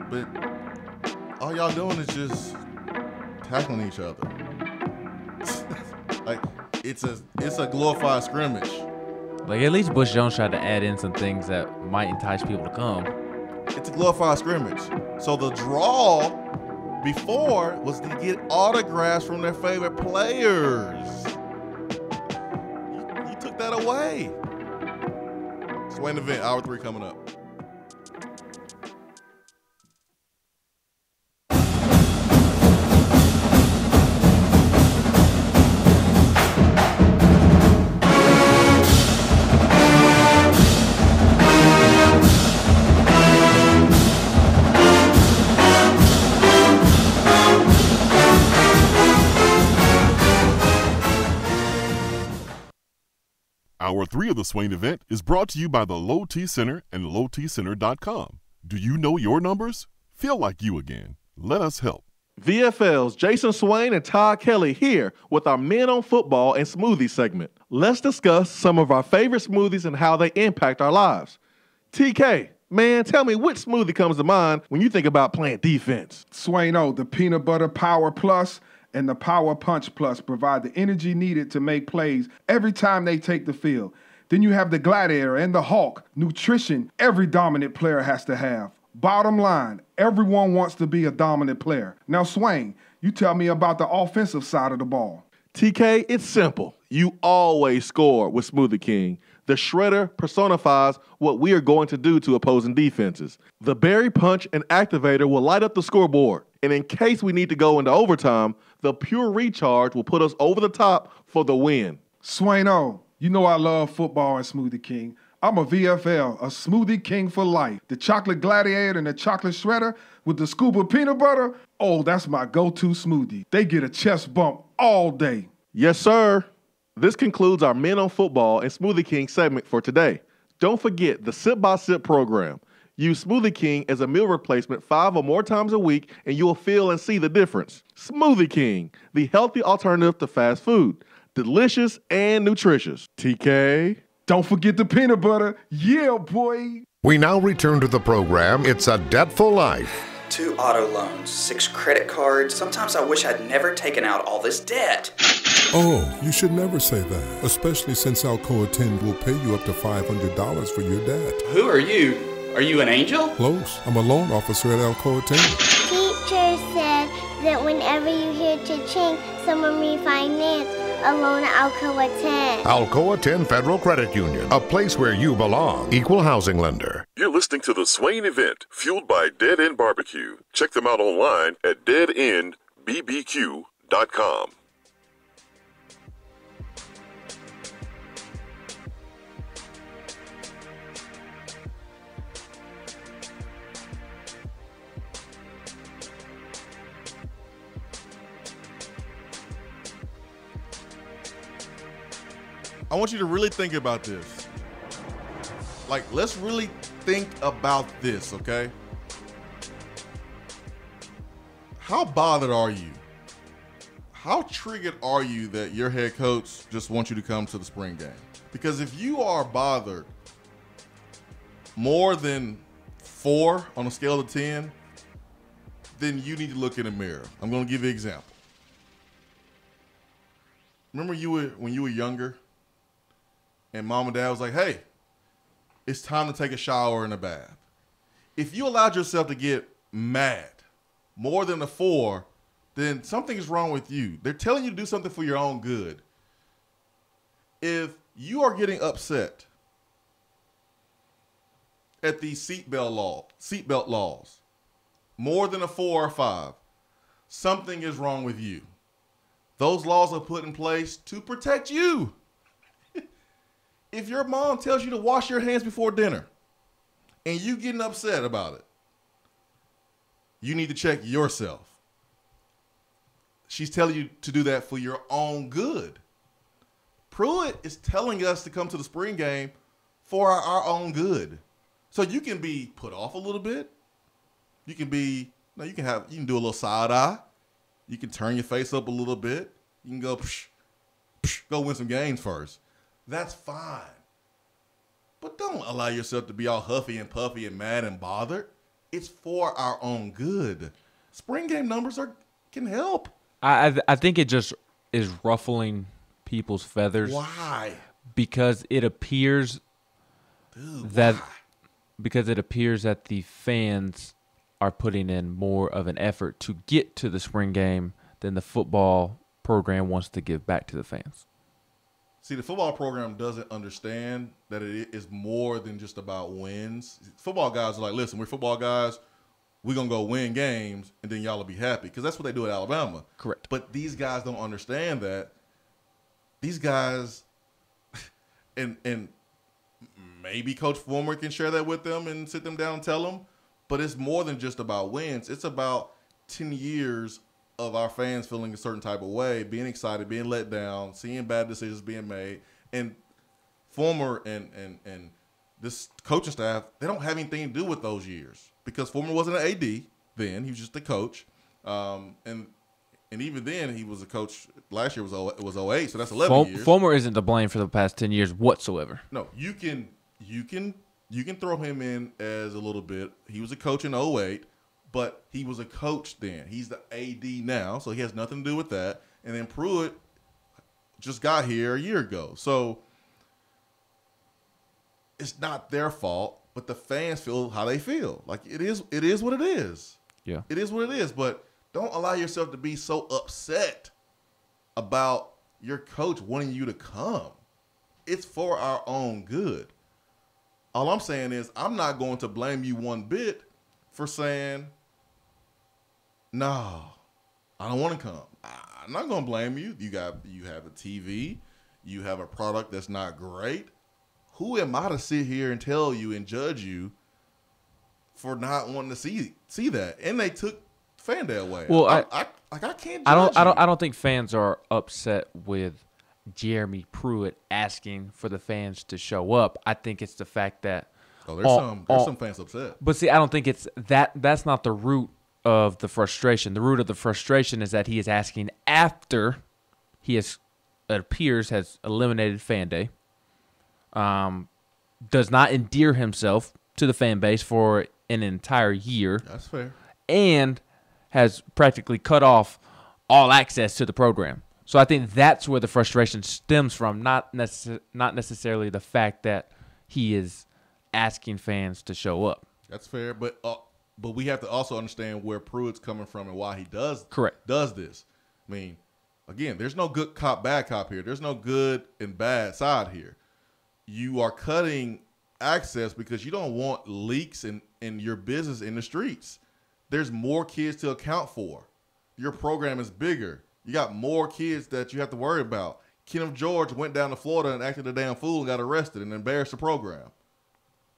But all y'all doing is just tackling each other. Like, it's a glorified scrimmage. Like, at least Bush Jones tried to add in some things that might entice people to come. It's a glorified scrimmage. So the draw before was to get autographs from their favorite players. You took that away. Swain Event, Hour 3 coming up. Hour 3 of the Swain Event is brought to you by the Low T Center and lowtcenter.com. Do you know your numbers? Feel like you again. Let us help. VFL's Jason Swain and Todd Kelly here with our Men on Football and Smoothie segment. Let's discuss some of our favorite smoothies and how they impact our lives. TK, man, tell me which smoothie comes to mind when you think about playing defense? Swain-O, the Peanut Butter Power Plus and the Power Punch Plus provide the energy needed to make plays every time they take the field. Then you have the Gladiator and the Hawk, nutrition every dominant player has to have. Bottom line, everyone wants to be a dominant player. Now, Swain, you tell me about the offensive side of the ball. TK, it's simple. You always score with Smoothie King. The shredder personifies what we are going to do to opposing defenses. The Berry Punch and Activator will light up the scoreboard. And in case we need to go into overtime, the Pure Recharge will put us over the top for the win. Swain-O, you know I love football and Smoothie King. I'm a VFL, a Smoothie King for life. The Chocolate Gladiator and the Chocolate Shredder with the scoop of peanut butter, oh, that's my go-to smoothie. They get a chest bump all day. Yes, sir. This concludes our Men on Football and Smoothie King segment for today. Don't forget the Sip by Sip program. Use Smoothie King as a meal replacement 5 or more times a week, and you will feel and see the difference. Smoothie King, the healthy alternative to fast food. Delicious and nutritious. TK. Don't forget the peanut butter. Yeah, boy. We now return to the program. It's a Debtful Life. 2 auto loans, 6 credit cards. Sometimes I wish I'd never taken out all this debt. Oh, you should never say that, especially since Alcoa 10 will pay you up to $500 for your debt. Who are you? Are you an angel? Close. I'm a loan officer at Alcoa 10. Teacher said that whenever you hear cha-ching, someone refinance a loan at Alcoa 10. Alcoa 10 Federal Credit Union, a place where you belong. Equal housing lender. You're listening to the Swain Event, fueled by Dead End BBQ. Check them out online at deadendbbq.com. I want you to really think about this. Like, let's really think about this, okay? How bothered are you? How triggered are you that your head coach just wants you to come to the spring game? Because if you are bothered more than 4 on a scale of 10, then you need to look in the mirror. I'm going to give you an example. Remember when you were younger? And mom and dad was like, hey, it's time to take a shower and a bath. If you allowed yourself to get mad more than a 4, then something is wrong with you. They're telling you to do something for your own good. If you are getting upset at the seatbelt laws, more than a 4 or 5, something is wrong with you. Those laws are put in place to protect you. If your mom tells you to wash your hands before dinner and you getting upset about it, you need to check yourself. She's telling you to do that for your own good. Pruitt is telling us to come to the spring game for our own good. So you can be put off a little bit. You can do a little side eye. You can turn your face up a little bit. You can go, go win some games first. That's fine. But don't allow yourself to be all huffy and puffy and mad and bothered. It's for our own good. Spring game numbers can help. I think it just is ruffling people's feathers. Why? Because it appears that the fans are putting in more of an effort to get to the spring game than the football program wants to give back to the fans. See, the football program doesn't understand that it is more than just about wins. Football guys are like, listen, we're football guys. We're going to go win games, and then y'all will be happy. Because that's what they do at Alabama. Correct. But these guys don't understand that. These guys, and maybe Coach Fulmer can share that with them and sit them down and tell them, but it's more than just about wins. It's about 10 years of our fans feeling a certain type of way, being excited, being let down, seeing bad decisions being made. And Fulmer and this coaching staff, they don't have anything to do with those years because Fulmer wasn't an AD. then. He was just a coach. And even then, he was a coach. Last year was 08, so that's 11 years. Fulmer isn't to blame for the past 10 years whatsoever. No, you can throw him in as a little bit. He was a coach in 08, but he was a coach then. He's the AD now, so he has nothing to do with that. And then Pruitt just got here a year ago. So it's not their fault, but the fans feel how they feel. Like it is what it is. Yeah. It is what it is, but don't allow yourself to be so upset about your coach wanting you to come. It's for our own good. All I'm saying is I'm not going to blame you one bit for saying, no, I don't want to come. I'm not going to blame you. You have a TV. You have a product that's not great. Who am I to sit here and tell you and judge you for not wanting to see that? And they took Fandale away. Well, I can't judge I don't think fans are upset with Jeremy Pruitt asking for the fans to show up. I think it's the fact that there's some fans upset. But see, I don't think it's that's not the root of the frustration. The root of the frustration is that he is asking after he has, it appears, has eliminated Fan Day. Does not endear himself to the fan base for an entire year. That's fair. And has practically cut off all access to the program. So I think that's where the frustration stems from, not necessarily the fact that he is asking fans to show up. That's fair, but we have to also understand where Pruitt's coming from and why he does this. I mean, again, there's no good cop, bad cop here. There's no good and bad side here. You are cutting access because you don't want leaks in your business in the streets. There's more kids to account for. Your program is bigger. You got more kids that you have to worry about. Kenneth George went down to Florida and acted a damn fool and got arrested and embarrassed the program.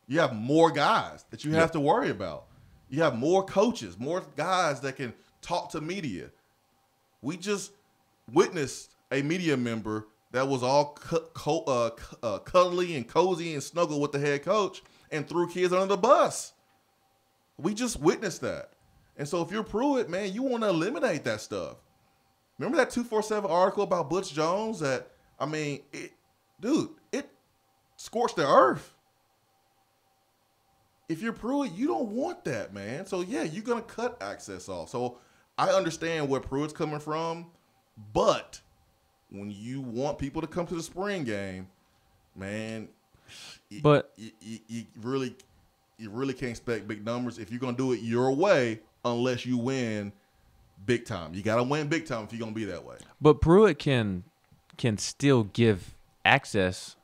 You have more guys that you have to worry about. You have more coaches, more guys that can talk to media. We just witnessed a media member that was all cuddly and cozy and snuggle with the head coach and threw kids under the bus. We just witnessed that. And so if you're Pruitt, man, you want to eliminate that stuff. Remember that 247 article about Butch Jones that, I mean, it scorched the earth. If you're Pruitt, you don't want that, man. So, yeah, you're going to cut access off. So I understand where Pruitt's coming from, but when you want people to come to the spring game, man, you really can't expect big numbers if you're going to do it your way unless you win big time. You got to win big time if you're going to be that way. But Pruitt can still give access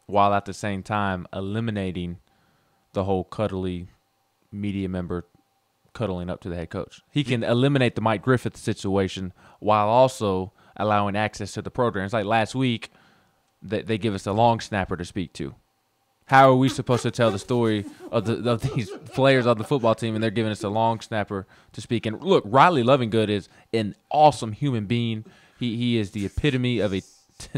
while at the same time eliminating the whole cuddly media member cuddling up to the head coach. He can eliminate the Mike Griffith situation while also allowing access to the program. It's like last week they give us a long snapper to speak to. How are we supposed to tell the story of these players on the football team and they're giving us a long snapper to speak? And look, Riley Lovingood is an awesome human being. He is the epitome of a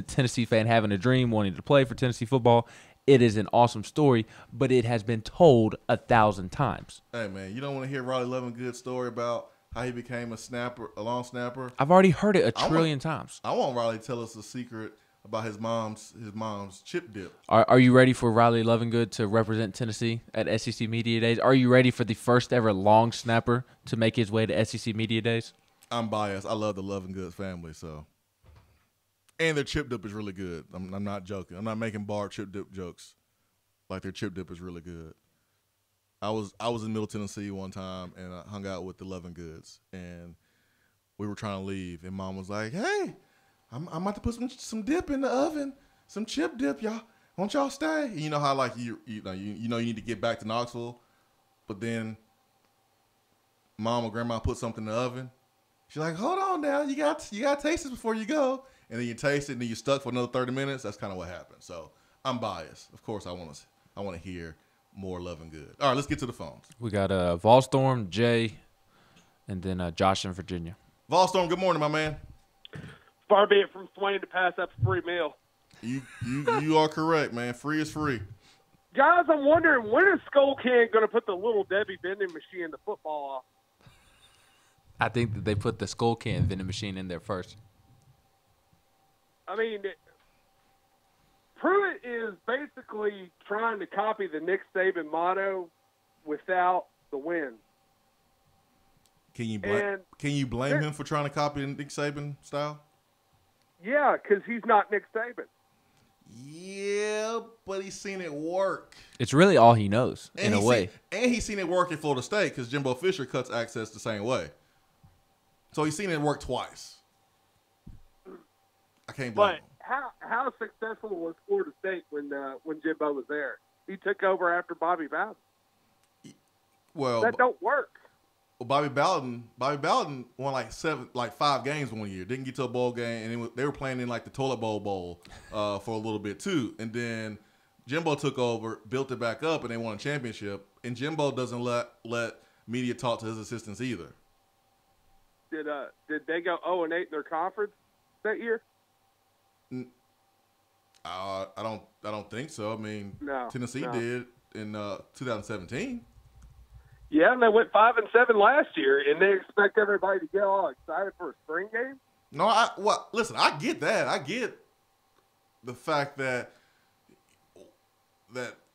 Tennessee fan having a dream, wanting to play for Tennessee football. It is an awesome story, but it has been told 1,000 times. Hey, man, you don't want to hear Riley Lovingood's story about how he became a long snapper? I've already heard it a trillion times. I want Riley to tell us a secret about his mom's chip dip. Are you ready for Riley Lovingood to represent Tennessee at SEC Media Days? Are you ready for the first ever long snapper to make his way to SEC Media Days? I'm biased. I love the Lovingood family, so. And their chip dip is really good. I'm not joking. I'm not making bar chip dip jokes. Like, their chip dip is really good. I was in Middle Tennessee one time, and I hung out with the Lovingoods, and we were trying to leave, and Mom was like, "Hey, I'm about to put some dip in the oven, some chip dip, y'all. Won't y'all stay?" And you know how like you need to get back to Knoxville, but then Mom or Grandma put something in the oven. She's like, "Hold on now, you got to taste this before you go." And then you taste it, and then you're stuck for another 30 minutes. That's kind of what happened. So I'm biased. Of course, I want to hear more Lovingood. All right, let's get to the phones. We got Volstorm, Jay, and then Josh in Virginia. Volstorm, good morning, my man. Far be it from Swain to pass up a free meal. You are correct, man. Free is free. Guys, I'm wondering, when is Skull King going to put the little Debbie vending machine in the football I think that they put the skull can vending machine in there first. I mean, Pruitt is basically trying to copy the Nick Saban motto without the win. Can you blame him for trying to copy Nick Saban style? Yeah, because he's not Nick Saban. Yeah, but he's seen it work. It's really all he knows, in a way. And he's seen it work at Florida State because Jimbo Fisher cuts access the same way. So he's seen it work twice. I can't blame him. How successful was Florida State when Jimbo was there? He took over after Bobby Bowden. Well, that don't work. Well, Bobby Bowden won like 5 games one year. Didn't get to a bowl game, and they were playing in like the Toilet Bowl for a little bit too. And then Jimbo took over, built it back up, and they won a championship. And Jimbo doesn't let media talk to his assistants either. Did they go 0-8 in their conference that year? I don't think so. I mean, No, Tennessee did in 2017. Yeah, and they went 5-7 last year, and they expect everybody to get all excited for a spring game. No, listen, I get that. I get the fact that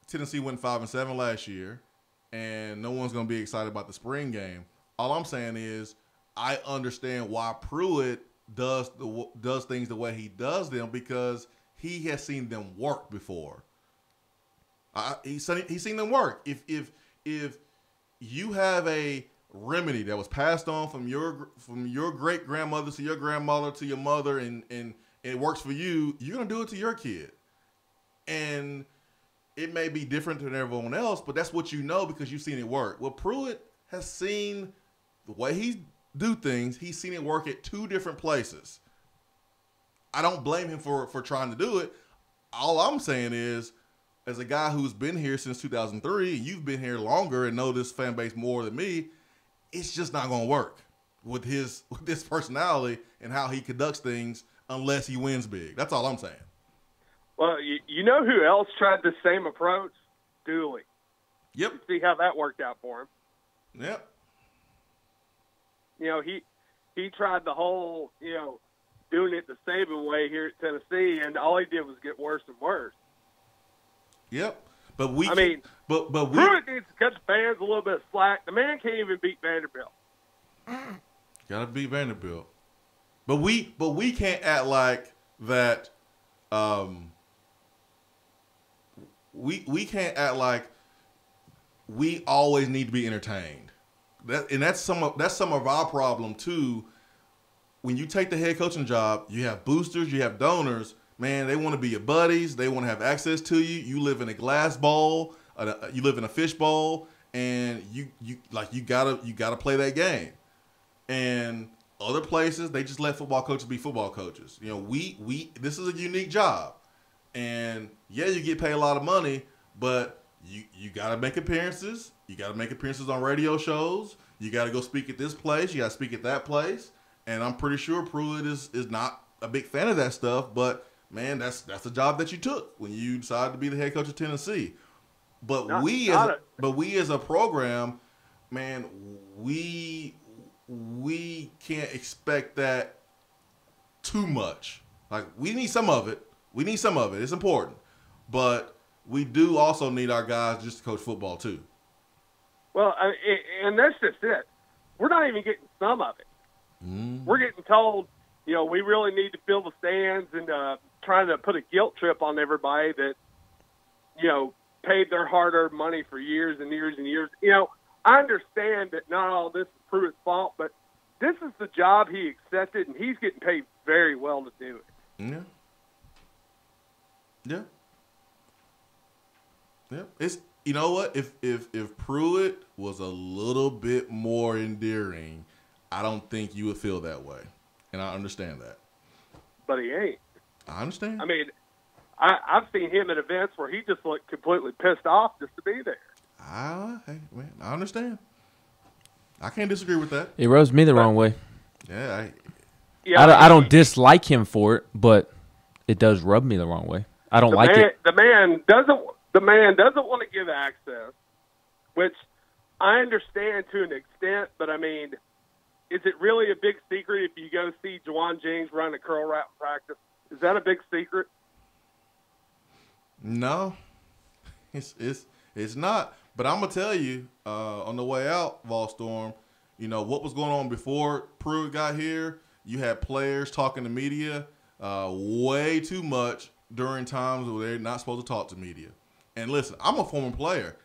Tennessee went 5-7 last year, and no one's going to be excited about the spring game. All I'm saying is, I understand why Pruitt does things the way he does them because he has seen them work before. He's seen them work. If you have a remedy that was passed on from your great grandmother to your grandmother to your mother, and it works for you, you're gonna do it to your kid. And it may be different than everyone else, but that's what you know because you've seen it work. Well, Pruitt has seen the way he do things. He's seen it work at 2 different places. I don't blame him for trying to do it. All I'm saying is, as a guy who's been here since 2003, and you've been here longer and know this fan base more than me, it's just not going to work with his personality and how he conducts things unless he wins big. That's all I'm saying. Well, you know who else tried the same approach? Dooley. Yep. You see how that worked out for him. Yep. You know, he tried the whole, doing it the Saban way here at Tennessee, and all he did was get worse and worse. Yep. But Pruitt needs to cut the fans a little bit of slack. The man can't even beat Vanderbilt. Gotta beat Vanderbilt. But we can't act like that. We can't act like we always need to be entertained. That's some of our problem too. When you take the head coaching job, you have boosters, you have donors. Man, they want to be your buddies. They want to have access to you. You live in a glass bowl. You live in a fish bowl, and you gotta play that game. And other places, they just let football coaches be football coaches. This is a unique job, and yeah, you get paid a lot of money, but you gotta make appearances. You gotta make appearances on radio shows. You gotta go speak at this place. You gotta speak at that place. And I'm pretty sure Pruitt is not a big fan of that stuff, but man, that's a job that you took when you decided to be the head coach of Tennessee. But we as a program, man, we can't expect that too much. Like, we need some of it. It's important. But we do also need our guys just to coach football too. Well, and that's just it. We're not even getting some of it. We're getting told, we really need to fill the stands, and trying to put a guilt trip on everybody that, paid their hard-earned money for years and years and years. I understand that not all this is Pruitt's fault, but this is the job he accepted, and he's getting paid very well to do it. Yeah. It's, you know what? If Pruitt was a little bit more endearing, I don't think you would feel that way, and I understand that. But he ain't. I understand. I mean, I've seen him at events where he just looked completely pissed off just to be there. Hey, man, I understand. I can't disagree with that. It rubs me the wrong way. Yeah, I don't dislike him for it, but it does rub me the wrong way. I don't like it. The man doesn't want to give access, which I understand to an extent, but I mean, is it really a big secret if you go see Juwan Jennings run a curl route in practice? Is that a big secret? No, it's not. But I'm gonna tell you, on the way out, Volstorm, you know what was going on before Pruitt got here. You had players talking to media way too much during times where they're not supposed to talk to media. And listen, I'm a former player.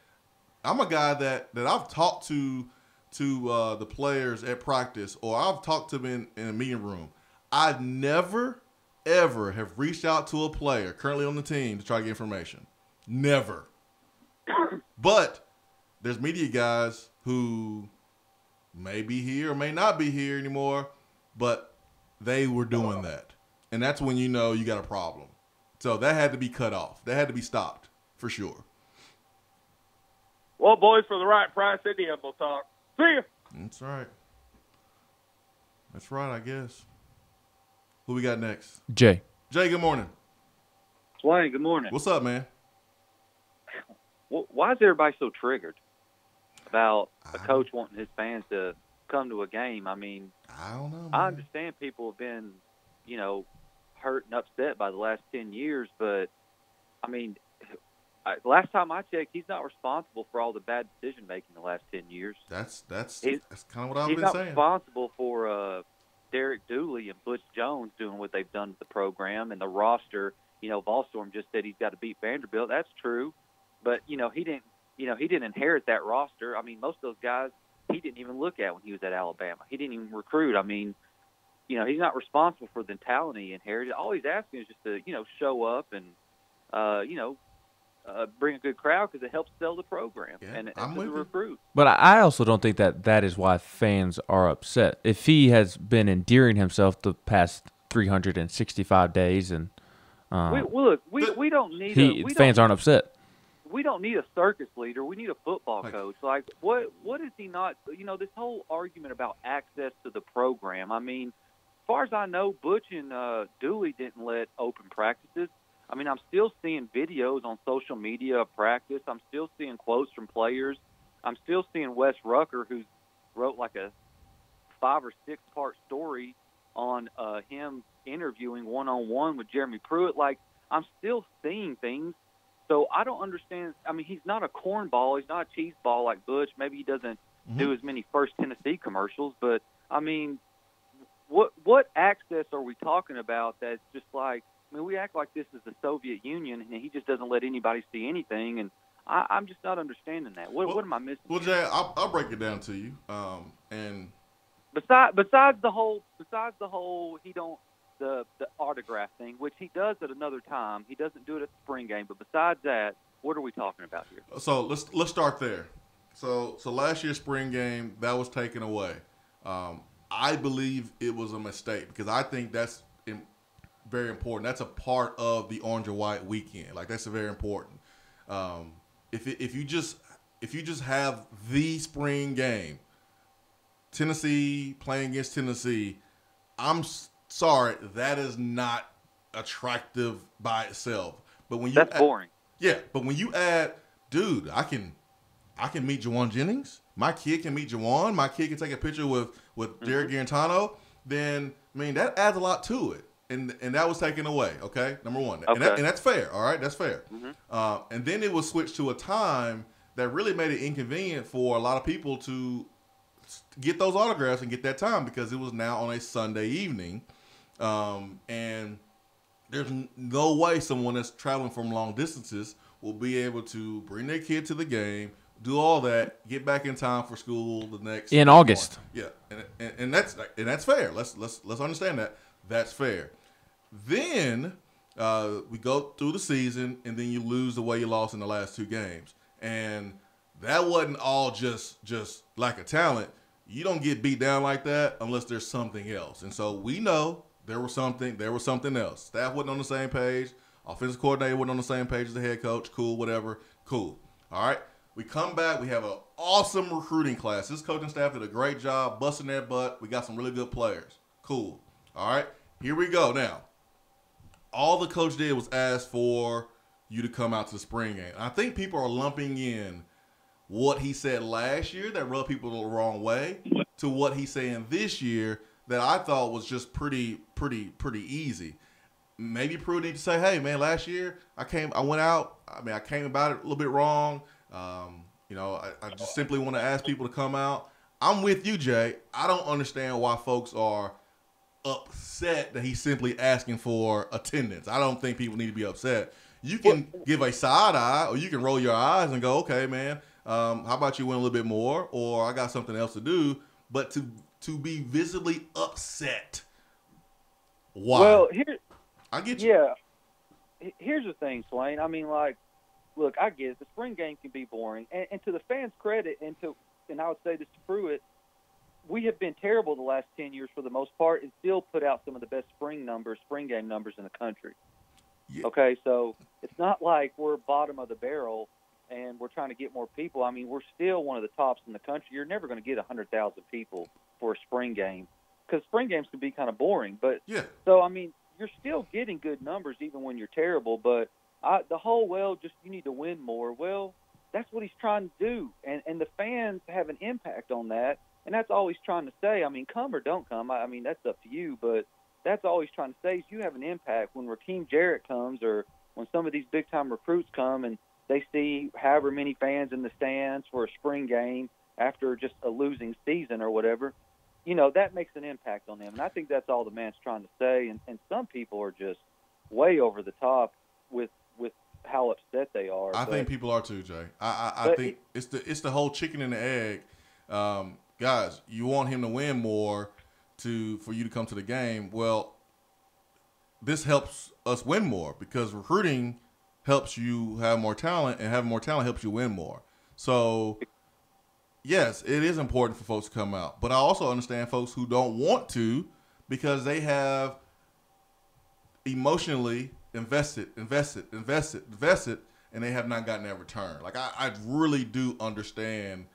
I'm a guy that I've talked to the players at practice, or I've talked to them in a meeting room. I've never, ever have reached out to a player currently on the team to try to get information. Never. But there's media guys who may be here or may not be here anymore, but they were doing that. And that's when you know you got a problem. So that had to be cut off. That had to be stopped for sure. Well, boys, for the right price, any of them will talk. See ya. That's right. That's right, I guess. Who we got next? Jay. Jay, good morning. Swain, good morning. What's up, man? Why is everybody so triggered about a coach wanting his fans to come to a game? I mean, I don't know, man. I understand people have been, hurt and upset by the last 10 years, but, I mean, last time I checked, he's not responsible for all the bad decision-making the last 10 years. That's kind of what I've been saying. He's not responsible for Derek Dooley and Butch Jones doing what they've done to the program and the roster. Volstorm just said he's got to beat Vanderbilt. That's true. But, he didn't inherit that roster. I mean, most of those guys he didn't even look at when he was at Alabama. He didn't even recruit. I mean, he's not responsible for the talent he inherited. All he's asking is just to, show up and, bring a good crowd because it helps sell the program and the recruit. But I also don't think that is why fans are upset. If he has been endearing himself the past 365 days and we don't need fans aren't upset. We don't need a circus leader. We need a football coach. Like, what is he not? This whole argument about access to the program. I mean, as far as I know, Butch and Dooley didn't let open practices. I mean, I'm still seeing videos on social media of practice. I'm still seeing quotes from players. I'm still seeing Wes Rucker, who wrote like a 5 or 6 part story on him interviewing one-on-one with Jeremy Pruitt. Like, I'm still seeing things. So I don't understand. I mean, he's not a cornball. He's not a cheese ball like Butch. Maybe he doesn't do as many First Tennessee commercials. But, I mean, what access are we talking about that's just like, I mean, we act like this is the Soviet Union, and he just doesn't let anybody see anything. And I'm just not understanding that. What am I missing? Well, Jay, I'll break it down to you. And besides the whole the autograph thing, which he does at another time. He doesn't do it at the spring game. But besides that, what are we talking about here? So let's start there. So last year's spring game, that was taken away. I believe it was a mistake because I think that's very important. That's a part of the orange and white weekend. Like, that's very important. If you just have the spring game, Tennessee playing against Tennessee, I'm sorry, that is not attractive by itself. But when that's boring. Yeah, but when you add, dude, I can meet Juwan Jennings. My kid can meet Juwan. My kid can take a picture with Jared Garantano. Then, I mean, that adds a lot to it. And that was taken away, okay? Number one. Okay. And that's fair, all right? That's fair. Mm-hmm. And then it was switched to a time that really made it inconvenient for a lot of people to get those autographs and get that time because it was now on a Sunday evening. And there's no way someone that's traveling from long distances will be able to bring their kid to the game, do all that, get back in time for school the next in August. Yeah, and that's fair. Let's understand that. That's fair. Then we go through the season, and then you lose the way you lost in the last 2 games, and that wasn't all just lack of talent. You don't get beat down like that unless there's something else. And so we know there was something else. Staff wasn't on the same page. Offensive coordinator wasn't on the same page as the head coach. Cool, whatever. Cool. All right. We come back. We have an awesome recruiting class. This coaching staff did a great job busting their butt. We got some really good players. Cool. All right. Here we go. Now, all the coach did was ask for you to come out to the spring game. I think people are lumping in what he said last year that rubbed people the wrong way to what he's saying this year that I thought was just pretty easy. Maybe Pruitt needs to say, hey, man, last year I went out. I came about it a little bit wrong. I just simply want to ask people to come out. I'm with you, Jay. I don't understand why folks are upset that he's simply asking for attendance. I don't think people need to be upset. You can give a side eye, or you can roll your eyes and go, okay, man, how about you win a little bit more, or I got something else to do. But to be visibly upset, why? Well, I get you. Yeah. Here's the thing, Swain. I mean, like, look, I get it. The spring game can be boring. And to the fans' credit, and I would say this to Pruitt, we have been terrible the last 10 years for the most part and still put out some of the best spring game numbers in the country. Yeah. Okay, so it's not like we're bottom of the barrel and we're trying to get more people. I mean, we're still one of the tops in the country. You're never going to get 100,000 people for a spring game because spring games can be kind of boring. But yeah. So, I mean, you're still getting good numbers even when you're terrible. But you need to win more. Well, that's what he's trying to do. And the fans have an impact on that. And that's all he's trying to say. I mean, come or don't come. I mean, that's up to you. But that's all he's trying to say is you have an impact when Rakeem Jarrett comes or when some of these big-time recruits come and they see however many fans in the stands for a spring game after just a losing season or whatever. That makes an impact on them. And I think that's all the man's trying to say. And some people are just way over the top with how upset they are. I think people are too, Jay. I think it's the whole chicken and the egg. Guys, you want him to win more for you to come to the game. Well, this helps us win more because recruiting helps you have more talent, and having more talent helps you win more. So, yes, it is important for folks to come out. But I also understand folks who don't want to because they have emotionally invested, and they have not gotten that return. Like, I really do understand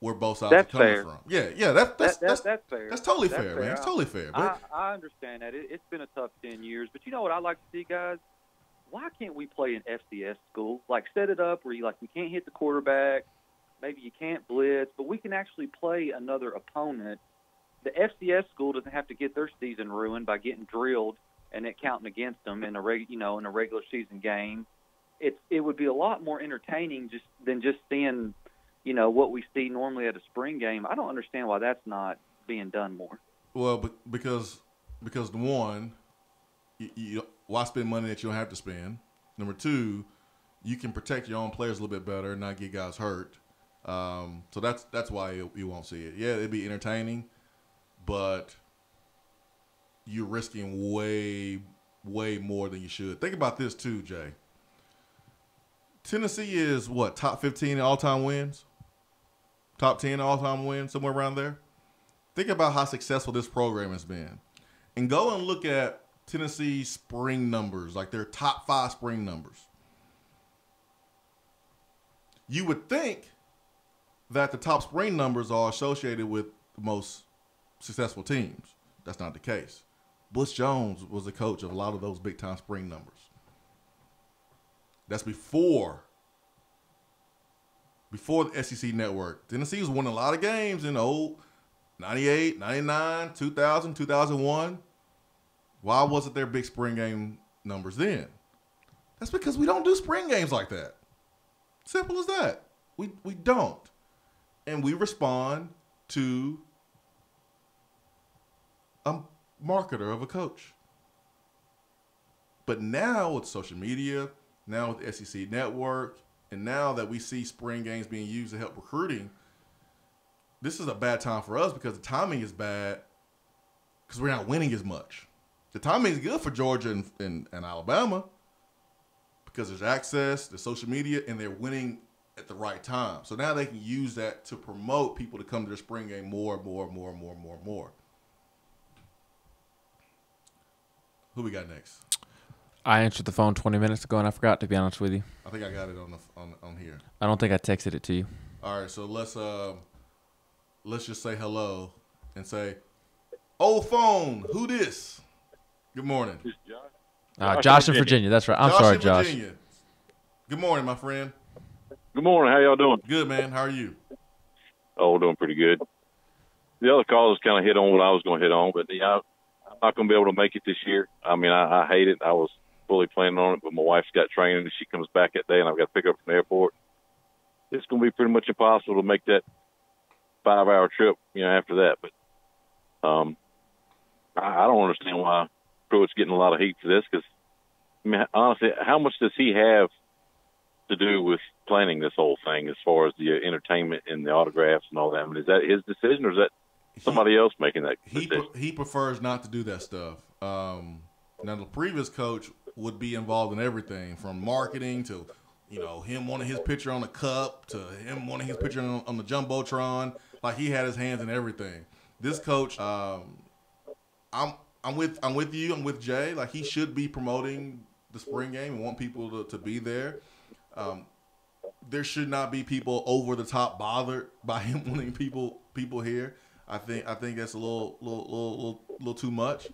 where both sides are coming from. Yeah, that's fair. That's totally fair, man. It's totally fair. But I understand that. It's been a tough 10 years. But you know what I'd like to see, guys? Why can't we play an FCS school? Like, set it up where you can't hit the quarterback. Maybe you can't blitz. But we can actually play another opponent. The FCS school doesn't have to get their season ruined by getting drilled and it counting against them in a regular season game. It would be a lot more entertaining than just seeing – what we see normally at a spring game. I don't understand why that's not being done more. Well, because one, why spend money that you don't have to spend? Number two, you can protect your own players a little bit better and not get guys hurt. So that's why you won't see it. Yeah, it'd be entertaining, but you're risking way, way more than you should. Think about this too, Jay. Tennessee is what, top 15 in all-time wins? Top 10 all-time wins, somewhere around there? Think about how successful this program has been. And go and look at Tennessee's spring numbers, like their top 5 spring numbers. You would think that the top spring numbers are associated with the most successful teams. That's not the case. Butch Jones was the coach of a lot of those big-time spring numbers. That's before the SEC network. Tennessee was winning a lot of games in 98, 99, 2000, 2001. Why wasn't there big spring game numbers then? That's because we don't do spring games like that. Simple as that. We don't. And we respond to a marketer of a coach. But now with social media, now with the SEC network, and now that we see spring games being used to help recruiting, this is a bad time for us because the timing is bad because we're not winning as much. The timing is good for Georgia and Alabama because there's access, there's social media, and they're winning at the right time. So now they can use that to promote people to come to their spring game more. Who we got next? I answered the phone 20 minutes ago, and I forgot, to be honest with you. I think I got it on here. I don't think I texted it to you. All right, so let's just say hello and say, "Old phone, who this?" Good morning. Josh in Virginia. That's right. I'm sorry, Josh. Virginia. Good morning, my friend. Good morning. How y'all doing? Good, man. How are you? Oh, doing pretty good. the other callers kind of hit on what I was going to hit on, but I'm not going to be able to make it this year. I mean, I hate it. I was fully planning on it, but my wife's got training, and she comes back that day, and I've got to pick her up from the airport. It's going to be pretty much impossible to make that 5-hour trip, after that. But I don't understand why Pruitt's getting a lot of heat for this, because, I mean, honestly, how much does he have to do with planning this whole thing as far as the entertainment and the autographs and all that? I mean, is that his decision, or is that somebody else making that decision? He prefers not to do that stuff. Now, the previous coach would be involved in everything from marketing to, him wanting his picture on the cup to him wanting his picture on the Jumbotron. Like, he had his hands in everything. This coach, I'm with you. I'm with Jay. Like, he should be promoting the spring game and want people to be there. There should not be people over the top bothered by him wanting people here. I think that's a little too much.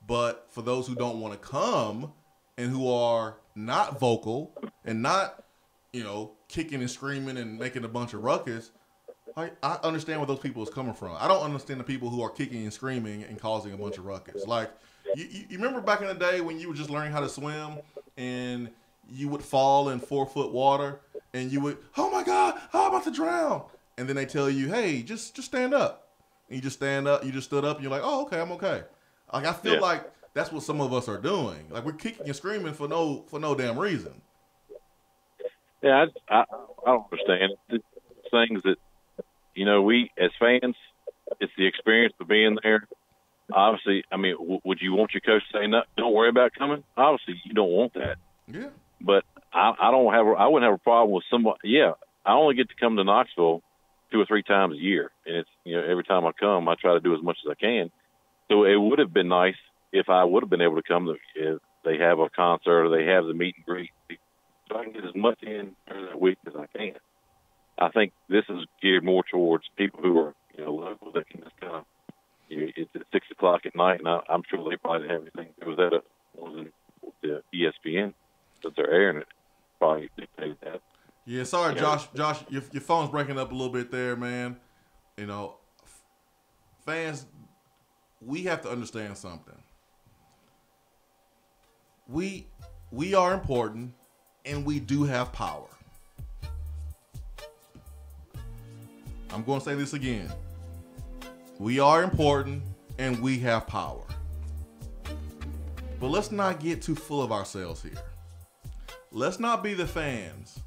But for those who don't want to come and who are not vocal and not, kicking and screaming and making a bunch of ruckus, I understand where those people is coming from. I don't understand the people who are kicking and screaming and causing a bunch of ruckus. Like, you remember back in the day when you were just learning how to swim and you would fall in 4-foot water and you would, oh my God, I'm about to drown. And then they tell you, hey, just stand up. And you just stand up, you just stood up and you're like, oh, okay, I'm okay. Like, I feel like that's what some of us are doing. Like, we're kicking and screaming for no damn reason. Yeah, I don't understand. It's things that, we as fans, it's the experience of being there. Obviously, I mean, would you want your coach to say, no, don't worry about coming? Obviously, you don't want that. Yeah. But I wouldn't have a problem with somebody. Yeah, I only get to come to Knoxville 2 or 3 times a year, and it's every time I come, I try to do as much as I can. So it would have been nice if I would have been able to come if they have a concert or they have the meet and greet, so I can get as much in during that week as I can. I think this is geared more towards people who are local that can just kind of it's at 6 o'clock at night, and I'm sure they probably didn't have anything. It was at the ESPN that they're airing it. Probably dictated that. Yeah, sorry, Josh. Josh, your phone's breaking up a little bit there, man. Fans, we have to understand something. We are important, and we do have power. I'm going to say this again. We are important, and we have power. But let's not get too full of ourselves here. Let's not be the fans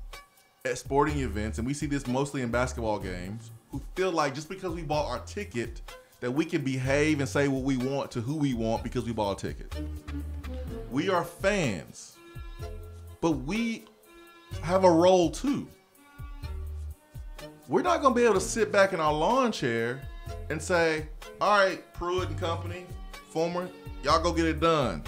at sporting events, and we see this mostly in basketball games, who feel like just because we bought our ticket that we can behave and say what we want to who we want because we bought a ticket. We are fans, but we have a role too. We're not going to be able to sit back in our lawn chair and say, all right, Pruitt and company, former, y'all go get it done.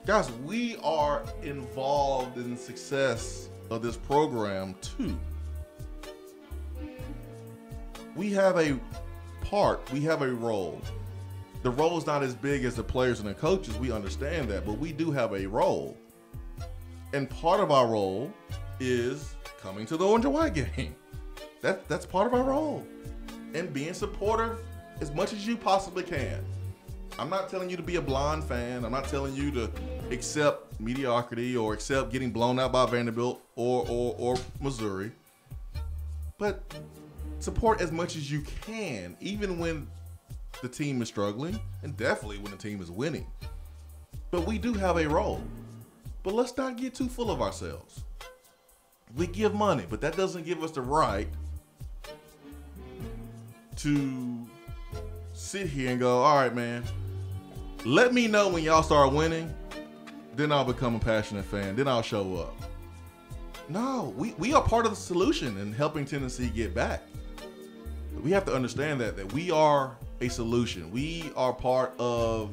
Guys, we are involved in the success of this program too. We have a part, we have a role. The role is not as big as the players and the coaches, we understand that, but we do have a role. And part of our role is coming to the orange and white game. That's part of our role. And being supportive as much as you possibly can. I'm not telling you to be a blind fan. I'm not telling you to accept mediocrity or accept getting blown out by Vanderbilt or Missouri. But support as much as you can, even when the team is struggling, and definitely when the team is winning. But we do have a role. But let's not get too full of ourselves. We give money, but that doesn't give us the right to sit here and go, all right, man, let me know when y'all start winning, then I'll become a passionate fan, then I'll show up. No, we are part of the solution in helping Tennessee get back. We have to understand that we are a solution. We are part of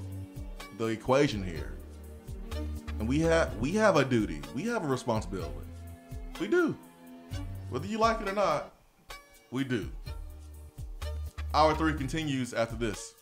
the equation here. And we have a duty. We have a responsibility. We do. Whether you like it or not, we do. Hour 3 continues after this.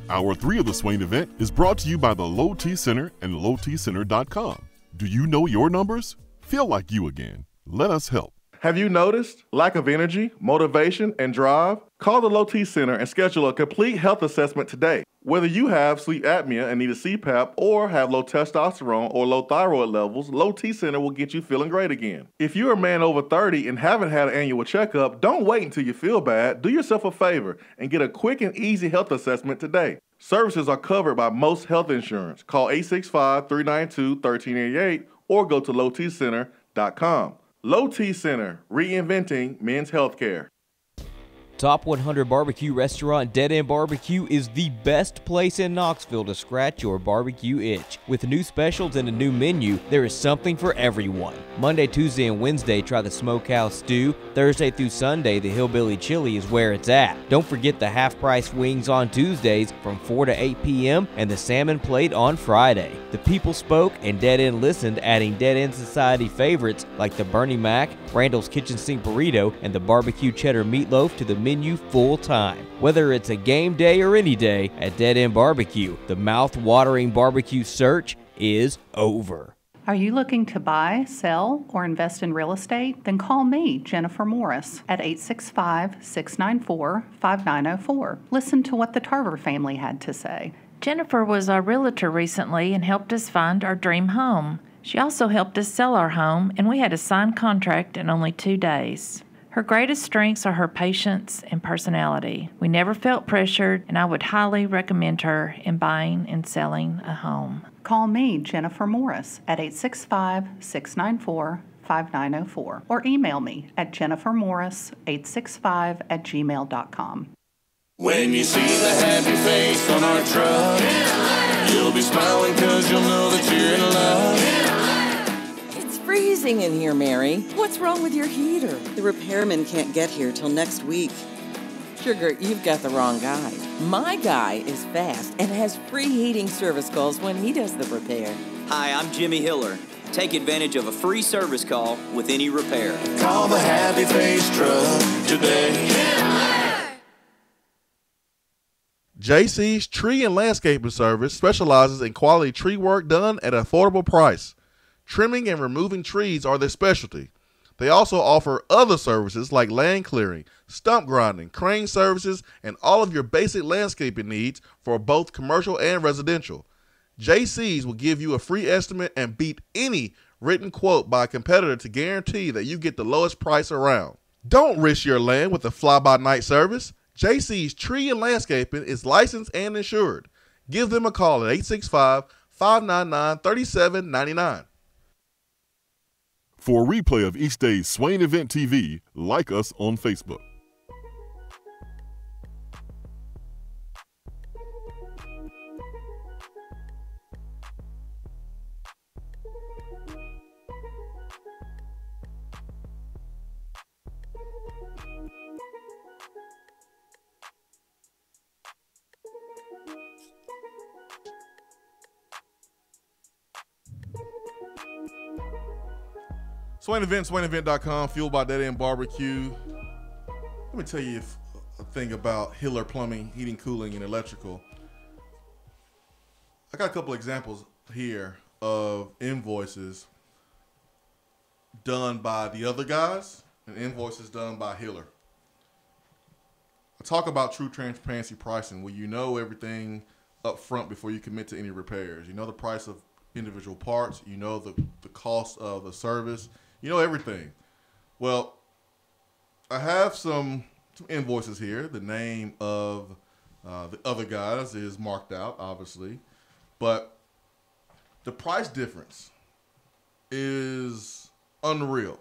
Hour 3 of the Swain Event is brought to you by the Low T Center and lowtcenter.com. Do you know your numbers? Feel like you again. Let us help. Have you noticed lack of energy, motivation, and drive? Call the Low T Center and schedule a complete health assessment today. Whether you have sleep apnea and need a CPAP or have low testosterone or low thyroid levels, Low T Center will get you feeling great again. If you're a man over 30 and haven't had an annual checkup, don't wait until you feel bad. Do yourself a favor and get a quick and easy health assessment today. Services are covered by most health insurance. Call 865-392-1388 or go to lowtcenter.com. Low T Center, reinventing men's healthcare. Top 100 Barbecue restaurant Dead End BBQ is the best place in Knoxville to scratch your barbecue itch. With new specials and a new menu, there is something for everyone. Monday, Tuesday, and Wednesday, try the Smokehouse Stew. Thursday through Sunday, the Hillbilly Chili is where it's at. Don't forget the half-price wings on Tuesdays from 4 to 8 p.m. and the salmon plate on Friday. The people spoke and Dead End listened, adding Dead End Society favorites like the Bernie Mac, Randall's Kitchen Sink Burrito, and the Barbecue Cheddar Meatloaf to the menu full time. Whether it's a game day or any day, at Dead End BBQ, the mouth-watering barbecue search is over. Are you looking to buy, sell, or invest in real estate? Then call me, Jennifer Morris, at 865-694-5904. Listen to what the Tarver family had to say. Jennifer was our realtor recently and helped us find our dream home. She also helped us sell our home, and we had a signed contract in only 2 days. Her greatest strengths are her patience and personality. We never felt pressured, and I would highly recommend her in buying and selling a home. Call me, Jennifer Morris, at 865-694-5904 or email me at jennifermorris865@gmail.com. When you see the happy face on our truck, you'll be smiling because you'll know that you're in love. It's freezing in here, Mary. What's wrong with your heater? The repairman can't get here till next week. Sugar, you've got the wrong guy. My guy is fast and has free heating service calls when he does the repair. Hi, I'm Jimmy Hiller. Take advantage of a free service call with any repair. Call the Happy Face Truck today. JC's Tree and Landscaping Service specializes in quality tree work done at an affordable price. Trimming and removing trees are their specialty. They also offer other services like land clearing, stump grinding, crane services, and all of your basic landscaping needs for both commercial and residential. JC's will give you a free estimate and beat any written quote by a competitor to guarantee that you get the lowest price around. Don't risk your land with a fly-by-night service. JC's Tree and Landscaping is licensed and insured. Give them a call at 865-599-3799. For a replay of each day's Swain Event TV, like us on Facebook. Swain Event, SwainEvent.com, fueled by Dead End BBQ. Let me tell you a thing about Hiller Plumbing, Heating, Cooling, and Electrical. I got a couple examples here of invoices done by the other guys and invoices done by Hiller. I talk about true transparency pricing, where you know everything up front before you commit to any repairs. You know the price of individual parts. You know the cost of the service. You know everything. Well, I have some invoices here. The name of the other guys is marked out, obviously. But the price difference is unreal.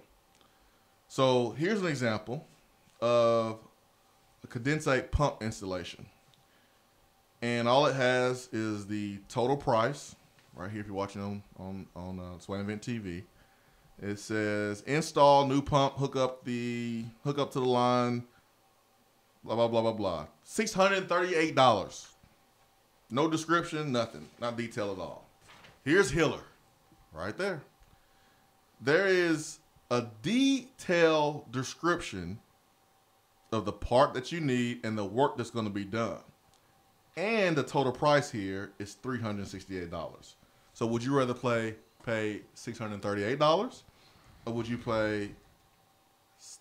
So here's an example of a condensate pump installation. And all it has is the total price, right here if you're watching on Swain Event TV. It says install new pump, hook up to the line, blah blah blah blah blah. $638. No description, nothing, not detail at all. Here's Hiller, right there. There is a detailed description of the part that you need and the work that's going to be done. And the total price here is $368. So would you rather pay $638 or would you pay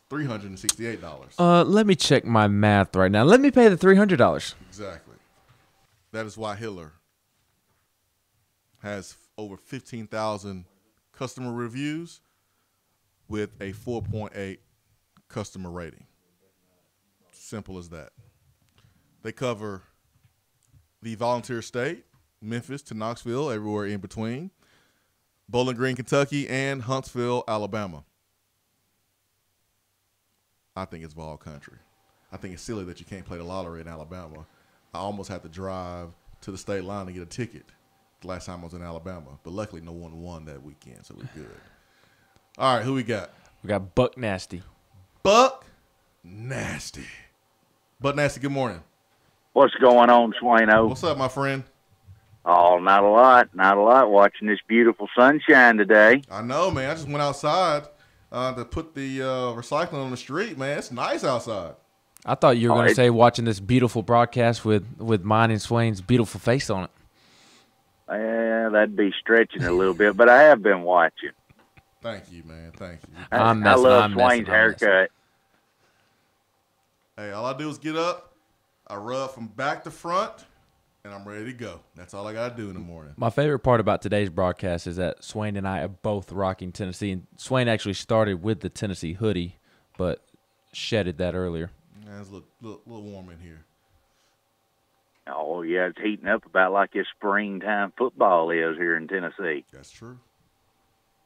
$368? Let me check my math right now. Let me pay the $300. Exactly. That is why Hiller has over 15,000 customer reviews with a 4.8 customer rating. Simple as that. They cover the Volunteer State, Memphis to Knoxville, everywhere in between, Bowling Green, Kentucky, and Huntsville, Alabama. I think it's ball country. I think it's silly that you can't play the lottery in Alabama. I almost had to drive to the state line to get a ticket the last time I was in Alabama, but luckily no one won that weekend, so we're good. All right, who we got? We got Buck Nasty. Buck Nasty. Buck Nasty, good morning. What's going on, Swaino? What's up, my friend? Oh, not a lot. Not a lot. Watching this beautiful sunshine today. I know, man. I just went outside to put the recycling on the street, man. It's nice outside. I thought you were going to say watching this beautiful broadcast with mine and Swain's beautiful face on it. Yeah, that'd be stretching a little bit, but I have been watching. Thank you, man. Thank you. I love Swain's haircut. Hey, all I do is get up, I rub from back to front, and I'm ready to go. That's all I got to do in the morning. My favorite part about today's broadcast is that Swain and I are both rocking Tennessee. And Swain actually started with the Tennessee hoodie, but shedded that earlier. Yeah, it's a little warm in here. Oh, yeah, it's heating up about like this springtime football is here in Tennessee. That's true.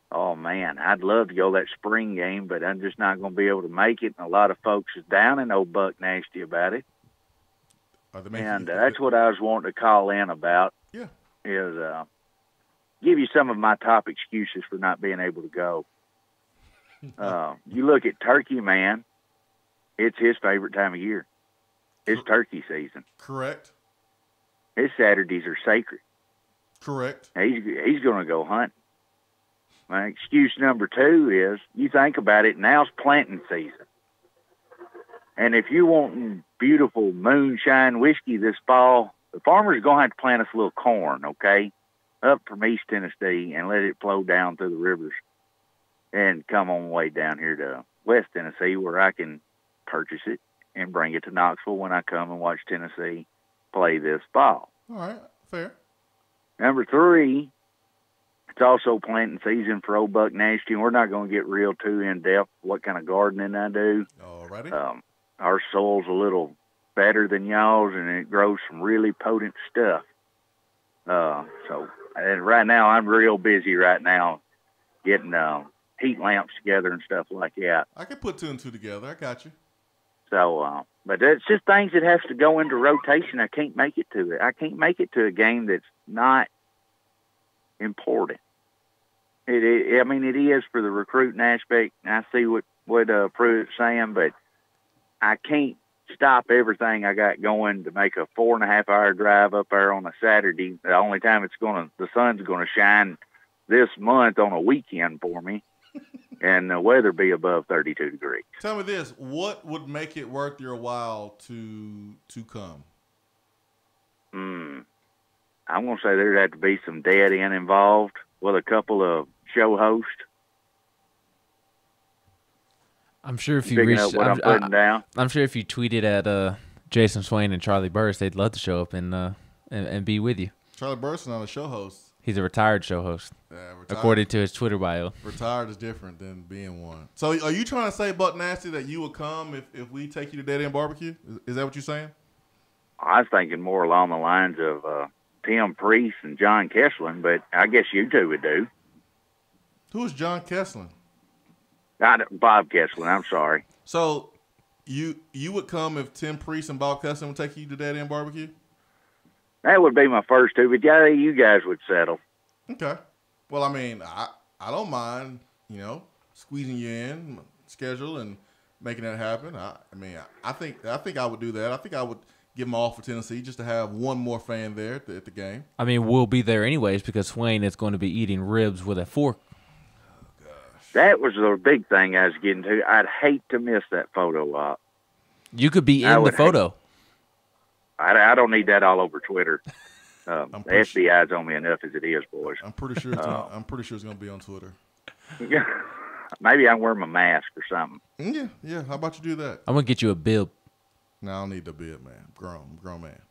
Oh, man, I'd love to go to that spring game, but I'm just not going to be able to make it. And a lot of folks is down in old Buck Nasty about it. And that's what I was wanting to call in about. Yeah. Is give you some of my top excuses for not being able to go. You look at Turkey, man. It's his favorite time of year. It's turkey season. Correct. His Saturdays are sacred. Correct. He's going to go hunting. My excuse number 2 is, you think about it, now's planting season. And if you want beautiful moonshine whiskey this fall, the farmer's going to have to plant us a little corn, okay, up from East Tennessee and let it flow down through the rivers and come on the way down here to West Tennessee where I can purchase it and bring it to Knoxville when I come and watch Tennessee play this fall. All right, fair. Number 3, it's also planting season for old Buck Nasty, and we're not going to get real too in-depth what kind of gardening I do. All righty. Our soil's a little better than y'all's, and it grows some really potent stuff. And right now, I'm real busy right now getting heat lamps together and stuff like that. I can put 2 and 2 together. I got you. So, but it's just things that have to go into rotation. I can't make it to it. I can't make it to a game that's not important. I mean, it is for the recruiting aspect. I see what Pruitt's saying, but I can't stop everything I got going to make a 4.5-hour drive up there on a Saturday. The only time the sun's going to shine this month on a weekend for me, and the weather be above 32 degrees. Tell me this: what would make it worth your while to come? I'm going to say there'd have to be some Dead End involved with a couple of show hosts. I'm sure if you reached, I'm putting down. I'm sure if you tweeted at Jason Swain and Charlie Burris, they'd love to show up and be with you. Charlie Burris is not a show host. He's a retired show host, according to his Twitter bio. Retired is different than being one. So are you trying to say, Buck Nasty, that you would come if we take you to Dead End BBQ? Is that what you're saying? I was thinking more along the lines of Tim Priest and John Kesslin, but I guess you two would do. Who is John Kesslin? Bob Kesslin, I'm sorry. So you would come if Tim Priest and Bob Kesslin would take you to Dead End BBQ? That would be my first 2, but yeah, you guys would settle. Okay. Well, I mean, I don't mind, squeezing you in, schedule, and making that happen. I think I would do that. I think I would give them all for Tennessee just to have one more fan there at the game. I mean, we'll be there anyways because Swain is going to be eating ribs with a fork. Oh, gosh. That was the big thing I was getting to. I'd hate to miss that photo op. You could be in the photo. I don't need that all over Twitter. The FBI's on me enough as it is, boys. I'm pretty sure it's going to be on Twitter. Maybe I wear my mask or something. Yeah. How about you do that? I'm gonna get you a bib. No, I don't need the bib, man. Grown man.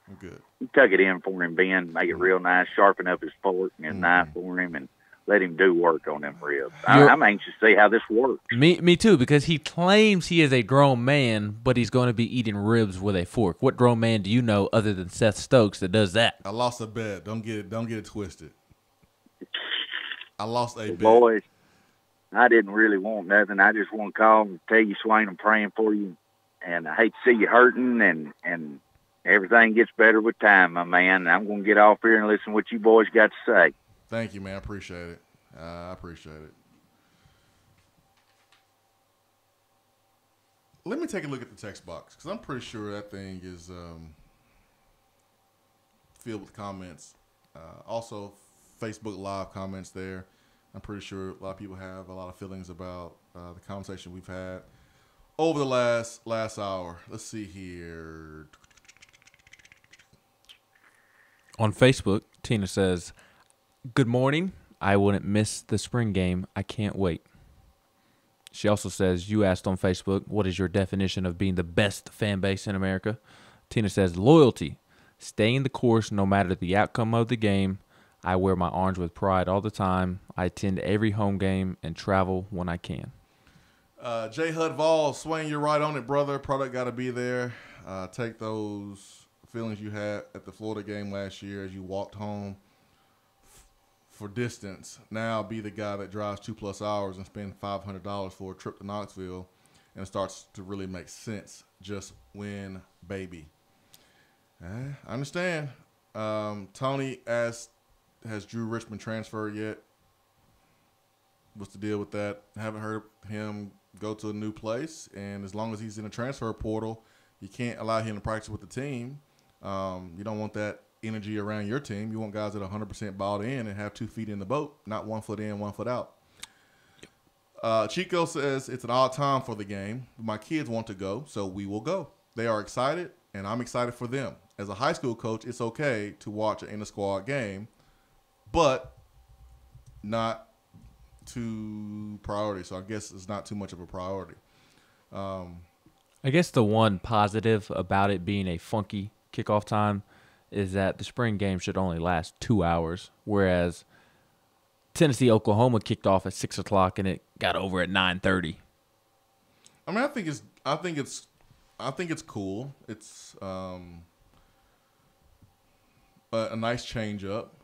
I'm good. You tuck it in for him, Ben. Make it real nice. Sharpen up his fork and his knife for him, and let him do work on them ribs. I'm anxious to see how this works. Me too, because he claims he is a grown man, but he's going to be eating ribs with a fork. What grown man do you know other than Seth Stokes that does that? I lost a bet. Don't get it twisted. I lost a bet. Boys, I didn't really want nothing. I just want to call and tell you, Swain, I'm praying for you, and I hate to see you hurting, and everything gets better with time, my man. I'm going to get off here and listen to what you boys got to say. Thank you, man. I appreciate it. I appreciate it. Let me take a look at the text box, because I'm pretty sure that thing is filled with comments. Also, Facebook Live comments there. I'm pretty sure a lot of people have a lot of feelings about the conversation we've had over the last hour. Let's see here. On Facebook, Tina says, "Good morning. I wouldn't miss the spring game. I can't wait." She also says, "You asked on Facebook, what is your definition of being the best fan base in America?" Tina says, "Loyalty. Staying the course no matter the outcome of the game. I wear my orange with pride all the time. I attend every home game and travel when I can." Jay Hudval, Swain, you're right on it, brother. Product got to be there. Take those feelings you had at the Florida game last year as you walked home for distance. Now be the guy that drives 2+ hours and spend $500 for a trip to Knoxville, and it starts to really make sense. Just win, baby. I understand. Tony asked, has Drew Richmond transferred yet? What's the deal with that? Haven't heard him go to a new place, and as long as he's in a transfer portal, you can't allow him to practice with the team. You don't want that energy around your team. You want guys that are 100% bought in and have 2 feet in the boat, not 1 foot in, 1 foot out. Chico says, it's an odd time for the game. My kids want to go, so we will go. They are excited, and I'm excited for them. As a high school coach, it's okay to watch an inter-squad game, but not too priority. So I guess it's not too much of a priority. I guess the one positive about it being a funky kickoff time is that the spring game should only last 2 hours, whereas Tennessee Oklahoma kicked off at 6 o'clock and it got over at 9:30. I mean, I think it's cool. It's a nice change up.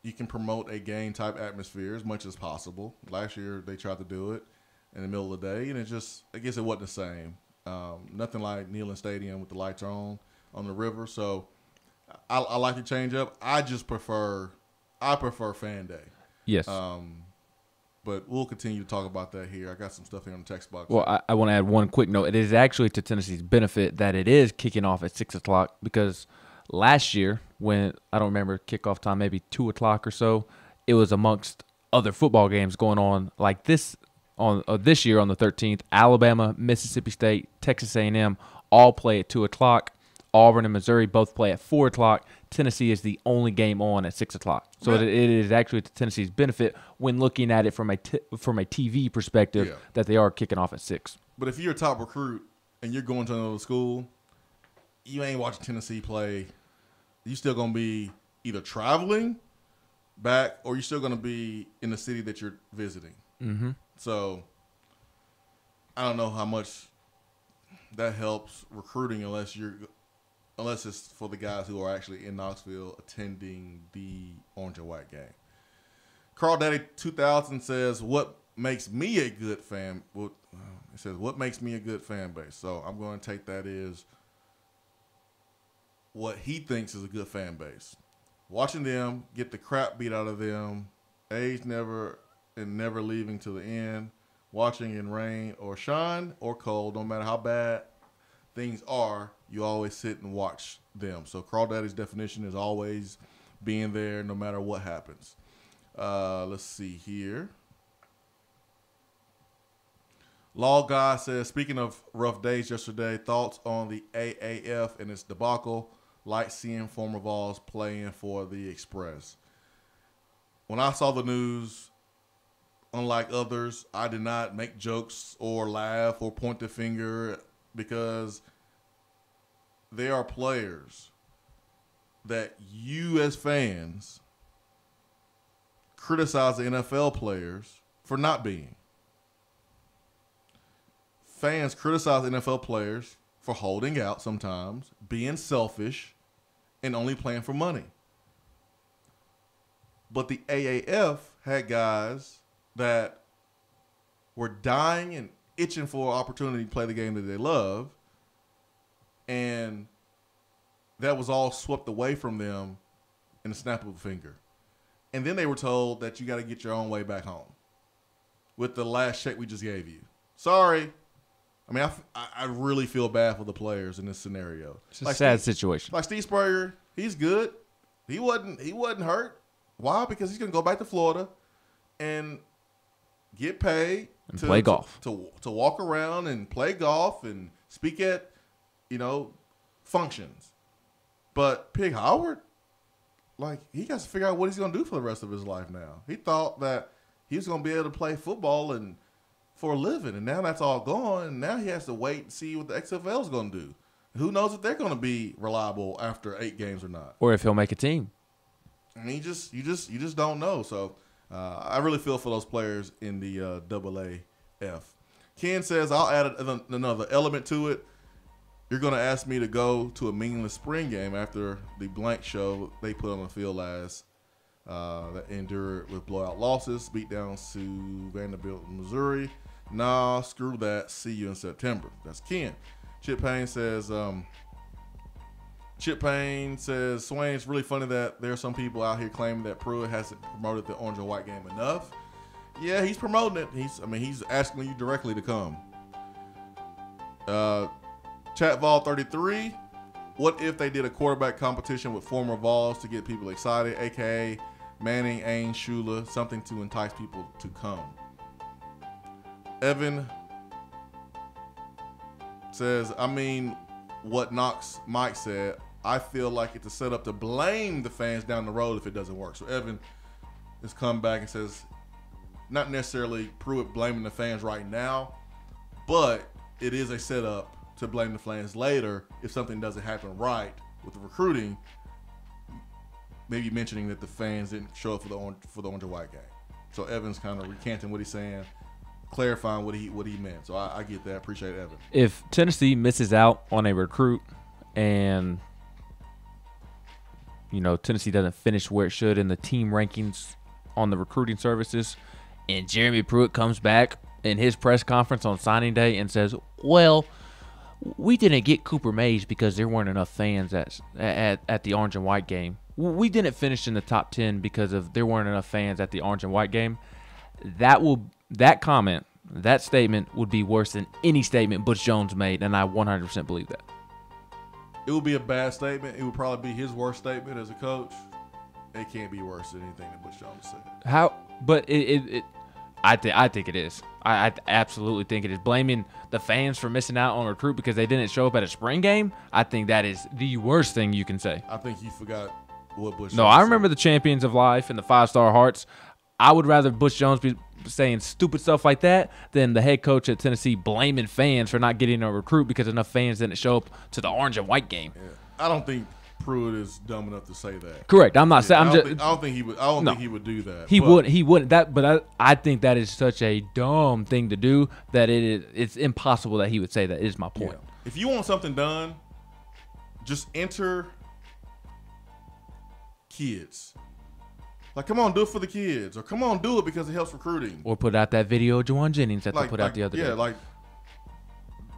You can promote a game type atmosphere as much as possible. Last year they tried to do it in the middle of the day, and I guess it wasn't the same. Nothing like Neyland Stadium with the lights on the river. So I like to change up. I prefer fan day. Yes. But we'll continue to talk about that here. I got some stuff here on the text box. Well, I want to add one quick note. It is actually to Tennessee's benefit that it is kicking off at 6 o'clock, because last year when, I don't remember kickoff time, maybe 2 o'clock or so, it was amongst other football games going on like this. This year on the 13th, Alabama, Mississippi State, Texas A&M all play at 2 o'clock. Auburn and Missouri both play at 4 o'clock. Tennessee is the only game on at 6 o'clock. So it is actually to Tennessee's benefit when looking at it from a TV perspective that they are kicking off at 6. But if you're a top recruit and you're going to another school, you ain't watching Tennessee play. You still going to be either traveling back or you're still going to be in the city that you're visiting. Mm-hmm. So I don't know how much that helps recruiting unless it's for the guys who are actually in Knoxville attending the orange and white game. Carl Daddy 2000 says, "What makes me a good fan?" Well, it says, "What makes me a good fan base?" So I'm going to take that as what he thinks is a good fan base. Watching them get the crap beat out of them, age never leaving to the end, watching in rain or shine or cold, no matter how bad things are, you always sit and watch them. So Carl Daddy's definition is always being there no matter what happens. Let's see here. Law Guy says, speaking of rough days yesterday, thoughts on the AAF and its debacle, like seeing former Vols playing for the Express. When I saw the news unlike others, I did not make jokes or laugh or point the finger because there are players that you as fans criticize the NFL players for not being. Fans criticize NFL players for holding out sometimes, being selfish, and only playing for money. But the AAF had guys that were dying and itching for an opportunity to play the game that they love, and that was all swept away from them in the snap of a finger. And then they were told that you got to get your own way back home with the last check we just gave you. Sorry. I mean, I really feel bad for the players in this scenario. It's a sad situation. Like Steve Spurrier, he's good. He wasn't hurt. Why? Because he's going to go back to Florida and get paid and play golf. To walk around and play golf and speak at, functions. But Pig Howard, he got to figure out what he's going to do for the rest of his life now. He thought that he was going to be able to play football and for a living, and now that's all gone, and now he has to wait and see what the XFL is going to do. Who knows if they're going to be reliable after 8 games or not. Or if he'll make a team. And you just don't know. So I really feel for those players in the AAF. Ken says, I'll add another element to it. You're going to ask me to go to a meaningless spring game after the blank show they put on the field last that endured with blowout losses, beatdowns to Vanderbilt, Missouri. Nah, screw that. See you in September. That's Ken. Chip Payne says, Swain, it's really funny that there are some people out here claiming that Pruitt hasn't promoted the orange and white game enough. Yeah, he's promoting it. He's asking you directly to come. Chatvol 33. What if they did a quarterback competition with former Vols to get people excited, aka Manning, Ains, Shula, something to entice people to come? Evan says, what Knox Mike said, I feel like it's a setup to blame the fans down the road if it doesn't work. So Evan has come back and says, not necessarily Pruitt blaming the fans right now, but it is a setup to blame the fans later if something doesn't happen right with the recruiting, maybe mentioning that the fans didn't show up for the orange and white game. So Evan's kind of recanting what he's saying, clarifying what he meant. So I get that. Appreciate Evan. If Tennessee misses out on a recruit and Tennessee doesn't finish where it should in the team rankings on the recruiting services, and Jeremy Pruitt comes back in his press conference on signing day and says, well, we didn't get Cooper Mays because there weren't enough fans at the orange and white game. We didn't finish in the top 10 because there weren't enough fans at the orange and white game. That comment, that statement would be worse than any statement Butch Jones made, and I 100% believe that. It would be a bad statement. It would probably be his worst statement as a coach. It can't be worse than anything that Butch Jones said. How? But I think it is. I absolutely think it is. Blaming the fans for missing out on a recruit because they didn't show up at a spring game, I think that is the worst thing you can say. I think you forgot what Butch Jones No, I remember the Champions of Life and the 5-Star Hearts. I would rather Butch Jones be saying stupid stuff like that than the head coach at Tennessee blaming fans for not getting a recruit because enough fans didn't show up to the orange and white game. Yeah. I don't think Pruitt is dumb enough to say that. Correct. I'm not saying. I don't think he would do that. He wouldn't. But I think that is such a dumb thing to do that it's impossible that he would say that. Is my point. Yeah. If you want something done, just enter kids. Like, come on, do it for the kids, or come on, do it because it helps recruiting. Or put out that video of Juwan Jennings that they put out the other day. Yeah, like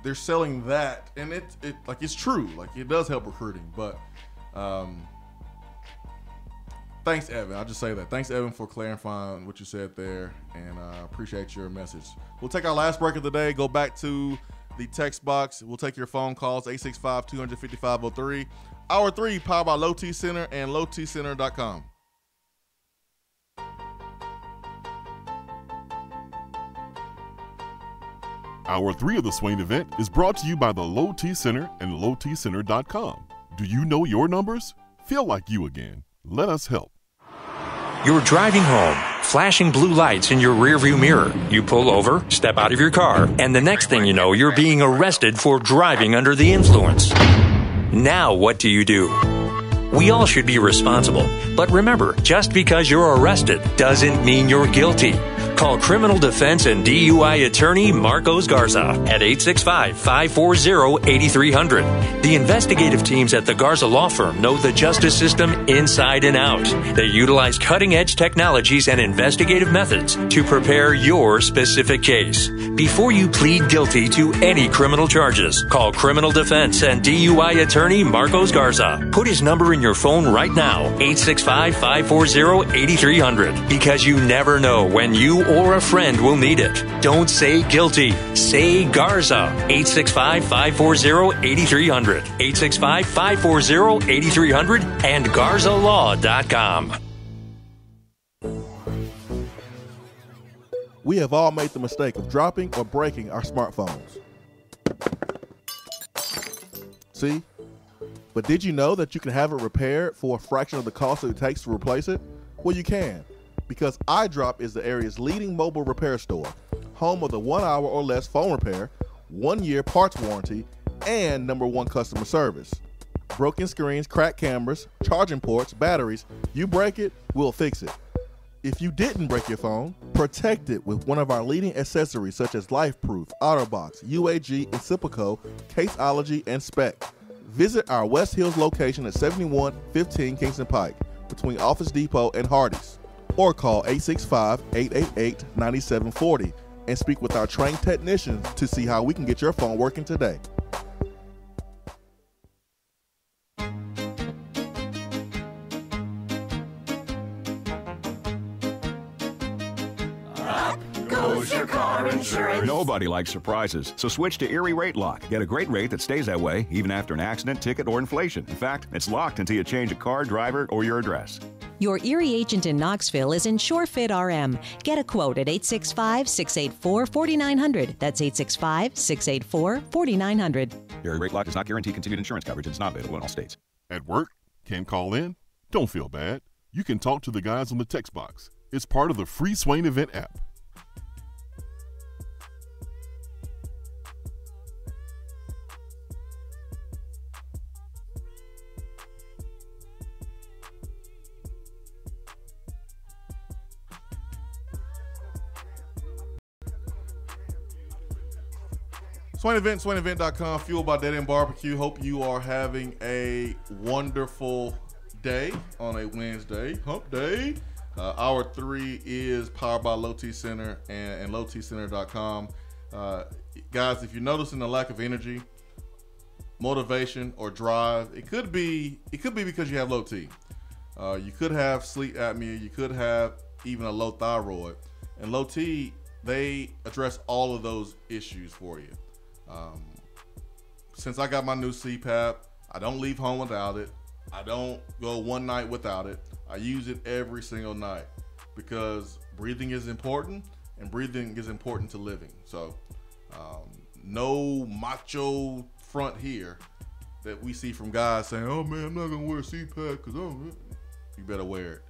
they're selling that, and it's true. Like, it does help recruiting. But thanks, Evan. I'll just say that. Thanks, Evan, for clarifying what you said there, and I appreciate your message. We'll take our last break of the day. Go back to the text box. We'll take your phone calls, 865-250-5503. Hour 3, powered by Low T Center and lowtcenter.com. Hour 3 of the Swain Event is brought to you by the Low T Center and lowtcenter.com. Do you know your numbers? Feel like you again. Let us help. You're driving home, Flashing blue lights in your rearview mirror. You pull over, step out of your car, and the next thing you know, you're being arrested for driving under the influence. Now what do? We all should be responsible. But remember, just because you're arrested doesn't mean you're guilty. Call criminal defense and DUI attorney Marcos Garza at 865-540-8300. The investigative teams at the Garza Law Firm know the justice system inside and out. They utilize cutting-edge technologies and investigative methods to prepare your specific case. Before you plead guilty to any criminal charges, call criminal defense and DUI attorney Marcos Garza. Put his number in your phone right now, 865-540-8300, because you never know when you or a friend will need it. Don't say guilty. Say Garza. 865-540-8300. 865-540-8300 and GarzaLaw.com. We have all made the mistake of dropping or breaking our smartphones. See? But did you know that you can have it repaired for a fraction of the cost that it takes to replace it? Well, you can, because iDrop is the area's leading mobile repair store, home of the 1 hour or less phone repair, 1 year parts warranty, and #1 customer service. Broken screens, cracked cameras, charging ports, batteries, you break it, we'll fix it. If you didn't break your phone, protect it with one of our leading accessories such as LifeProof, OtterBox, UAG, Incipico, Caseology, and Spec. Visit our West Hills location at 7115 Kingston Pike between Office Depot and Hardee's, or call 865-888-9740 and speak with our trained technicians to see how we can get your phone working today. Goes your car insurance. Nobody likes surprises, so switch to Erie Rate Lock. Get a great rate that stays that way even after an accident, ticket, or inflation. In fact, it's locked until you change a car, driver, or your address. Your Erie agent in Knoxville is InsureFit RM. Get a quote at 865-684-4900. That's 865-684-4900. Erie Rate Lock does not guarantee continued insurance coverage and is not available in all states. At work? Can't call in? Don't feel bad. You can talk to the guys on the text box. It's part of the free Swain Event app. Swain Event, SwainEvent.com, fueled by Dead End BBQ. Hope you are having a wonderful day on a Wednesday, hump day. Hour 3 is powered by Low T Center and LowTCenter.com. Guys, if you're noticing the lack of energy, motivation, or drive, it could be because you have low T. You could have sleep apnea. You could have even a low thyroid. And Low T, they address all of those issues for you. Since I got my new CPAP, I don't leave home without it. I don't go one night without it. I use it every single night because breathing is important, and breathing is important to living. So no macho front here that we see from guys saying, oh man, I'm not gonna wear a CPAP because you better wear it.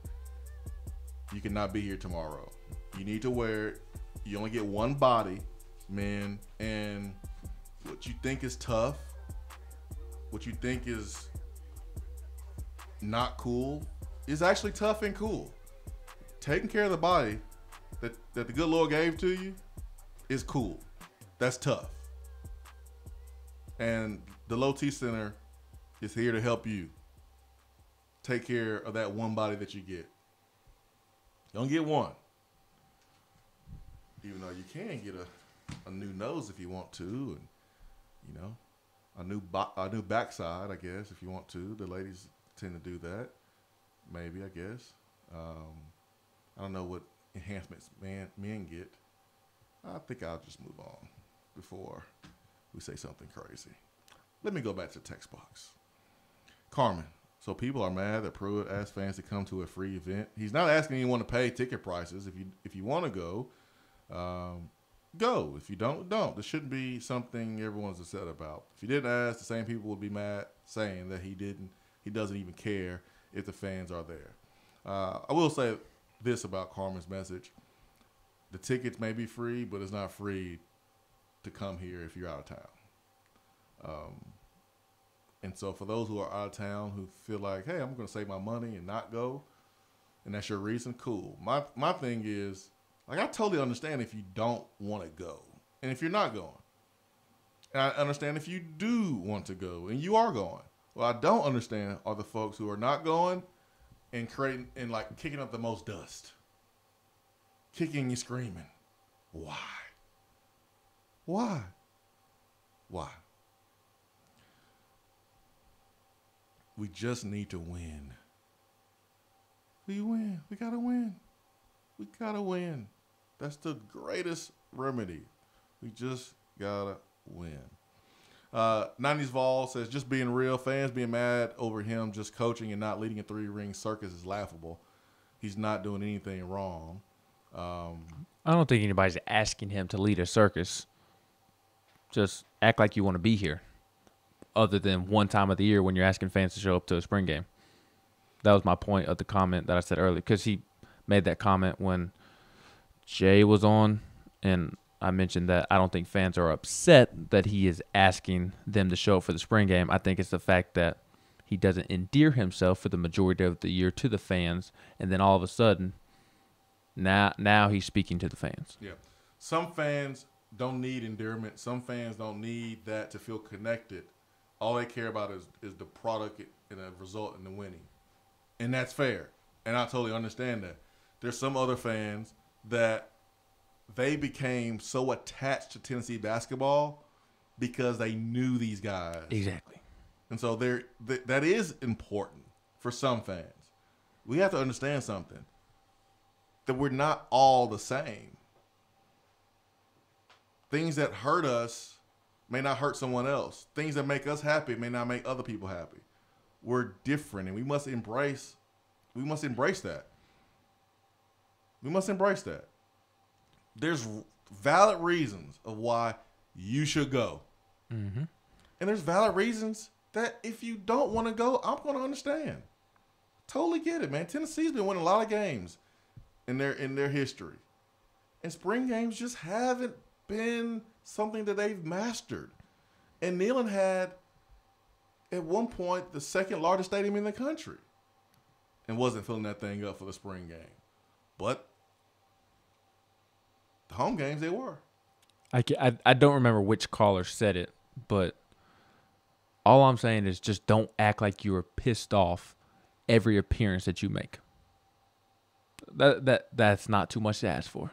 You cannot be here tomorrow. You need to wear it. You only get one body, man, and what you think is tough, what you think is not cool, is actually tough and cool. Taking care of the body that the good Lord gave to you is cool. That's tough. And the Low T Center is here to help you take care of that one body that you get. Don't get one. Even though you can get a new nose if you want to, and you know, a new backside, I guess, if you want to. The ladies tend to do that. Maybe, I guess. I don't know what enhancements men get. I think I'll just move on before we say something crazy. Let me go back to the text box. Carmen. So people are mad that Pruitt asked fans to come to a free event. He's not asking anyone to pay ticket prices. If you want to go, go. If you don't. This shouldn't be something everyone's upset about. If you didn't ask, the same people would be mad saying that he doesn't even care if the fans are there. I will say this about Carmen's message. The tickets may be free, but it's not free to come here if you're out of town. And so for those who are out of town who feel like, hey, I'm going to save my money and not go, and that's your reason, cool. My thing is, like, I totally understand if you don't want to go and if you're not going. And I understand if you do want to go and you are going. What I don't understand are the folks who are not going and creating and like kicking up the most dust. Kicking and screaming. Why? Why? Why? We just need to win. We win. We gotta win. We gotta win. That's the greatest remedy. We just gotta win. 90s Vol says, just being real, fans being mad over him just coaching and not leading a 3-ring circus is laughable. He's not doing anything wrong. I don't think anybody's asking him to lead a circus. Just act like you want to be here, other than one time of the year when you're asking fans to show up to a spring game. That was my point of the comment that I said earlier, because he made that comment when Jay was on, and I mentioned that I don't think fans are upset that he is asking them to show up for the spring game. I think it's the fact that he doesn't endear himself for the majority of the year to the fans, and then all of a sudden, now he's speaking to the fans. Yeah. Some fans don't need endearment. Some fans don't need that to feel connected. All they care about is the product and the result and the winning. And that's fair. And I totally understand that. There's some other fans that they became so attached to Tennessee basketball because they knew these guys. Exactly. And so that is important for some fans. We have to understand something, that we're not all the same. Things that hurt us may not hurt someone else. Things that make us happy may not make other people happy. We're different, and we must embrace that. We must embrace that. There's valid reasons of why you should go. Mm-hmm. And there's valid reasons that if you don't want to go, I'm going to understand. Totally get it, man. Tennessee's been winning a lot of games in their history. And spring games just haven't been something that they've mastered. And Neyland had, at one point, the second largest stadium in the country and wasn't filling that thing up for the spring game. But the home games, they were. I don't remember which caller said it, but all I'm saying is just don't act like you are pissed off every appearance that you make. That's not too much to ask for.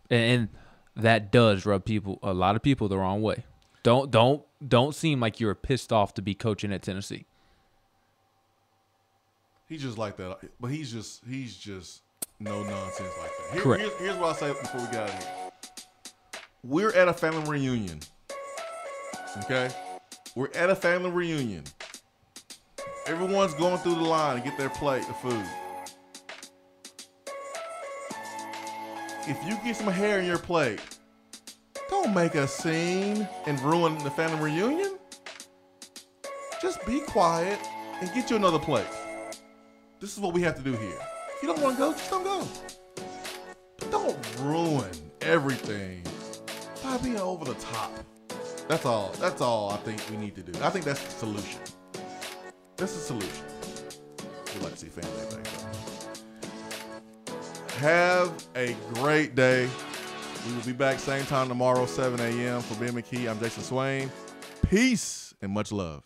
And that does rub a lot of people the wrong way. Don't seem like you're pissed off to be coaching at Tennessee. He's just like that, but he's just no nonsense like that. Correct. Here's what I say before we get out of here. We're at a family reunion. Okay? We're at a family reunion. Everyone's going through the line to get their plate of food. If you get some hair in your plate, don't make a scene and ruin the family reunion. Just be quiet and get you another plate. This is what we have to do here. If you don't want to go, just don't go. But don't ruin everything by being over the top. That's all I think we need to do. I think that's the solution. That's the solution. We'd like to see family back though. Have a great day. We will be back same time tomorrow, 7 a.m. For Ben McKee, I'm Jason Swain. Peace and much love.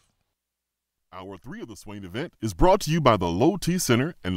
Hour 3 of the Swain event is brought to you by the Low T Center and